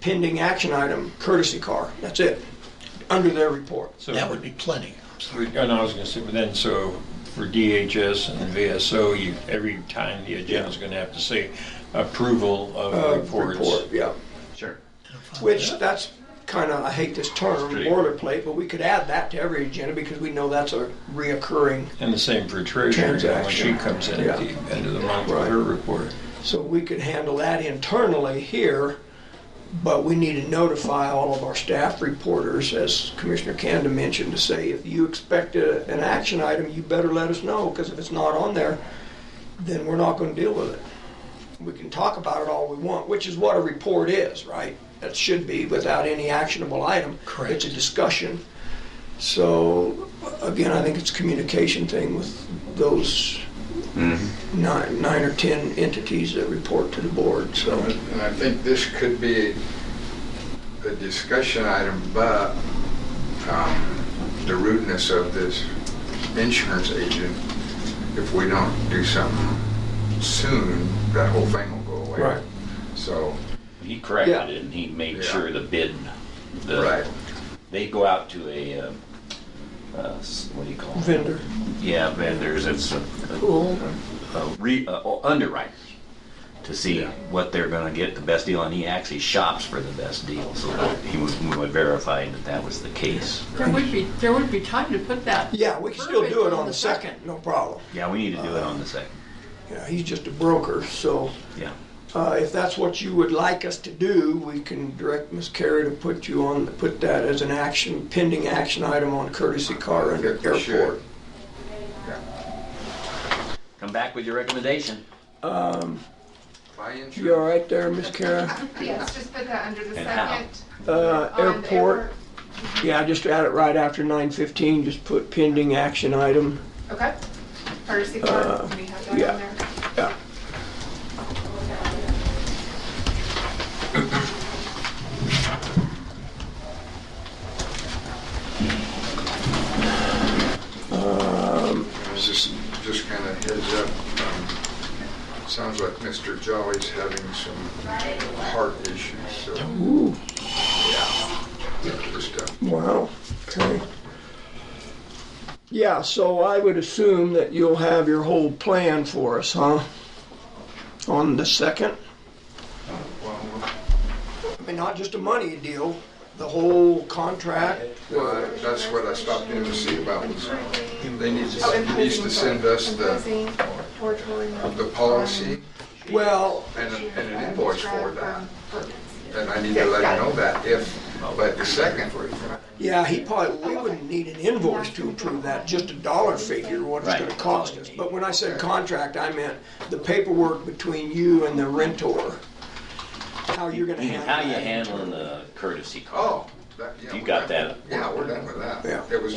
Speaker 1: pending action item, courtesy car. That's it, under their report.
Speaker 2: So
Speaker 6: That would be plenty.
Speaker 2: And I was going to say, but then so for DHS and VSO, every time the agenda is going to have to say approval of reports.
Speaker 1: Report, yeah.
Speaker 3: Sure.
Speaker 1: Which that's kind of, I hate this term, boilerplate, but we could add that to every agenda because we know that's a reoccurring.
Speaker 2: And the same for treasurer, when she
Speaker 1: Transaction.
Speaker 2: comes in at the end of the month
Speaker 1: Right.
Speaker 2: with her report.
Speaker 1: So we could handle that internally here, but we need to notify all of our staff reporters, as Commissioner Kanda mentioned, to say, if you expect an action item, you better let us know, because if it's not on there, then we're not going to deal with it. We can talk about it all we want, which is what a report is, right? That should be without any actionable item.
Speaker 6: Correct.
Speaker 1: It's a discussion. So again, I think it's a communication thing with those nine or 10 entities that report to the board, so.
Speaker 21: And I think this could be a discussion item, but the rudeness of this insurance agent, if we don't do something soon, that whole thing will go away.
Speaker 1: Right.
Speaker 21: So.
Speaker 3: He corrected it, and he made sure the bid, they go out to a, what do you call it?
Speaker 1: Vendor.
Speaker 3: Yeah, vendors, it's
Speaker 4: Pool.
Speaker 3: underwriters, to see what they're gonna get the best deal, and he actually shops for the best deal, so he would verify that that was the case.
Speaker 9: There would be time to put that.
Speaker 1: Yeah, we can still do it on the second, no problem.
Speaker 3: Yeah, we need to do it on the second.
Speaker 1: Yeah, he's just a broker, so.
Speaker 3: Yeah.
Speaker 1: If that's what you would like us to do, we can direct Ms. Carey to put that as an pending action item on courtesy car under airport.
Speaker 3: Come back with your recommendation.
Speaker 1: You all right there, Ms. Carey?
Speaker 11: Yes, just put that under the
Speaker 3: And how?
Speaker 11: second.
Speaker 1: Airport. Yeah, just add it right after 9:15, just put pending action item.
Speaker 11: Okay. Courtesy car, we have that on
Speaker 1: yeah.
Speaker 11: there.
Speaker 1: Yeah.
Speaker 21: Just kind of heads up. Sounds like Mr. Jolly's having some heart issues. So.
Speaker 1: Ooh.
Speaker 21: Yeah. Just,
Speaker 1: Wow. Okay. Yeah, so I would assume that you'll have your whole plan for us, huh? On the second? I mean, not just a money deal, the whole contract.
Speaker 21: well, that's what I stopped in to see about. Was he needs to send us the policy.
Speaker 1: Well,
Speaker 21: and an invoice for that. And I need to let you know that but the second.
Speaker 1: yeah, we wouldn't need an invoice to approve that, just a dollar figure, what it's gonna cost us. But when I said contract, I meant the paperwork between you and the rentor. How you're gonna handle
Speaker 3: How
Speaker 1: that.
Speaker 3: you handling the courtesy car?
Speaker 21: Oh.
Speaker 3: You got that?
Speaker 21: Yeah, we're done with that.
Speaker 1: Yeah.
Speaker 21: It was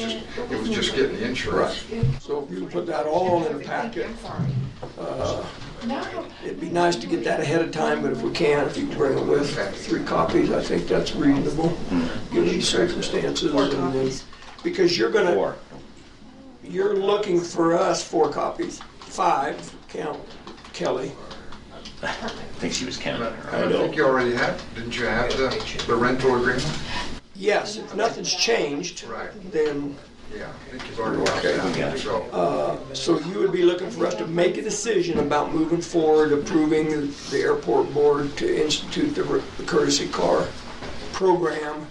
Speaker 21: just getting the insurance.
Speaker 1: So if you can put that all in a packet, it'd be nice to get that ahead of time, but if we can, if you can bring it with 3 copies, I think that's reasonable, given the circumstances. And then, because you're looking for us 4 copies, 5, count Kelly.
Speaker 3: I think she was counting.
Speaker 21: I think you already had, didn't you have the rental agreement?
Speaker 1: Yes, if nothing's changed, then.
Speaker 21: Yeah, I think you've already got that.
Speaker 1: So you would be looking for us to make a decision about moving forward, approving the airport board to institute the courtesy car program,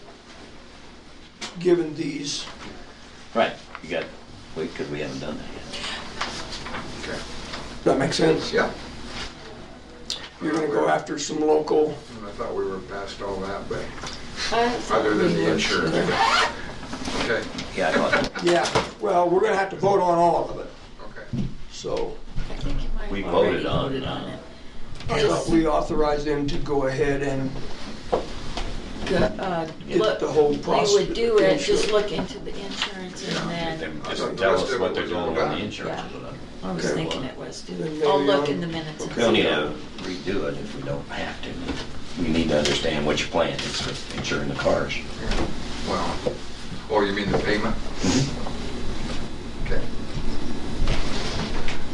Speaker 1: given these.
Speaker 3: Right, you got, because we haven't done that yet.
Speaker 21: Okay.
Speaker 1: Does that make sense?
Speaker 21: Yeah.
Speaker 1: You're gonna go after some local.
Speaker 21: I thought we were past all that, but other than the insurance. Okay.
Speaker 1: Yeah, well, we're gonna have to vote on all of it.
Speaker 21: Okay.
Speaker 1: So.
Speaker 3: We voted on it.
Speaker 1: I thought we authorized them to go ahead and get the whole process.
Speaker 4: They would do it, just look into the insurance and then.
Speaker 3: Just tell us what they're doing on the insurance.
Speaker 4: I was thinking it was too.
Speaker 1: Then
Speaker 4: I'll
Speaker 1: maybe
Speaker 4: look in the minutes. and
Speaker 3: We don't
Speaker 4: see.
Speaker 3: need to redo it if we don't have to. We need to understand what your plan is for insuring the cars.
Speaker 21: Well, you mean the payment? Okay.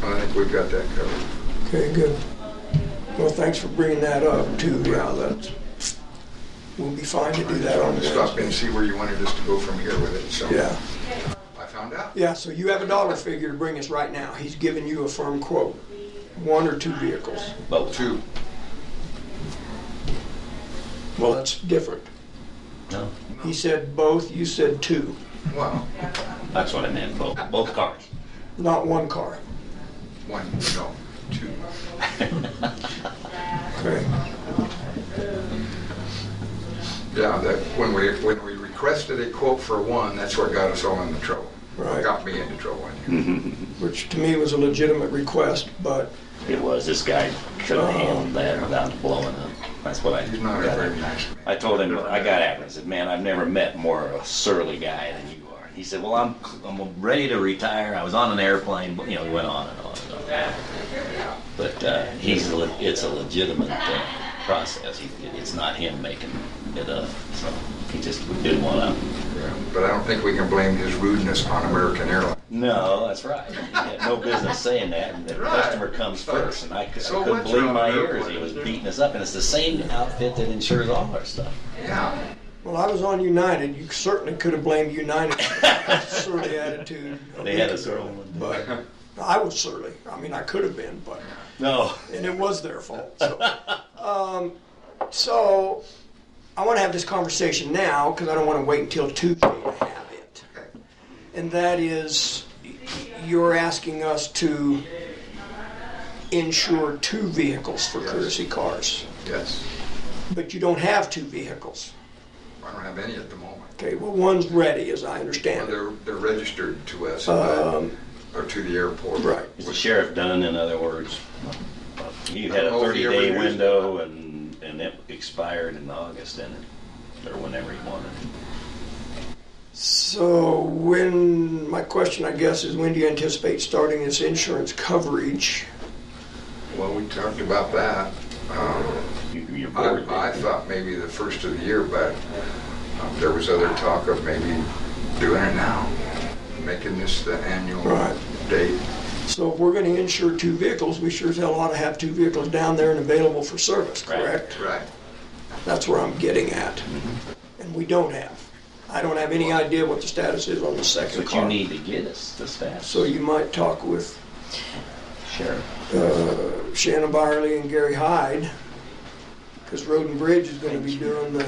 Speaker 21: I think we've got that covered.
Speaker 1: Okay, good. Well, thanks for bringing that up too. Yeah, we'll be fine to do that on the
Speaker 21: Stop in and see where you wanted us to go from here with it, so.
Speaker 1: Yeah.
Speaker 21: I found out.
Speaker 1: Yeah, so you have a dollar figure to bring us right now. He's giving you a firm quote. 1 or 2 vehicles?
Speaker 3: Both.
Speaker 21: 2.
Speaker 1: Well, that's different.
Speaker 3: No.
Speaker 1: He said both, you said 2.
Speaker 21: Wow.
Speaker 3: That's what I meant, both cars.
Speaker 1: Not 1 car.
Speaker 21: 1, no, 2.
Speaker 1: Okay.
Speaker 21: Yeah, that when we requested a quote for 1, that's what got us all into trouble.
Speaker 1: Right.
Speaker 21: Got me into trouble.
Speaker 1: Which to me was a legitimate request, but.
Speaker 3: It was. This guy could have handled that without blowing up. That's what I did.
Speaker 21: He's not a very nice man.
Speaker 3: I told him, I got at him. I said, man, I've never met more of a surly guy than you are. He said, well, I'm ready to retire. I was on an airplane, but, he went on and on and on. But it's a legitimate process. It's not him making it up. So he just didn't want to.
Speaker 21: Yeah, but I don't think we can blame his rudeness on American Airlines.
Speaker 3: No, that's right. He had no business saying that. And the customer comes first, and I couldn't
Speaker 21: what's
Speaker 3: believe
Speaker 21: wrong
Speaker 3: my
Speaker 21: with
Speaker 3: ears. He was beating us up, and it's the same outfit that insures all our stuff.
Speaker 21: Yeah.
Speaker 1: Well, I was on United. You certainly could have blamed United for that surly attitude.
Speaker 3: They had a surly one.
Speaker 1: But I was surly. I mean, I could have been, but
Speaker 3: no.
Speaker 1: And it was their fault. So I want to have this conversation now because I don't want to wait until Tuesday to have it. And that is, you're asking us to insure 2 vehicles for courtesy cars.
Speaker 21: Yes.
Speaker 1: But you don't have 2 vehicles.
Speaker 21: I don't have any at the moment.
Speaker 1: Okay, well, one's ready, as I understand it.
Speaker 21: They're registered to us, or to the airport.
Speaker 1: Right.
Speaker 3: Is the sheriff done, in other words? He had a 30-day window, and it expired in August, didn't it? Or whenever he wanted.
Speaker 1: So my question, I guess, is when do you anticipate starting this insurance coverage?
Speaker 21: Well, we talked about that. I thought maybe the first of the year, but there was other talk of maybe doing it now, making this the annual date.
Speaker 1: So if we're going to insure 2 vehicles, we sure as hell ought to have 2 vehicles down there and available for service, correct?
Speaker 21: Right.
Speaker 1: That's where I'm getting at. And we don't have. I don't have any idea what the status is on the second
Speaker 3: But
Speaker 1: car.
Speaker 3: you need to get us the status.
Speaker 1: So you might talk with
Speaker 3: Sheriff.
Speaker 1: Shannon Byerly and Gary Hyde, because Road and Bridge is going to be doing the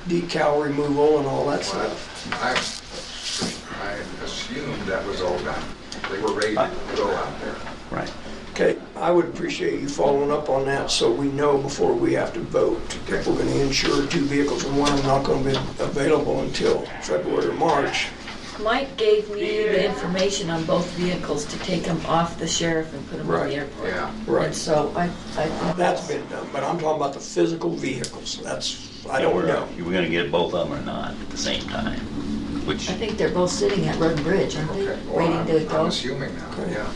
Speaker 1: decal removal and all that stuff.
Speaker 21: I assumed that was all done. They were ready to go out there.
Speaker 3: Right.
Speaker 1: Okay, I would appreciate you following up on that so we know before we have to vote if we're going to insure 2 vehicles and one of them not going to be available until February or March.
Speaker 4: Mike gave me the information on both vehicles to take them off the sheriff and put them in the airport.
Speaker 21: Yeah.
Speaker 1: Right.
Speaker 4: And so I
Speaker 1: That's been done, but I'm talking about the physical vehicles. I don't know.
Speaker 3: We're going to get both of them or not at the same time. Which
Speaker 4: I think they're both sitting at Road and Bridge, aren't they? Waiting to go.
Speaker 21: I'm assuming now, yeah.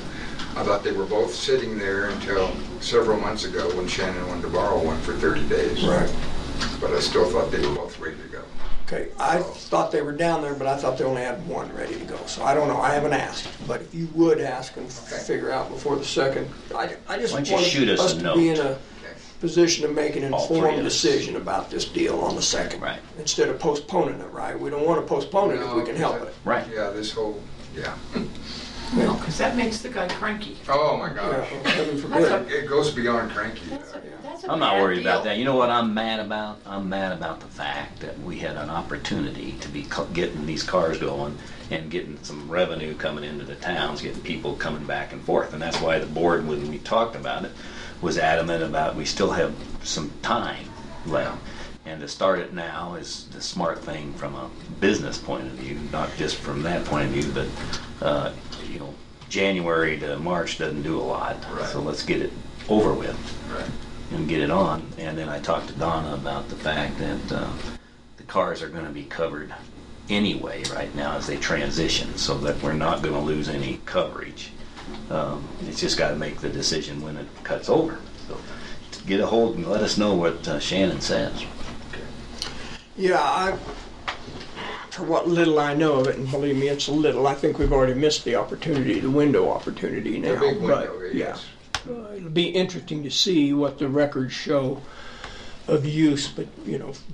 Speaker 21: I thought they were both sitting there until several months ago when Shannon wanted to borrow one for 30 days.
Speaker 1: Right.
Speaker 21: But I still thought they were both ready to go.
Speaker 1: Okay, I thought they were down there, but I thought they only had one ready to go. So I don't know. I haven't asked. But if you would ask and figure out before the second, I just
Speaker 3: Why
Speaker 1: want
Speaker 3: don't you shoot us a
Speaker 1: to be in
Speaker 3: note?
Speaker 1: a position to make an
Speaker 3: All three
Speaker 1: informed
Speaker 3: of us.
Speaker 1: decision about this deal on the second.
Speaker 3: Right.
Speaker 1: Instead of postponing it, right? We don't want to postpone it if we can help it.
Speaker 3: Right.
Speaker 21: Yeah, this whole,
Speaker 9: No, because that makes the guy cranky.
Speaker 21: Oh my gosh.
Speaker 1: Heaven forbid.
Speaker 21: It goes beyond cranky.
Speaker 3: I'm not worried about that. You know what I'm mad about? I'm mad about the fact that we had an opportunity to be getting these cars going and getting some revenue coming into the towns, getting people coming back and forth. And that's why the board, when we talked about it, was adamant about we still have some time left. And to start it now is the smart thing from a business point of view, not just from that point of view, but January to March doesn't do a lot.
Speaker 21: Right.
Speaker 3: So let's get it over with.
Speaker 21: Right.
Speaker 3: And get it on. And then I talked to Donna about the fact that the cars are going to be covered anyway right now as they transition, so that we're not going to lose any coverage. It's just got to make the decision when it cuts over. So get a hold and let us know what Shannon says.
Speaker 1: Yeah, for what little I know of it, and believe me, it's little, I think we've already missed the opportunity, the window opportunity now.
Speaker 21: The big window,
Speaker 1: but,
Speaker 21: yes.
Speaker 1: It'll be interesting to see what the records show of use, but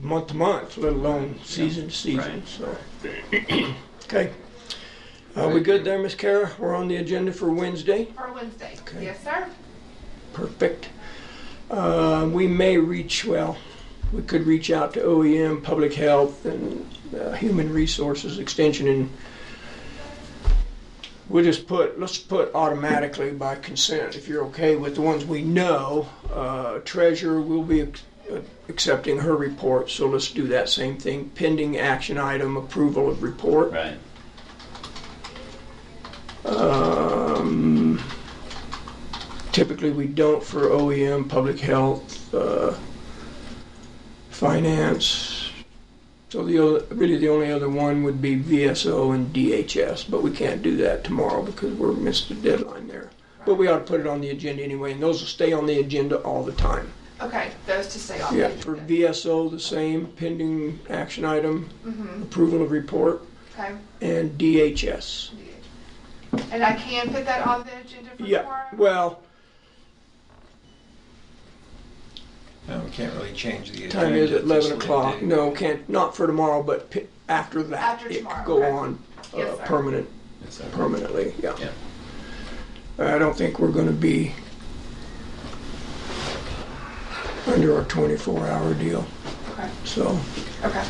Speaker 1: month to month, let alone season to season.
Speaker 3: Right.
Speaker 1: So, okay. We good there, Miss Kara? We're on the agenda for Wednesday.
Speaker 11: For Wednesday.
Speaker 1: Okay.
Speaker 11: Yes, sir.
Speaker 1: Perfect. We may reach, we could reach out to OEM, Public Health, and Human Resources Extension, and we'll just let's put automatically by consent, if you're okay with the ones we know. Treasurer will be accepting her report, so let's do that same thing. Pending action item, approval of report.
Speaker 3: Right.
Speaker 1: Typically we don't for OEM, Public Health, Finance, So really the only other one would be VSO and DHS, but we can't do that tomorrow because we're missed the deadline there. But we ought to put it on the agenda anyway, and those will stay on the agenda all the time.
Speaker 11: Okay, those to stay on.
Speaker 1: Yeah, for VSO, the same, pending action item, approval of report,
Speaker 11: Okay.
Speaker 1: and DHS.
Speaker 11: And I can put that on the agenda for
Speaker 1: Yeah,
Speaker 11: tomorrow?
Speaker 1: well,
Speaker 2: No, we can't really change the agenda.
Speaker 1: time is at
Speaker 2: It's
Speaker 1: 11
Speaker 2: just
Speaker 1: o'clock.
Speaker 2: limited.
Speaker 1: No, can't, not for tomorrow, but after that.
Speaker 11: After
Speaker 1: It
Speaker 11: tomorrow,
Speaker 1: could go
Speaker 11: okay.
Speaker 1: on
Speaker 11: Yes, sir.
Speaker 1: permanently, yeah. I don't think we're gonna be under our 24-hour deal,
Speaker 11: Okay.
Speaker 1: so.
Speaker 11: Okay.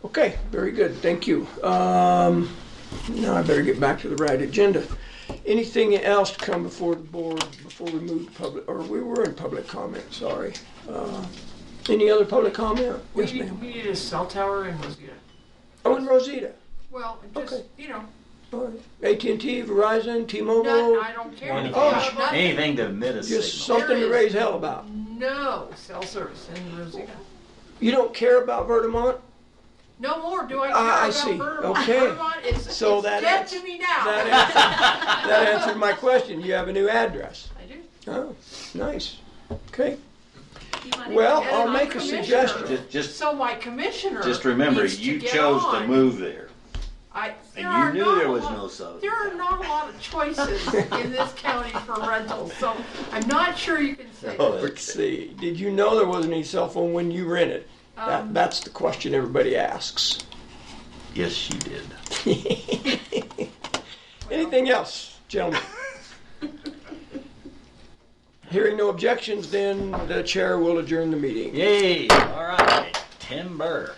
Speaker 1: Okay, very good, thank you. Now I better get back to the right agenda. Anything else to come before the board before we move to public, or we were in public comment, sorry. Any other public comment? Yes, ma'am.
Speaker 9: We need a cell tower in Rosita.
Speaker 1: Oh, in Rosita.
Speaker 9: Well, just,
Speaker 1: Okay.
Speaker 9: you know,
Speaker 1: All right. AT&T, Verizon, T-Mobile.
Speaker 9: none, I don't care.
Speaker 1: Oh,
Speaker 9: Nothing.
Speaker 3: Anything to emit a
Speaker 1: just
Speaker 3: signal.
Speaker 1: something to raise hell about.
Speaker 9: No cell service in Rosita.
Speaker 1: You don't care about Vermont?
Speaker 9: No more do I care
Speaker 1: I
Speaker 9: about
Speaker 1: see.
Speaker 9: Vermont.
Speaker 1: Okay.
Speaker 9: Vermont is
Speaker 1: So
Speaker 9: it's
Speaker 1: that
Speaker 9: dead
Speaker 1: ans-
Speaker 9: to me now.
Speaker 1: That answered my question. You have a new address.
Speaker 9: I do.
Speaker 1: Oh, nice. Okay.
Speaker 16: might
Speaker 1: Well,
Speaker 9: And
Speaker 1: I'll
Speaker 9: my
Speaker 1: make a
Speaker 9: commissioner.
Speaker 1: suggestion.
Speaker 3: Just
Speaker 9: So my commissioner
Speaker 3: just remember,
Speaker 9: needs to
Speaker 3: you
Speaker 9: get
Speaker 3: chose to
Speaker 9: on.
Speaker 3: move there.
Speaker 9: And
Speaker 3: And you knew there was no cell.
Speaker 9: There are not a lot of choices in this county for rentals, so I'm not sure you can say
Speaker 3: Oh,
Speaker 9: that.
Speaker 1: Let's see. Did you know there wasn't any cell phone when you rented? That's the question everybody asks.
Speaker 3: Yes, you did.
Speaker 1: Anything else, gentlemen? Hearing no objections, then the chair will adjourn the meeting.
Speaker 3: Yay! All right, timber.